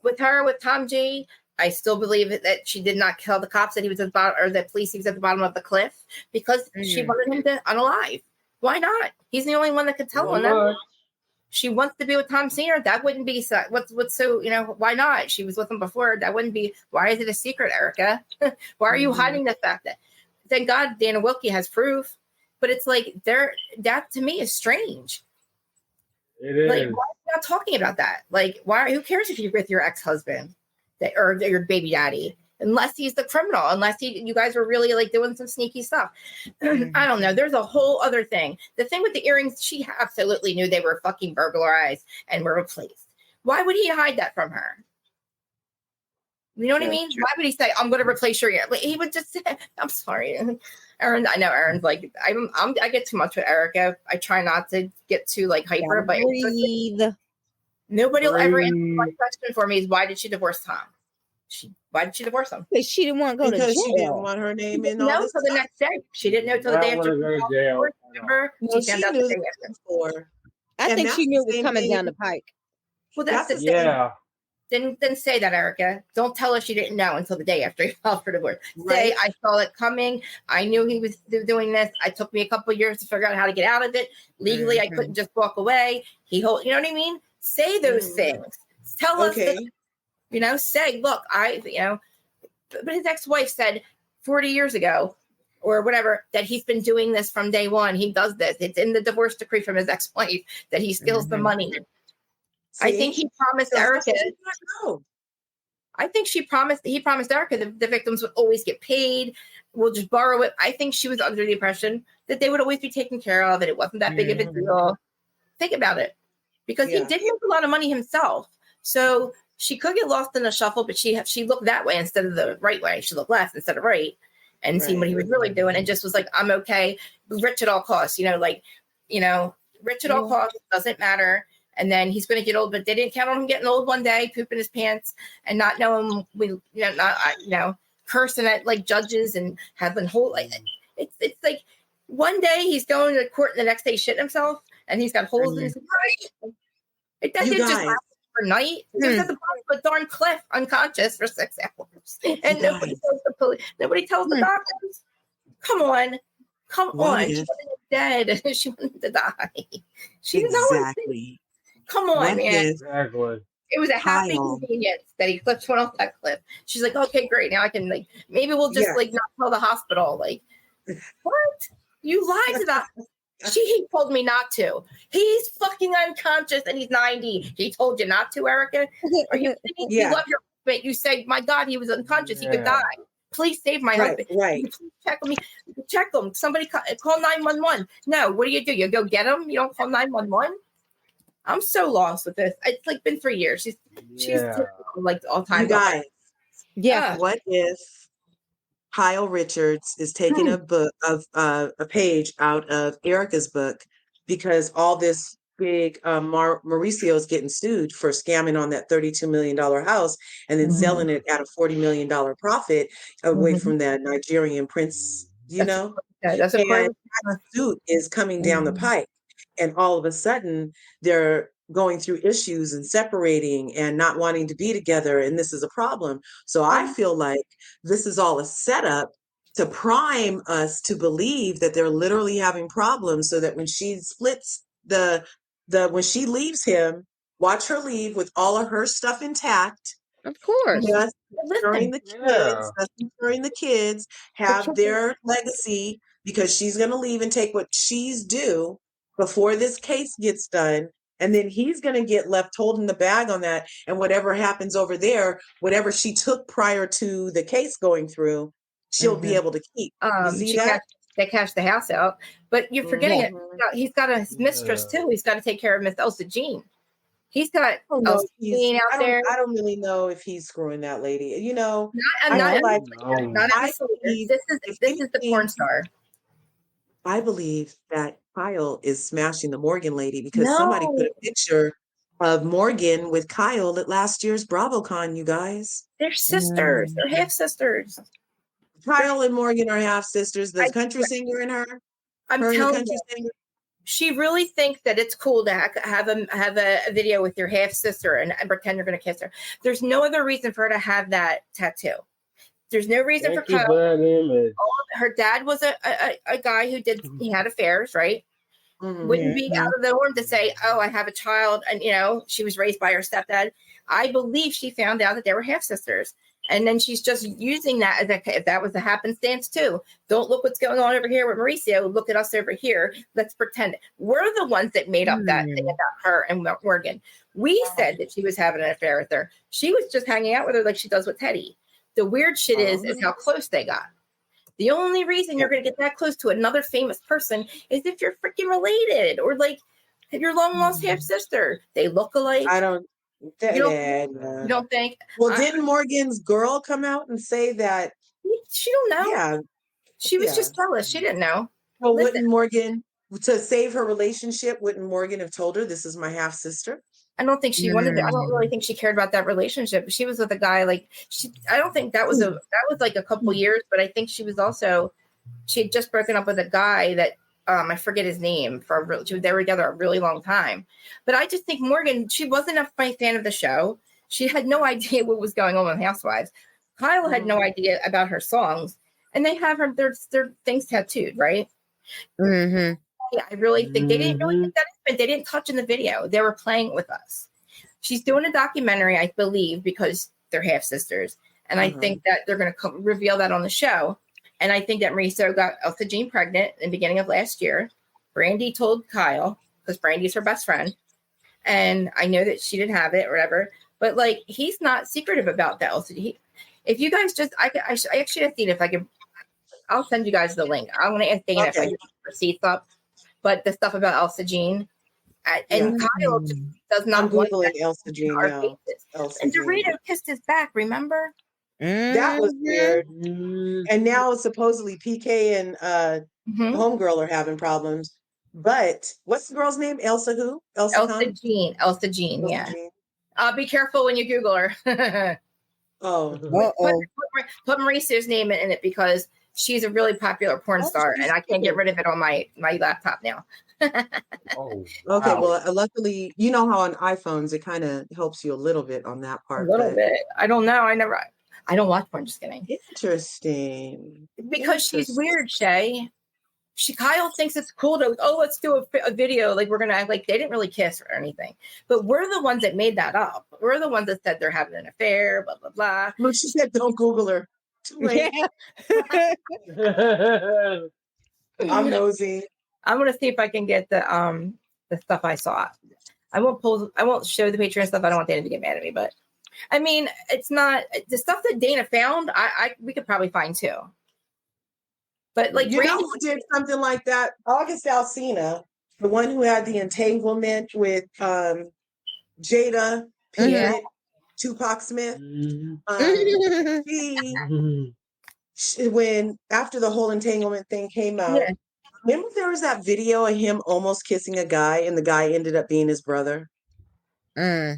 with her, with Tom G. I still believe that she did not kill the cops, that he was at the bottom, or the police, he was at the bottom of the cliff because she wanted him to unalive. Why not? He's the only one that could tell him. She wants to be with Tom Sr. That wouldn't be what's so, why not? She was with him before. That wouldn't be. Why is it a secret, Erica? Why are you hiding the fact that? Thank God Dana Wilkie has proof, but it's like that to me is strange. It is. Like, why are you not talking about that? Like, who cares if you're with your ex-husband or your baby daddy? Unless he's the criminal, unless you guys were really like doing some sneaky stuff. I don't know. There's a whole other thing. The thing with the earrings, she absolutely knew they were fucking burglarized and were replaced. Why would he hide that from her? You know what I mean? Why would he say, I'm going to replace your ear? Like, he would just say, I'm sorry. Aaron, I know Aaron's like, I get too much with Erica. I try not to get too like hyper, but nobody will ever answer my question for me is why did she divorce Tom? Why did she divorce him? Because she didn't want to go to jail. She didn't want her name in all this until the next day. She didn't know until the day after. Remember? No, she knew before. I think she knew it was coming down the pike. Well, that's the thing. Yeah. Then say that, Erica. Don't tell her she didn't know until the day after he filed for divorce. Say, I saw it coming. I knew he was doing this. It took me a couple of years to figure out how to get out of it. Legally, I couldn't just walk away. You know what I mean? Say those things. Tell us that, say, look, but his ex-wife said 40 years ago or whatever, that he's been doing this from day one. He does this. It's in the divorce decree from his ex-wife that he steals the money. See? I think he promised Erica. I think he promised Erica the victims would always get paid. We'll just borrow it. I think she was under the impression that they would always be taken care of, and it wasn't that big of a deal. Think about it. Because he did make a lot of money himself. So she could get lost in the shuffle, but she looked that way instead of the right way. She looked left instead of right and seen what he was really doing and just was like, I'm okay. Rich at all costs, rich at all costs, doesn't matter. And then he's going to get old, but they didn't count on him getting old one day, pooping his pants and not knowing, cursing at like judges and having whole, it's like one day he's going to court and the next day shitting himself and he's got holes in his brain. It didn't just happen overnight. He was at the bottom of a darn cliff, unconscious for 6 hours, and nobody tells the police. Nobody tells the doctors. Come on. She wasn't dead. She wanted to die. She exactly. Come on, man. Exactly. It was a happy convenience that he went off that cliff. She's like, okay, great. Now I can maybe we'll just not tell the hospital. Like, what? You lied to that. He told me not to. He's fucking unconscious and he's 90. He told you not to, Erica? Are you kidding? You love your husband. You say, my God, he was unconscious. He could die. Please save my husband. Right. Please check me. Check him. Somebody call 911. No, what do? You go get him? You don't call 911? I'm so lost with this. It's like been for years. She's like all time. You guys. Yeah. What if Kyle Richards is taking a book of a page out of Erica's book because all this big Mauricio is getting sued for scamming on that $32 million house and then selling it at a $40 million profit away from that Nigerian prince, that's a and that suit is coming down the pike. And all of a sudden they're going through issues and separating and not wanting to be together. And this is a problem. So I feel like this is all a setup to prime us to believe that they're literally having problems so that when she splits when she leaves him, watch her leave with all of her stuff intact. Of course. Just ensuring the kids have their legacy because she's going to leave and take what she's due before this case gets done. And then he's going to get left holding the bag on that. And whatever happens over there, whatever she took prior to the case going through, she'll be able to keep. You see that? They cashed the house out. But you're forgetting it. He's got a mistress, too. He's got to take care of Miss Elsa Jean. He's got Elsa Jean out there. I don't really know if he's screwing that lady. This is the porn star. I believe that Kyle is smashing the Morgan lady because somebody put a picture of Morgan with Kyle at last year's BravoCon, you guys. They're sisters. They're half sisters. Kyle and Morgan are half sisters. The country singer and her. I'm telling you, she really thinks that it's cool to have a video with your half sister and pretend you're going to kiss her. There's no other reason for her to have that tattoo. There's no reason for Kyle. Her dad was a guy who he had affairs, right? Wouldn't be out of the norm to say, oh, I have a child. And, she was raised by her stepdad. I believe she found out that they were half sisters. And then she's just using that as if that was a happenstance too. Don't look what's going on over here with Mauricio. Look at us over here. Let's pretend we're the ones that made up that thing about her and Morgan. We said that she was having an affair with her. She was just hanging out with her like she does with Teddy. The weird shit is how close they got. The only reason you're going to get that close to another famous person is if you're freaking related or like your long lost half sister. They look alike. You don't think? Well, didn't Morgan's girl come out and say that? She don't know. Yeah. She was just jealous. She didn't know. Well, wouldn't Morgan, to save her relationship, wouldn't Morgan have told her this is my half sister? I don't think she wanted to. I don't really think she cared about that relationship. She was with a guy I don't think that was like a couple years, but I think she had just broken up with a guy that I forget his name they were together a really long time. But I just think Morgan, she wasn't a fan of the show. She had no idea what was going on with Housewives. Kyle had no idea about her songs, and they have their things tattooed, right? Mm-hmm. Yeah, I really think they didn't really think that in. They didn't touch in the video. They were playing with us. She's doing a documentary, I believe, because they're half sisters, and I think that they're going to reveal that on the show. And I think that Mauricio got Elsa Jean pregnant in the beginning of last year. Brandy told Kyle because Brandy's her best friend, and I know that she didn't have it or whatever. But like, he's not secretive about that. Also, if you guys just, I actually have seen if I can, I'll send you guys the link. I want to ask Dana if I can put receipts up. But the stuff about Elsa Jean and Kyle just does not. I'm googling Elsa Jean now. And Dorito kissed his back. Remember? That was weird. And now supposedly PK and Homegirl are having problems. But what's the girl's name? Elsa who? Elsa Jean. Elsa Jean. Yeah. Be careful when you Google her. Put Mauricio's name in it because she's a really popular porn star, and I can't get rid of it on my laptop now. Okay, well, luckily, you know how on iPhones it kind of helps you a little bit on that part. A little bit. I don't know. I don't watch porn. Just kidding. Interesting. Because she's weird, Shay. Kyle thinks it's cool to, let's do a video. Like, we're going to act like they didn't really kiss or anything. But we're the ones that made that up. We're the ones that said they're having an affair, blah, blah, blah. Look, she said, don't Google her. Too late. I'm nosy. I'm going to see if I can get the stuff I saw. I won't show the Patreon stuff. I don't want Dana to get mad at me, but I mean, it's not the stuff that Dana found. We could probably find too. But like, you know who did something like that? August Alsina, the one who had the entanglement with Jada Pinkett, Tupac Smith. When after the whole entanglement thing came out, remember there was that video of him almost kissing a guy, and the guy ended up being his brother. But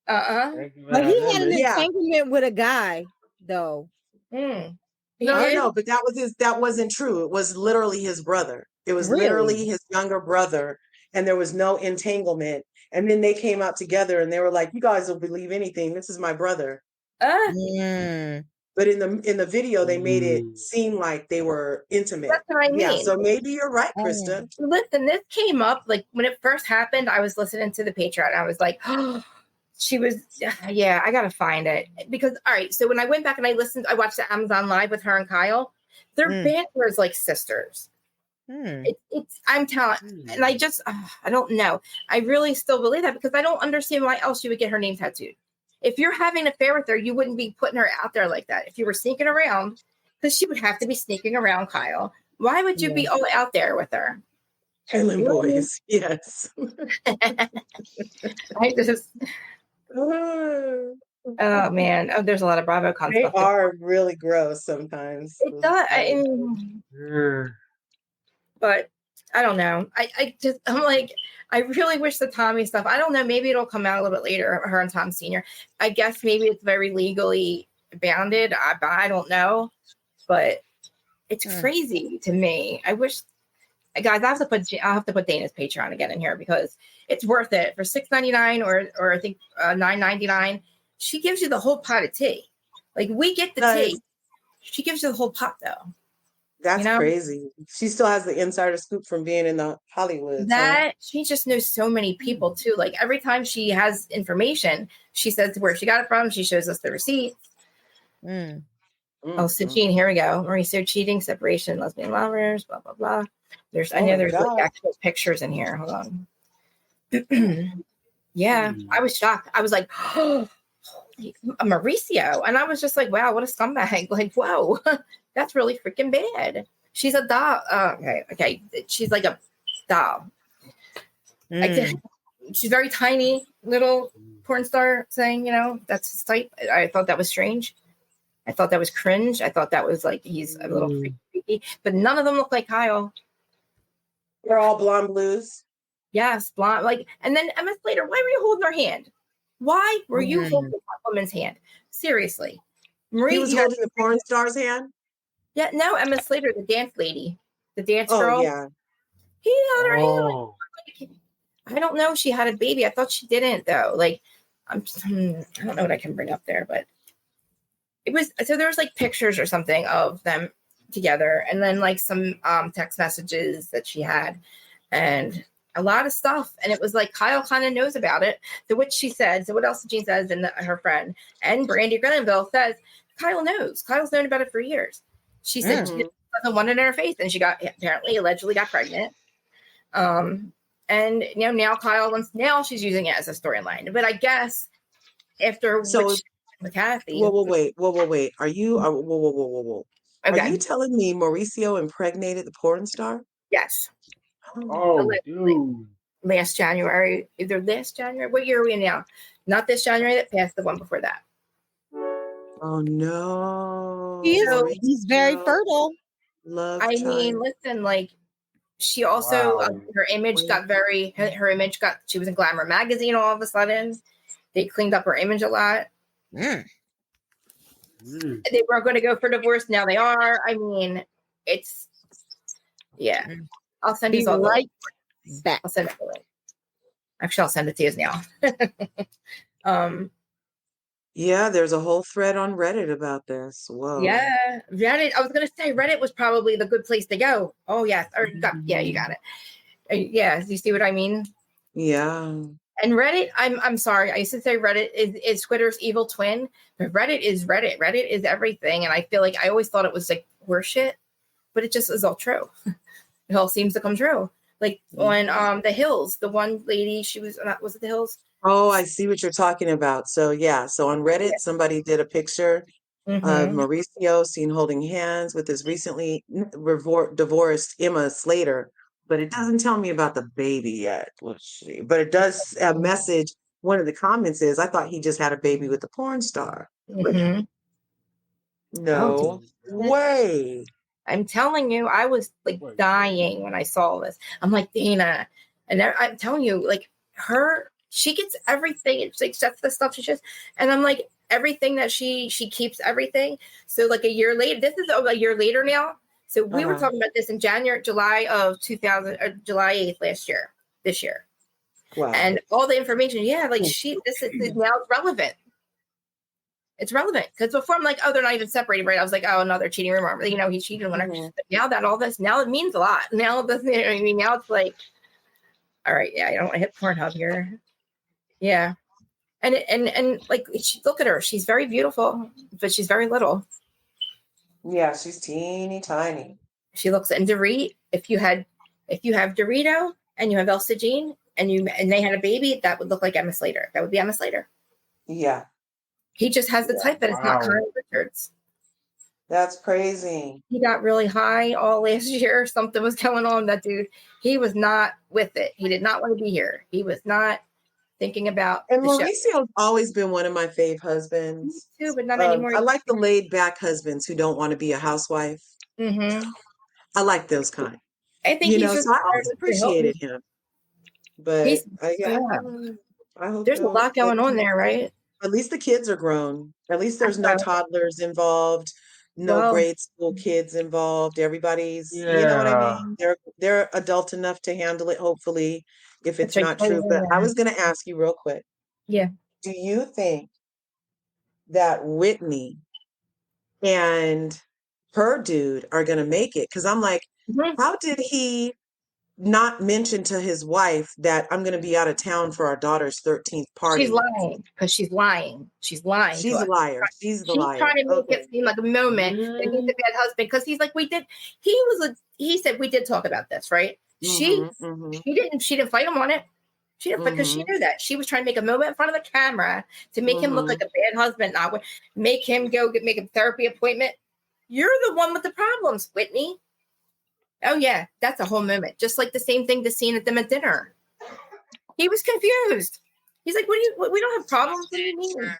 he had an entanglement with a guy, though. No, but that wasn't true. It was literally his brother. It was literally his younger brother, and there was no entanglement. And then they came out together, and they were like, "You guys will believe anything. This is my brother." But in the video, they made it seem like they were intimate. That's what I mean. Yeah, so maybe you're right, Krista. Listen, this came up like when it first happened. I was listening to the Patreon. I was like, oh. She was, I got to find it. Because, all right, so when I went back and I watched the Amazon Live with her and Kyle, their banter is like sisters. I'm telling, and I just, I don't know. I really still believe that because I don't understand why else you would get her name tattooed. If you're having an affair with her, you wouldn't be putting her out there like that. If you were sneaking around, because she would have to be sneaking around Kyle. Why would you be all out there with her? Helen boys, yes. I just... Oh man! There's a lot of Bravo content. They are really gross sometimes. It does, but I don't know. I'm like, I really wish the Tommy stuff. I don't know. Maybe it'll come out a little bit later. Her and Tom Senior. I guess maybe it's very legally bounded. I don't know, but it's crazy to me. I wish. Guys, I'll have to put Dana's Patreon again in here because it's worth it for $6.99 or I think $9.99. She gives you the whole pot of tea. Like we get the tea, she gives you the whole pot though. That's crazy. She still has the insider scoop from being in the Hollywood. She just knows so many people too. Like every time she has information, she says where she got it from. She shows us the receipts. So Jean, here we go. Mauricio cheating, separation, lesbian lovers, blah blah blah. I know there's like actual pictures in here. Hold on. I was shocked. I was like, oh, Mauricio. And I was just like, wow, what a scumbag. Like, whoa, that's really freaking bad. She's a doll. Okay. She's like a doll. She's very tiny, little porn star saying, that's his type. I thought that was strange. I thought that was cringe. I thought that was like, he's a little freaky. But none of them look like Kyle. They're all blonde blues. Yes, blonde. Like, and then Emma Slater, why were you holding her hand? Why were you holding that woman's hand? Seriously. He was holding the porn star's hand? Yeah, no, Emma Slater, the dance lady. The dance girl. Yeah. He had her hand. Like, I don't know. She had a baby. I thought she didn't, though. Like, I don't know what I can bring up there, but it was, so there was like pictures or something of them together, and then like some text messages that she had, and a lot of stuff. And it was like Kyle kind of knows about it. So what she said, so what else Jean says, and her friend and Brandy Grenville says Kyle knows. Kyle's known about it for years. She said she doesn't want it in her face, and she allegedly got pregnant. And now Kyle wants, now she's using it as a storyline. But I guess after So, which with Kathy. whoa, wait. Are you, whoa. Are Okay. you telling me Mauricio impregnated the porn star? Yes. Oh, dude. Last January, either last January. What year are we in now? Not this January that passed, the one before that. Oh no. He's very Mauricio, fertile. love I mean, child. listen, like she also Wow. her image got she was in Glamour magazine all of a sudden. They cleaned up her image a lot. Mm. They were going to go for divorce. Now they are. I mean, it's yeah. I'll send you all right back. I'll send it to you. Actually, I'll send it to you now. Yeah, there's a whole thread on Reddit about this. Whoa. Yeah, Reddit. I was gonna say Reddit was probably the good place to go. Oh yes, or you got it. Yeah, you see what I mean? Yeah. And Reddit, I'm sorry, I used to say Reddit is Twitter's evil twin, but Reddit is Reddit. Reddit is everything, and I feel like I always thought it was like horseshit, but it just is all true. It all seems to come true. Like on the Hills, the one lady, she was it the Hills? Oh, I see what you're talking about. So yeah, so on Reddit, somebody did a picture of Mauricio seen holding hands with his recently divorced Emma Slater, but it doesn't tell me about the baby yet. Let's see. But it does a message. One of the comments is, I thought he just had a baby with the porn star. Mm-hmm. No way. I'm telling you, I was like dying when I saw this. I'm like, Dana, and I'm telling you, like she gets everything. It's like that's the stuff she just, and I'm like, everything that she keeps everything. So like a year later, this is a year later now. So we were talking about this in July of 2000, or July 8th this year. Wow. And all the information, this is now relevant. It's relevant because before I'm like, oh, they're not even separated, right? I was like, oh, another cheating rumor. You know, he's cheating on her. But now that all this, now it means a lot. Now now it's like, all right, yeah, I don't want to hit Pornhub here. Yeah, and like, look at her. She's very beautiful, but she's very little. Yeah, she's teeny tiny. She looks, and Dorit, if you have Dorito and you have Elsa Jean and they had a baby, that would look like Emma Slater. That would be Emma Slater. Yeah. He just has the type that it's not Kyle Richards. That's crazy. He got really high all last year. Something was going on. That dude, he was not with it. He did not want to be here. He was not thinking about and the Mauricio's always been one of my fave husbands. Me too, but not anymore. I like the laid back husbands who don't want to be a housewife. Mm-hmm. I like those kind. I think he's just so I always appreciated him. But I hope there's a lot going on there, right? At least the kids are grown. At least there's no toddlers involved, no grade school kids involved. Everybody's, you know what I mean? They're adult enough to handle it, hopefully, if it's not true. But I was going to ask you real quick. Yeah. Do you think that Whitney and her dude are going to make it? Because I'm like, how did he not mention to his wife that I'm going to be out of town for our daughter's 13th party? She's lying because she's lying. She's lying. She's a liar. She's the liar. She's trying to make it seem like a moment that he's a bad husband because he's like, he said we did talk about this, right? She didn't fight him on it. She didn't fight because she knew that. She was trying to make a moment in front of the camera to make him look like a bad husband, not make him make a therapy appointment. You're the one with the problems, Whitney. Oh, yeah, that's a whole moment. Just like the same thing, the scene at them at dinner. He was confused. He's like, we don't have problems. What do you mean?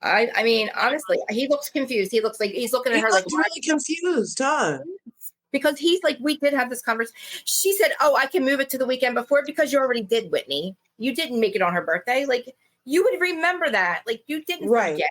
I mean, honestly, he looks confused. He looks like he's looking at her like really confused, huh? Because he's like, we did have this conversation. She said, oh, I can move it to the weekend before because you already did, Whitney. You didn't make it on her birthday. Like, you would remember that. Like, you didn't forget.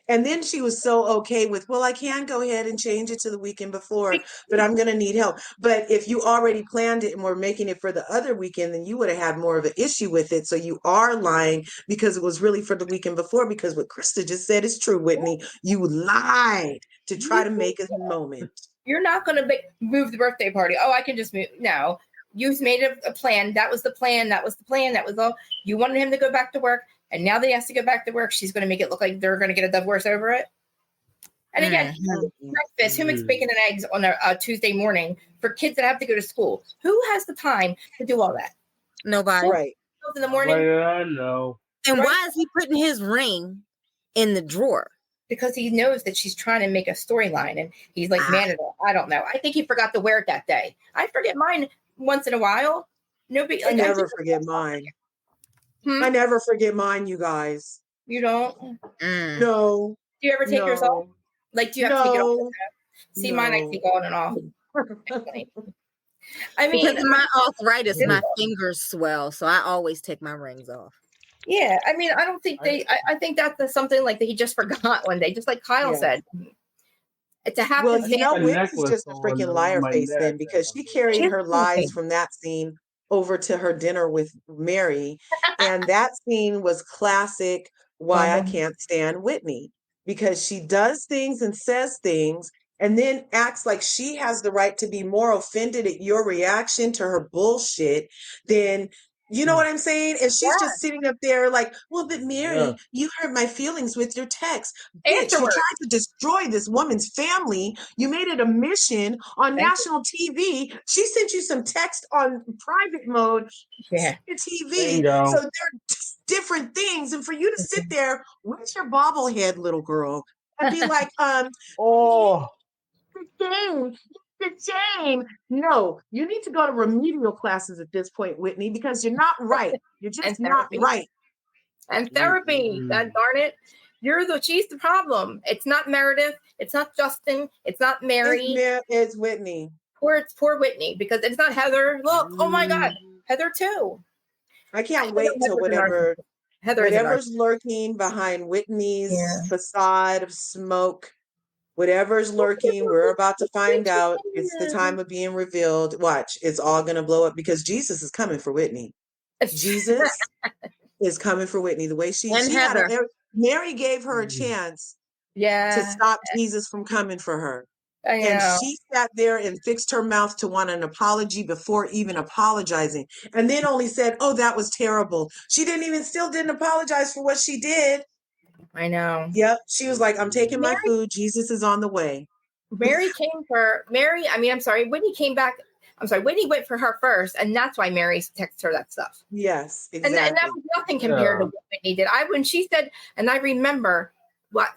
And then she was so okay with, well, I can go ahead and change it to the weekend before, but I'm going to need help. But if you already planned it and were making it for the other weekend, then you would have had more of an issue with it. So you are lying because it was really for the weekend before, because what Krista just said is true, Whitney. You lied to try to make a moment. You're not going to move the birthday party. Oh, I can just move. No, you made a plan. That was the plan. That was the plan. That was all. You wanted him to go back to work. And now that he has to go back to work, she's going to make it look like they're going to get a divorce over it. And again, breakfast, who makes bacon and eggs on a Tuesday morning for kids that have to go to school? Who has the time to do all that? Nobody. Right. in the morning. I know. And Right. why is he putting his ring in the drawer? Because he knows that she's trying to make a storyline, and he's like, man, I don't know. I think he forgot to wear it that day. I forget mine once in a while. Nobody. I never forget mine. I never forget mine, you guys. You don't? No. Do you ever take yours off? Like, do you have to take it off? See, mine I take on and off. I mean, because of my arthritis, my fingers swell, so I always take my rings off. Yeah, I mean, I don't think I think that's something like that he just forgot one day, just like Kyle said. To have well, to you know, Whitney's just a freaking liar face then, because she carried her lies from that scene over to her dinner with Mary, and that scene was classic. Why I can't stand Whitney, because she does things and says things and then acts like she has the right to be more offended at your reaction to her bullshit than, you know what I'm saying? And she's just sitting up there like, well, but Mary, you hurt my feelings with your text. Bitch, you tried to destroy this woman's family. You made it a mission on national TV. She sent you some text on private mode. TV. So they're different things. And for you to sit there with your bobblehead, little girl, and be like, the same. No, you need to go to remedial classes at this point, Whitney, because you're not right. You're just not right. And therapy, God darn it. She's the problem. It's not Meredith. It's not Justin. It's not Mary. It's Whitney. Poor Whitney, because it's not Heather. Look, oh my God, Heather too. I can't wait till whatever's lurking behind Whitney's facade of smoke. Whatever's lurking, we're about to find out. It's the time of being revealed. Watch, it's all going to blow up because Jesus is coming for Whitney. Jesus is coming for Whitney. The way she had Mary gave her a chance to stop Jesus from coming for her. And she sat there and fixed her mouth to want an apology before even apologizing. And then only said, oh, that was terrible. She still didn't apologize for what she did. I know. Yep. She was like, I'm taking my food. Jesus is on the way. Whitney came back. I'm sorry, Whitney went for her first, and that's why Mary texted her that stuff. Yes, exactly. And that was nothing compared to what Whitney did. When she said, and I remember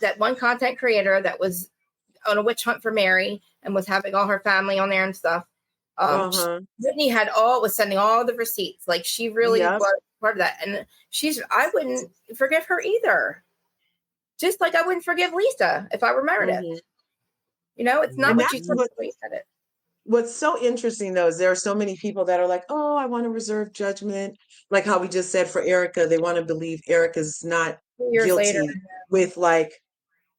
that one content creator that was on a witch hunt for Mary and was having all her family on there and stuff. Whitney was sending all the receipts. Like, she really was part of that. And I wouldn't forgive her either. Just like I wouldn't forgive Lisa if I were Meredith. You know, it's not what you said when you said it. What's so interesting, though, is there are so many people that are like, oh, I want to reserve judgment. Like how we just said for Erika, they want to believe Erika's not guilty with like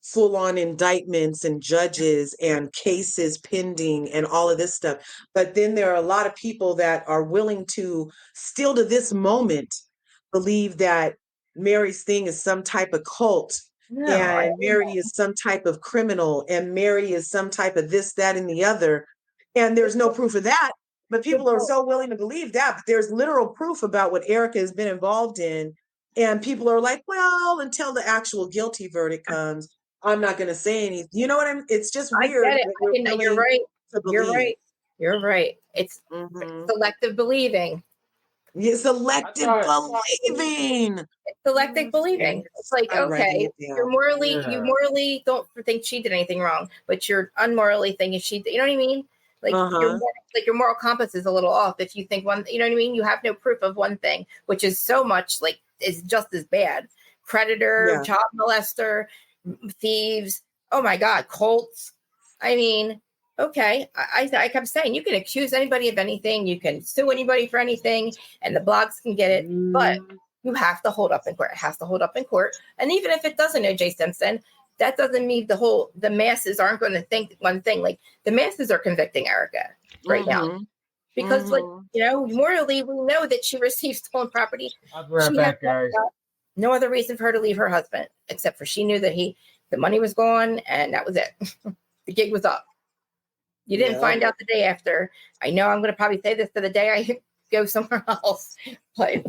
full-on indictments and judges and cases pending and all of this stuff. But then there are a lot of people that are willing to still to this moment believe that Mary's thing is some type of cult. And Mary is some type of criminal, and Mary is some type of this, that, and the other. And there's no proof of that, but people are so willing to believe that. But there's literal proof about what Erika has been involved in. And people are like, well, until the actual guilty verdict comes, I'm not going to say anything. You know what I mean? It's just weird. I get it. You're right. You're right. It's selective believing. It's selective believing. It's selective believing. It's like, okay, you morally don't think she did anything wrong, but you're unmorally thinking she did. You know what I mean? Like, your moral compass is a little off if you think one. You know what I mean? You have no proof of one thing, which is so much like is just as bad. Predator, child molester, thieves. Oh my God, cults. I mean. Okay, I kept saying you can accuse anybody of anything, you can sue anybody for anything, and the blogs can get it, but you have to hold up in court. It has to hold up in court. And even if it doesn't, O.J. Simpson, that doesn't mean the masses aren't going to think one thing. Like, the masses are convicting Erika right now. Because, like, you know, morally, we know that she received stolen property. I'll be right back, guys. No other reason for her to leave her husband, except for she knew that the money was gone, and that was it. The gig was up. You didn't find out the day after. I know I'm going to probably say this to the day I go somewhere else, but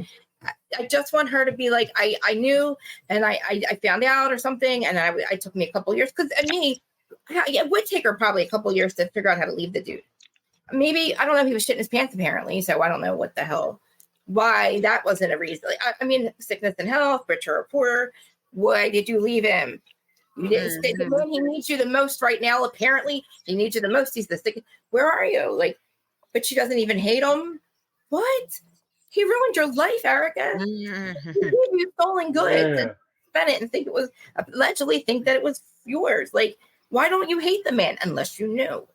I just want her to be like, I knew, and I found out or something, and it took me a couple years, because it would take her probably a couple years to figure out how to leave the dude. Maybe, I don't know if he was shitting his pants apparently, so I don't know what the hell why that wasn't a reason. Like, I mean, sickness and health, richer or poorer. Why did you leave him? You didn't stay. The man he needs you the most right now. Apparently, he needs you the most. He's the sick. Where are you? Like, but she doesn't even hate him. What? He ruined your life, Erica. He gave you stolen goods and spent it and think it was allegedly think that it was yours. Like, why don't you hate the man unless you knew?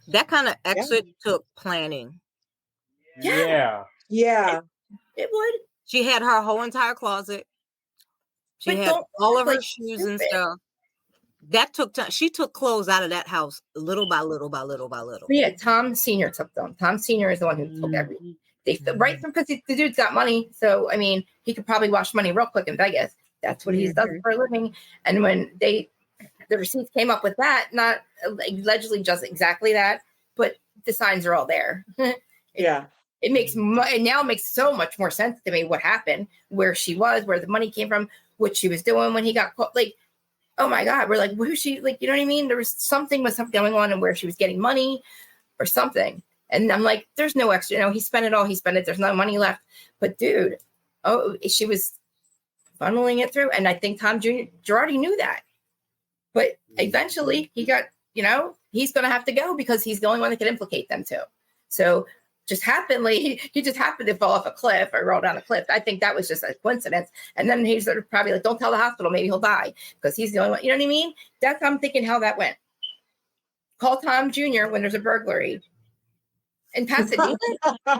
That kind of exit took planning. Yeah. It would. She had her whole entire closet. She had all of her shoes and stuff. That took time. She took clothes out of that house little by little by little by little. Yeah, Tom Sr. took them. Tom Sr. is the one who took everything. Right, because the dude's got money. So, I mean, he could probably wash money real quick in Vegas. That's what he does for a living. And when the receipts came up with that, not allegedly just exactly that, but the signs are all there. It makes now makes so much more sense to me what happened, where she was, where the money came from, what she was doing when he got caught. Like, oh my God, we're like, who's she? Like, you know what I mean? There was something going on and where she was getting money or something. And I'm like, there's no extra, you know, he spent it all. He spent it. There's no money left. But dude, she was funneling it through. And I think Tom Girardi knew that. But eventually he got, you know, he's going to have to go because he's the only one that can implicate them too. So just happenly, he just happened to fall off a cliff or roll down a cliff. I think that was just a coincidence. And then he's sort of probably like, don't tell the hospital, maybe he'll die because he's the only one. You know what I mean? That's I'm thinking how that went. Call Tom Jr. when there's a burglary. In Pasadena,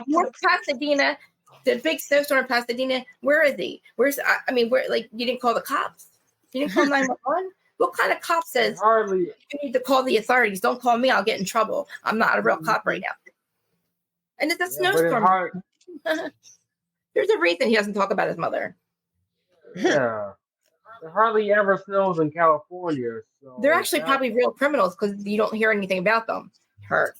North Pasadena, the big snowstorm in Pasadena. Where is he? Where? Like, you didn't call the cops? You didn't call 911? What kind of cop says you need to call the authorities? Don't call me. I'll get in trouble. I'm not a real cop right now. And it's a snowstorm. There's a reason he doesn't talk about his mother. Yeah. It hardly ever snows in California. So they're actually probably real criminals because you don't hear anything about them.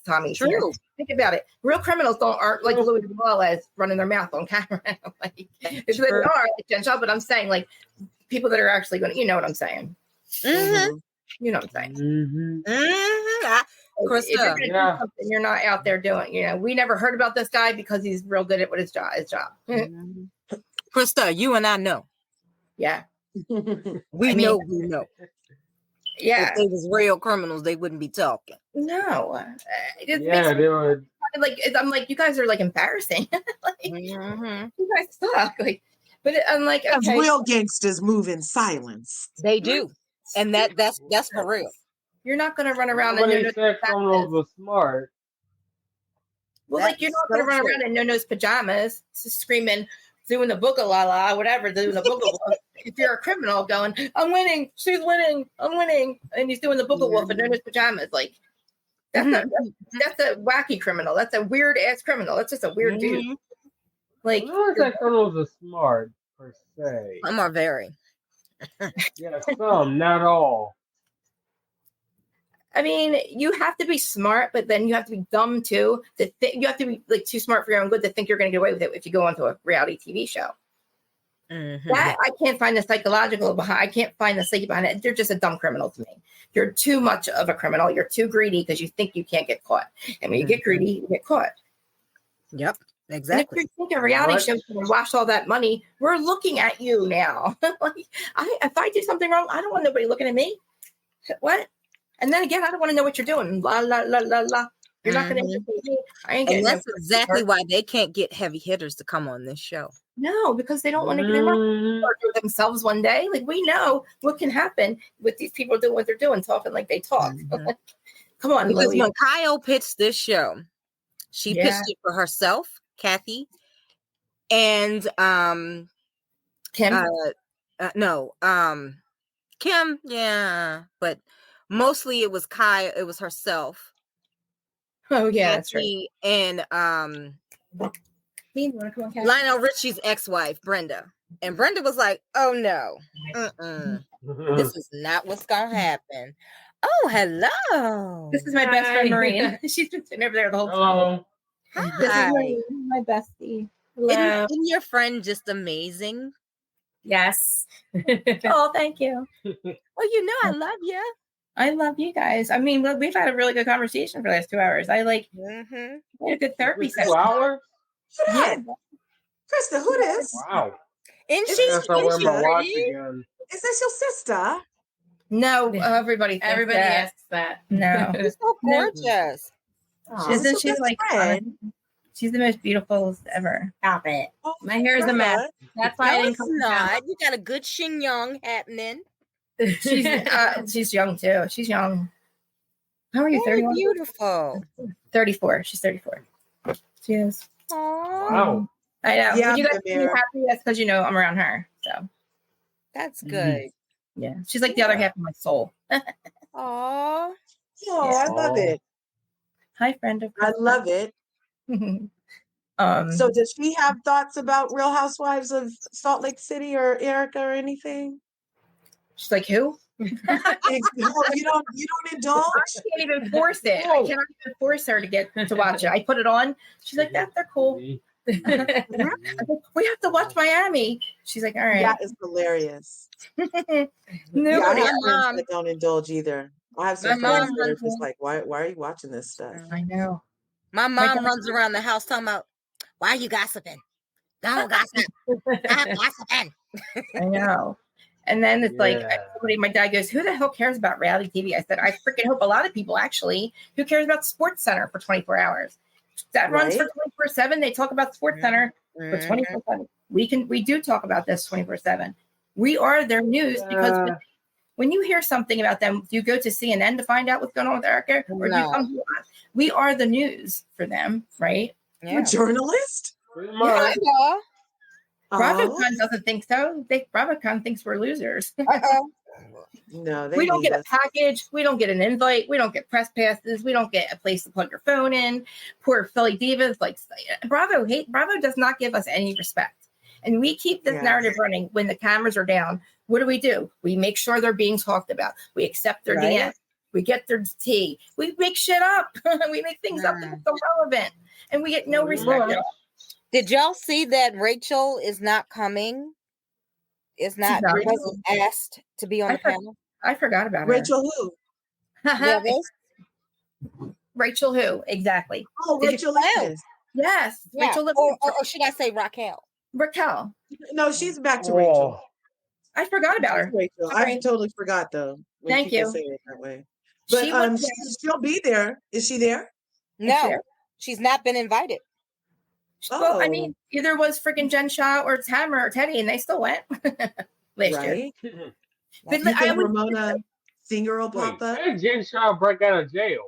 Tommy. True. Think about it. Real criminals aren't like Louis as running their mouth on camera. Like, they are like, but I'm saying like people that are actually going to, you know what I'm saying? Mm-hmm. You know what I'm saying? Mm-hmm. If you're going to do something, you're not out there doing. You know, we never heard about this guy because he's real good at what his job. Mm-hmm. Krista, you and I know. Yeah, we know. Yeah, if they was real criminals, they wouldn't be talking. No, they would. Like, I'm like, you guys are like embarrassing. Like, you guys suck. Like, but I'm like, okay. Real gangsters move in silence. They do, and that's for real. You're not going to run around and criminals were smart. Well, like, you're not going to run around in no-nose pajamas, screaming, doing the booga la la, whatever, doing the booga wolf. If you're a criminal going, I'm winning, she's winning, I'm winning, and he's doing the booga wolf in no-nose pajamas, like, that's a wacky criminal. That's a weird ass criminal. That's just a weird dude. Like, I don't think criminals are smart per se. Some are very. Yeah, some, not all. I mean, you have to be smart, but then you have to be dumb too. You have to be like too smart for your own good to think you're going to get away with it if you go onto a reality TV show. Mm-hmm. That I can't find the psychological behind. I can't find the psyche behind it. They're just a dumb criminal to me. You're too much of a criminal. You're too greedy because you think you can't get caught. And when you get greedy, you get caught. Yep, exactly. And if you think a reality show can wash all that money, we're looking at you now. Like, if I do something wrong, I don't want nobody looking at me. What? And then again, I don't want to know what you're doing. La la la la la. You're not going to interview me. I ain't getting. And that's exactly why they can't get heavy hitters to come on this show. No, because they don't want to get in themselves one day. Like, we know what can happen with these people doing what they're doing, talking like they talk. Come on, because Lily. when Kyle pitched this show, she pitched it for herself, Kathy, and Kim. Kim, yeah, but mostly it was Kyle. It was herself. Oh yeah, Kathy, that's right. And Lionel Richie's ex-wife, Brenda. And Brenda was like, oh no, this is not what's gonna happen. Oh, hello. This is my best friend, Marina. She's been sitting over there the whole time. Hi. This is my bestie. Hello. Isn't your friend just amazing? Yes. Oh, thank you. Well, you know, I love you. I love you guys. I mean, we've had a really good conversation for the last 2 hours. I had a good therapy session. 2 hours? Yeah. Krista, who this? Wow. And Is she's Yes, I wear my watch pretty. again. Is this your sister? No, everybody thinks Everybody that. asks that. No. She's so gorgeous. Oh, Isn't so she best like friend? she's the most beautiful ever. Stop it. Oh, My hair is a mess. That's why No, I didn't it's come not. You got a good Shin happening. She's young too. She's young. How are you? Very 31? beautiful. 34. She's 34. She is. Aww. Wow. I know. Yeah, When you guys be Amira. happy, that's because you know I'm around her. So That's good. yeah. She's like the other half of my soul. Aww. Oh, I love it. Hi, friend of I love it. So does she have thoughts about Real Housewives of Salt Lake City or Erica or anything? she's like, who? You don't indulge? I can't even force it. I cannot even force her to watch it. I put it on. She's like, they're cool. I'm like, we have to watch Miami. She's like, all right. That is hilarious. Nobody. Yeah, I have My friends mom- that don't indulge either. I have some my friends mom that are runs just like, why are you watching this stuff? I know. My mom runs around the house talking about, why are you gossiping? Don't gossip. Stop gossiping. I know. And then it's like, my dad goes, who the hell cares about reality TV? I said, I freaking hope a lot of people actually, who cares about Sports Center for 24 hours? That runs for 24/7. They talk about Sports Center for 24/7. We do talk about this 24/7. We are their news because when you hear something about them, do you go to CNN to find out what's going on with Erica? Or do you come to us? We are the news for them, right? You're a journalist? Yeah. Oh. BravoCon doesn't think so. BravoCon thinks we're losers. No, We don't get a package. We don't get an invite. We don't get press passes. We don't get a place to plug your phone in. Poor Philly divas, like Bravo does not give us any respect. And we keep this narrative running when the cameras are down. What do? We make sure they're being talked about. We accept their DM. We get their tea. We make shit up. We make things up that are irrelevant. And we get no respect at all. Did y'all see that Rachel is not coming? Wasn't asked to be on the panel. I forgot about Rachel who? Rachel who? Exactly. Oh, Rachel Lewis. Yes. Yeah. Rachel Lewis. Or should I say Raquel? Raquel. No, she's back to Rachel. I forgot about her. Rachel. I totally forgot though. Thank you. Say it that way. But she'll be there. Is she there? No, she's not been invited. Well, I mean, either was freaking Jen Shaw or Tamara or Teddy, and they still went last year. But I would Ramona Singer will pop up. How did Jen Shaw break out of jail?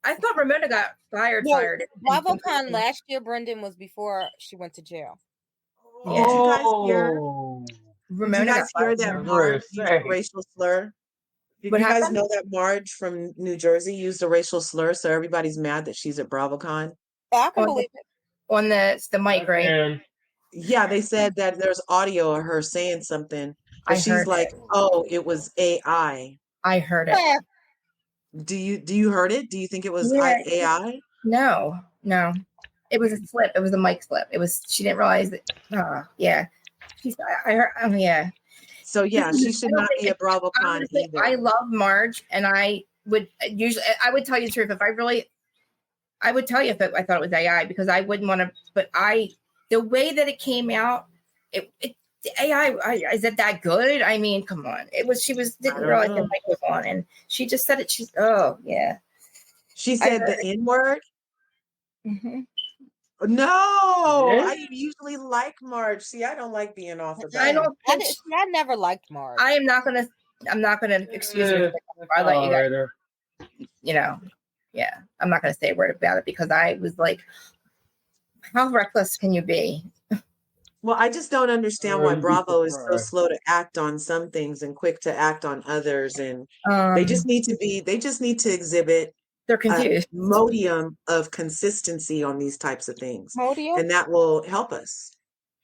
I thought Ramona got fired. BravoCon last year, Brendan, was before she went to jail. Did you guys hear? Ramona did you guys hear that Marge used a racial slur? Did you guys know that Marge from New Jersey used a racial slur? So everybody's mad that she's at BravoCon. I can believe it. On the mic, right? Yeah, they said that there's audio of her saying something. But she's like, "Oh, it was AI." I heard it. Do you heard it? Do you think it was AI? No. It was a slip. It was a mic slip. She didn't realize it. Yeah. I heard. Yeah. So yeah, she should not be at BravoCon either. I love Marge, and I would tell you the truth I would tell you if I thought it was AI because I wouldn't want to. But the way that it came out, the AI is it that good? I mean, come on. She didn't realize the mic was on, and she just said it. She said the N word. Mm-hmm. No, I usually like Marge. See, I don't like being off of that. I never liked Marge. I'm not gonna excuse her. I let you guys. You know, yeah. I'm not gonna say a word about it because I was like, how reckless can you be? Well, I just don't understand why Bravo is so slow to act on some things and quick to act on others, and they just need to exhibit. They're confused. Modium of consistency on these types of things, and that will help us.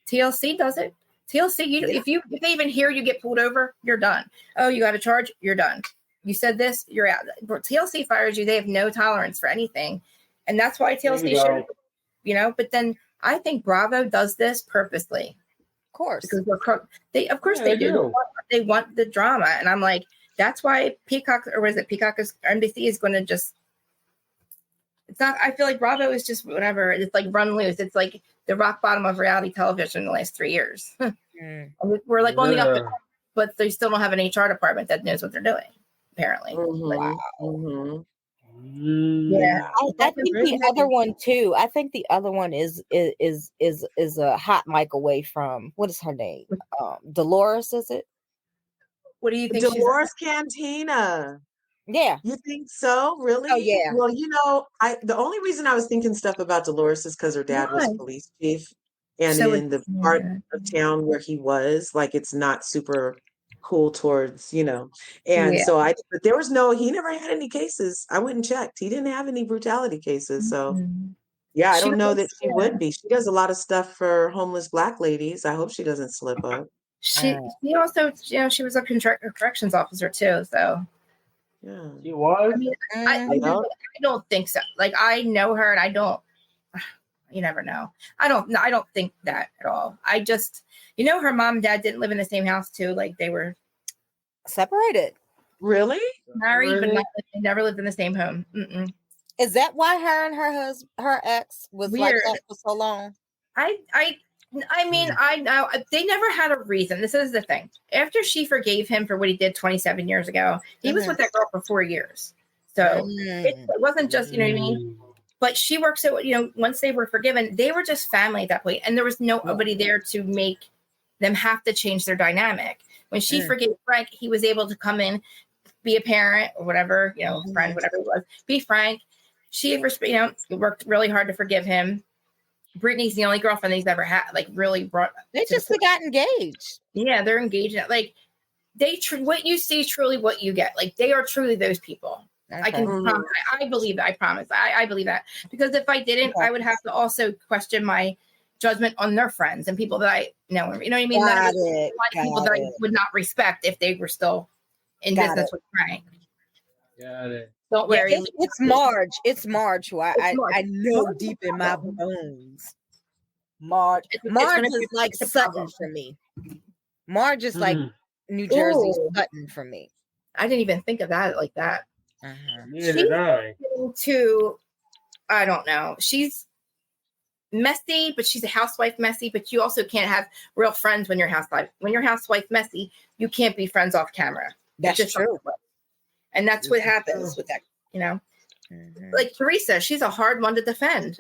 TLC does it. TLC, if they even hear you get pulled over, you're done. Oh, you got a charge, you're done. You said this, you're out. TLC fires you. They have no tolerance for anything, and that's why TLC should, But then I think Bravo does this purposely, of course, because they do. They want the drama, and I'm like, that's why Peacock NBC is going to just. It's not. I feel like Bravo is just whatever. It's like run loose. It's like the rock bottom of reality television in the last 3 years. We're like on the up and up, but they still don't have an HR department that knows what they're doing, apparently. Wow. Yeah. I think the other one too. I think the other one is a hot mic away from, what is her name? Dolores, is it? What do you think? Dolores Cantina. Yeah. You think so? Really? Oh yeah. Well, the only reason I was thinking stuff about Dolores is because her dad was a police chief, and So in the part of town where he was, like, it's not super cool towards, and so but there was he never had any cases. I went and checked. He didn't have any brutality cases. So I don't know that she would be. She does a lot of stuff for homeless Black ladies. I hope she doesn't slip up. She also, she was a corrections officer too. So yeah, she was. I mean, I don't think so. Like, I know her, and I don't. You never know. I don't think that at all. I just, her mom and dad didn't live in the same house too. Like, they were separated. Really? Married, but they never lived in the same home. Mm-mm. Is that why her and her ex was like that for so long? I mean, I know they never had a reason. This is the thing. After she forgave him for what he did 27 years ago, he was with that girl for 4 years. So it wasn't just, you know what I mean? But she works at, once they were forgiven, they were just family at that point. And there was nobody there to make them have to change their dynamic. When she forgave Frank, he was able to come in, be a parent or whatever, friend, whatever it was, be frank. She, worked really hard to forgive him. Brittany's the only girlfriend he's ever had, like, really brought. They just got engaged. Yeah, they're engaged. Like, what you see is truly what you get. Like, they are truly those people. Okay. I can promise. I believe that. I promise. I believe that, because if I didn't, I would have to also question my judgment on their friends and people that I know. You know what I mean? People that I would not respect if they were still in business with Frank. Got it. Don't worry. It's Marge. It's Marge who I know deep in my bones. Marge is like Sutton for me. Marge is like New Jersey Sutton for me. I didn't even think of that like that. Neither did I. I don't know. She's messy, but she's a housewife messy. But you also can't have real friends when you're housewife. When you're housewife messy, you can't be friends off camera. That's just true. And that's what happens with that, Like Teresa, she's a hard one to defend.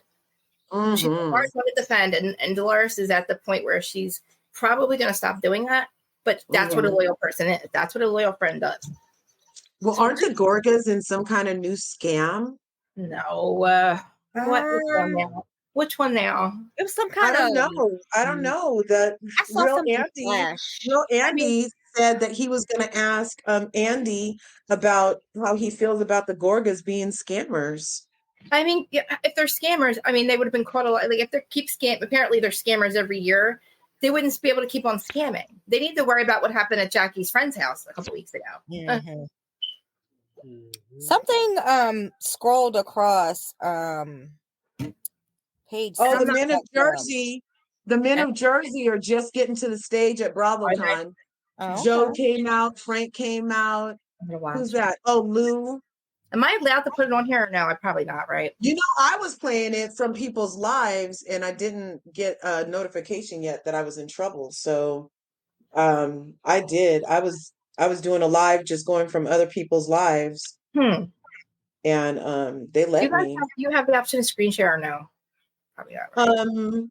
She's a hard one to defend. And Dolores is at the point where she's probably going to stop doing that. But that's what a loyal person is. That's what a loyal friend does. Well, aren't the Gorgas in some kind of new scam? No. Which one now? It was some kind of. I don't know. Real Andy said that he was going to ask Andy about how he feels about the Gorgas being scammers. I mean, if they're scammers, they would have been caught a lot. Like, if they keep apparently they're scammers every year. They wouldn't be able to keep on scamming. They need to worry about what happened at Jackie's friend's house a couple weeks ago. Something scrolled across page. Oh, the men of Jersey. The men of Jersey are just getting to the stage at BravoCon. Joe came out. Frank came out. Who's that? Oh, Lou. Am I allowed to put it on here or no? I'm probably not, right? I was playing it from people's lives and I didn't get a notification yet that I was in trouble. So I did. I was doing a live just going from other people's lives. And they let me. You have the option to screen share or no? Probably not. Right?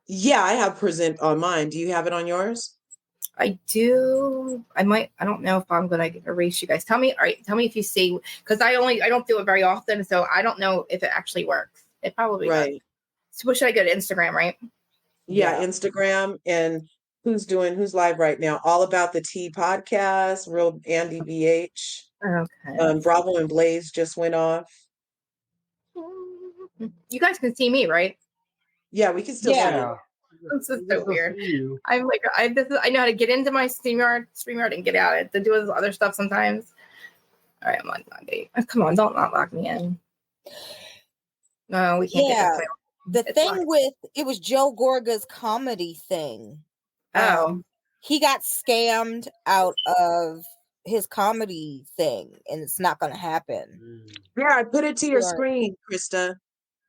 Yeah, I have present on mine. Do you have it on yours? I do. I don't know if I'm going to erase you guys. Tell me if you see, because I don't do it very often. So I don't know if it actually works. It probably does. So what should I go to Instagram, right? Yeah, Instagram. And who's live right now? All About the Tea podcast, Real Andy BH. Okay. Bravo and Blaze just went off. You guys can see me, right? Yeah, we can still see you. This is so weird. I'm like, I know how to get into my StreamYard and get out. To do this other stuff sometimes. All right, I'm on date. Come on, don't not lock me in. No, we can't get this. The thing with it was Joe Gorga's comedy thing. He got scammed out of his comedy thing, and it's not going to happen. Yeah, I put it to your screen, Krista.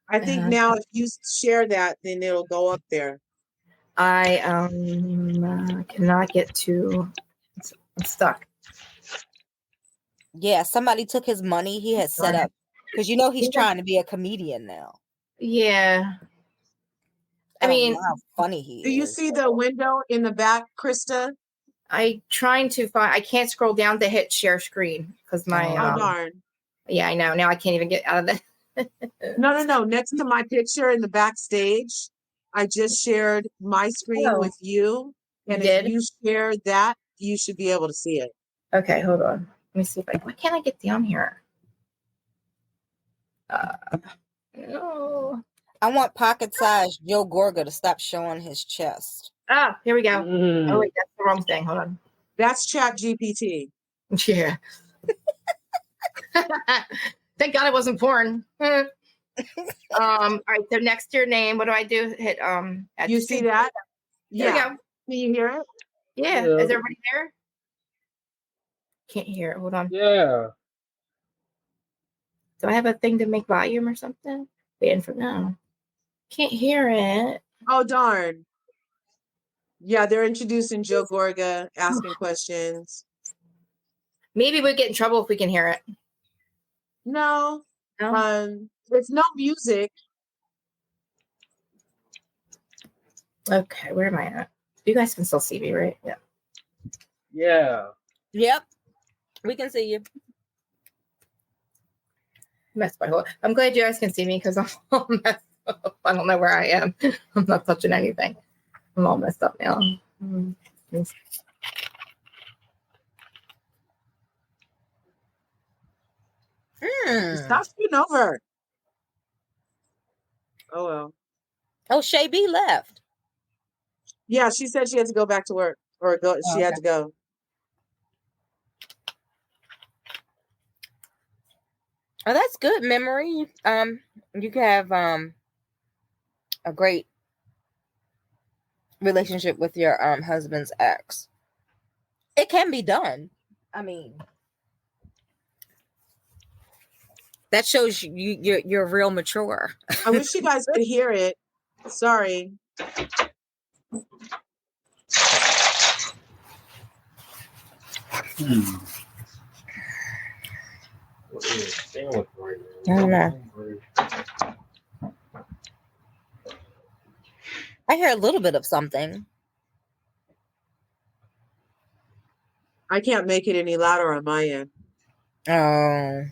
I think now if you share that, then it'll go up there. I cannot get to. I'm stuck. Yeah, somebody took his money he had set up because he's trying to be a comedian now. Yeah. I mean, know how funny he is. Do you see the window in the back, Krista? I trying to find. I can't scroll down to hit share screen because my. Oh darn! Yeah, I know. Now I can't even get out of it. No. Next to my picture in the backstage, I just shared my screen with you, and if you share that, you should be able to see it. Okay, hold on. Let me see if why can't I get down here? No. I want pocket-sized Joe Gorga to stop showing his chest. Ah, here we go. Oh wait, that's the wrong thing. Hold on. That's Chat GPT. Yeah. Thank God it wasn't porn. All right, so next to your name, what do I do? Hit you see that? There we go. Can you hear it? Yeah. Yeah. Is everybody there? Can't hear it. Hold on. Yeah. Do I have a thing to make volume or something? Waiting for now. Can't hear it. Oh darn. Yeah, they're introducing Joe Gorga, asking questions. Maybe we'll get in trouble if we can hear it. No. No? It's no music. Okay, where am I at? You guys can still see me, right? Yeah. Yeah. Yep. We can see you. Messed my whole. I'm glad you guys can see me because I'm all messed up. I don't know where I am. I'm not touching anything. I'm all messed up now. Stop scooting over. Oh well. Oh, Shay B left. Yeah, she said she had to go back to work, or go. She had to go. Oh, that's good memory. You can have a great relationship with your husband's ex. It can be done. I mean, that shows you're real mature. I wish you guys could hear it. Sorry. What is it saying right I don't know. I hear a little bit of something. I can't make it any louder on my end. Oh.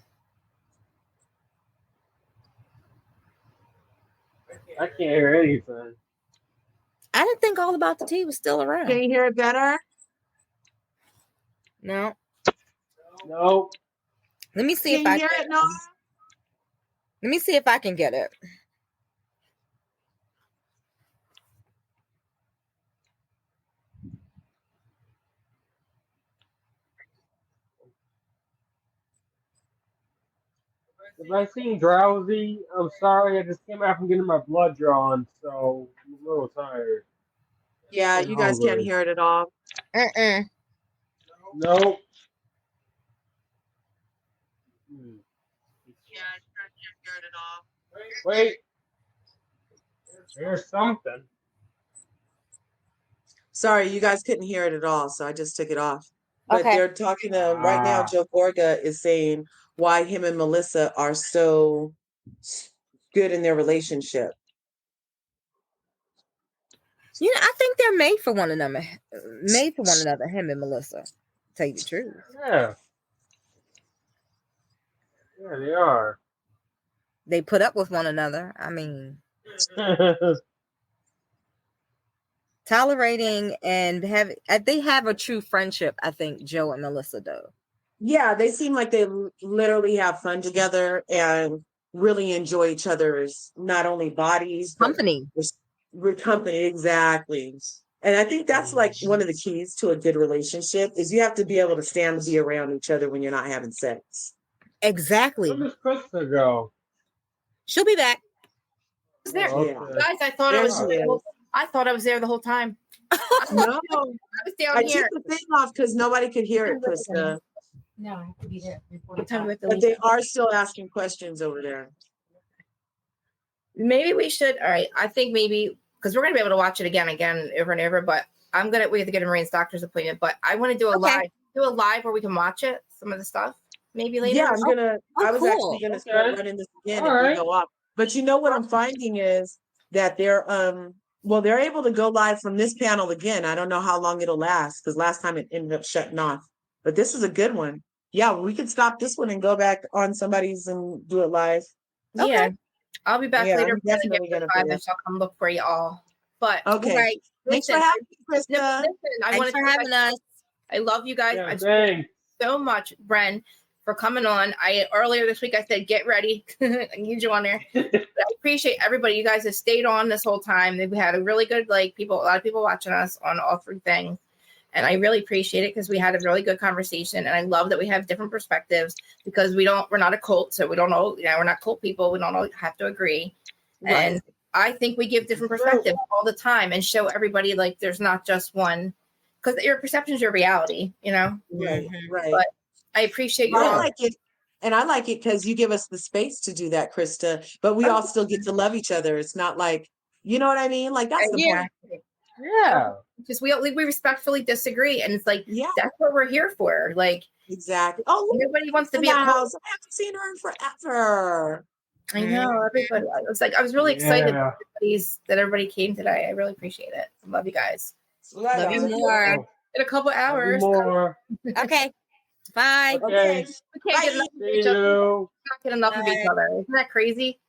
I can't hear anything. I didn't think All About the Tea was still around. Can you hear it better? No. Nope. Let me see Can if I you hear can. it, Noah? Let me see if I can get it. If I seem drowsy, I'm sorry. I just came out from getting my blood drawn, so I'm a little tired. Yeah, you guys can't hear it at all. Nope. Yeah, I can't hear it at all. Wait. There's something. Sorry, you guys couldn't hear it at all, so I just took it off. But Okay. they're talking to right now. Joe Gorga is saying why him and Melissa are so good in their relationship. I think they're made for one another. Made for one another, him and Melissa. To tell you the truth. Yeah. Yeah, they are. They put up with one another. I mean, tolerating and they have a true friendship. I think Joe and Melissa do. Yeah, they seem like they literally have fun together and really enjoy each other's not only bodies, but company. Company, exactly. And I think that's like one of the keys to a good relationship is you have to be able to stand to be around each other when you're not having sex. Exactly. Where does Krista go? She'll be back. There. Okay. Guys, I thought I was there the whole time. No, I was down I here. took the thing off because nobody could hear it, Krista. No, I have to be there. But they are still asking questions over there. maybe we should. All right. I think maybe because we're going to be able to watch it again, over and over. But we have to get a Marine's doctor's appointment. But I want to do a live where we can watch it. Some of the stuff maybe later. Yeah, I was cool. actually gonna start running this again if we go off. But you know what I'm finding is that they're able to go live from this panel again. I don't know how long it'll last because last time it ended up shutting off. But this is a good one. Yeah, we could stop this one and go back on somebody's and do it live. Yeah. Okay. I'll be back later. I'm definitely gonna do it. I'll come look for y'all. But okay. Right. Thanks for having me, Krista. Thanks for having us. I love you guys. Yeah, thanks so much, Bren, for coming on. Earlier this week I said get ready. I need you on there. I appreciate everybody. You guys have stayed on this whole time. We had a really good a lot of people watching us on all three things. And I really appreciate it because we had a really good conversation. And I love that we have different perspectives because we're not a cult. So we don't know, we're not cult people. We don't all have to agree. Right. And I think we give different perspectives all the time and show everybody there's not just one, because your perception is your reality, Right. But I appreciate you. I like it. And I like it because you give us the space to do that, Krista, but we all still get to love each other. It's not you know what I mean? That's the point. Yeah. Because we respectfully disagree. And it's that's what we're here for. Exactly. Oh, everybody wants to be I haven't seen her in forever. I know, everybody. I was really excited that everybody came today. I really appreciate it. I love you guys. Love you more. In a couple hours. More. Okay. Bye. Okay. We can't get enough of each other. Not get enough of each other. Isn't that crazy?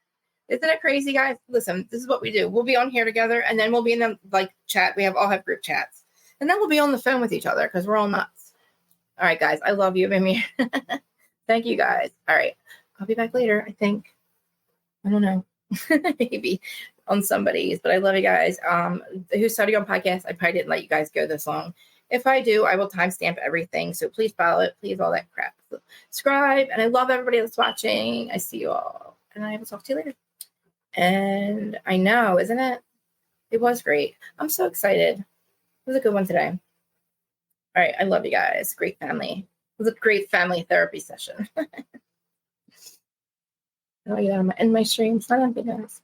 Isn't it crazy, guys? Listen, this is what we do. We'll be on here together, and then we'll be in the chat. We all have group chats, and then we'll be on the phone with each other because we're all nuts. All right, guys. I love you, Mimi. Thank you, guys. All right, I'll be back later. I think. I don't know. Maybe on somebody's, but I love you guys. Who's Starting on podcast? I probably didn't let you guys go this long. If I do, I will timestamp everything. So please follow it. Please, all that crap. Subscribe. And I love everybody that's watching. I see you all. And I will talk to you later. And I know, isn't it? It was great. I'm so excited. It was a good one today. All right. I love you guys. Great family. It was a great family therapy session. Oh, yeah. I'm in my stream. Sign up, you guys.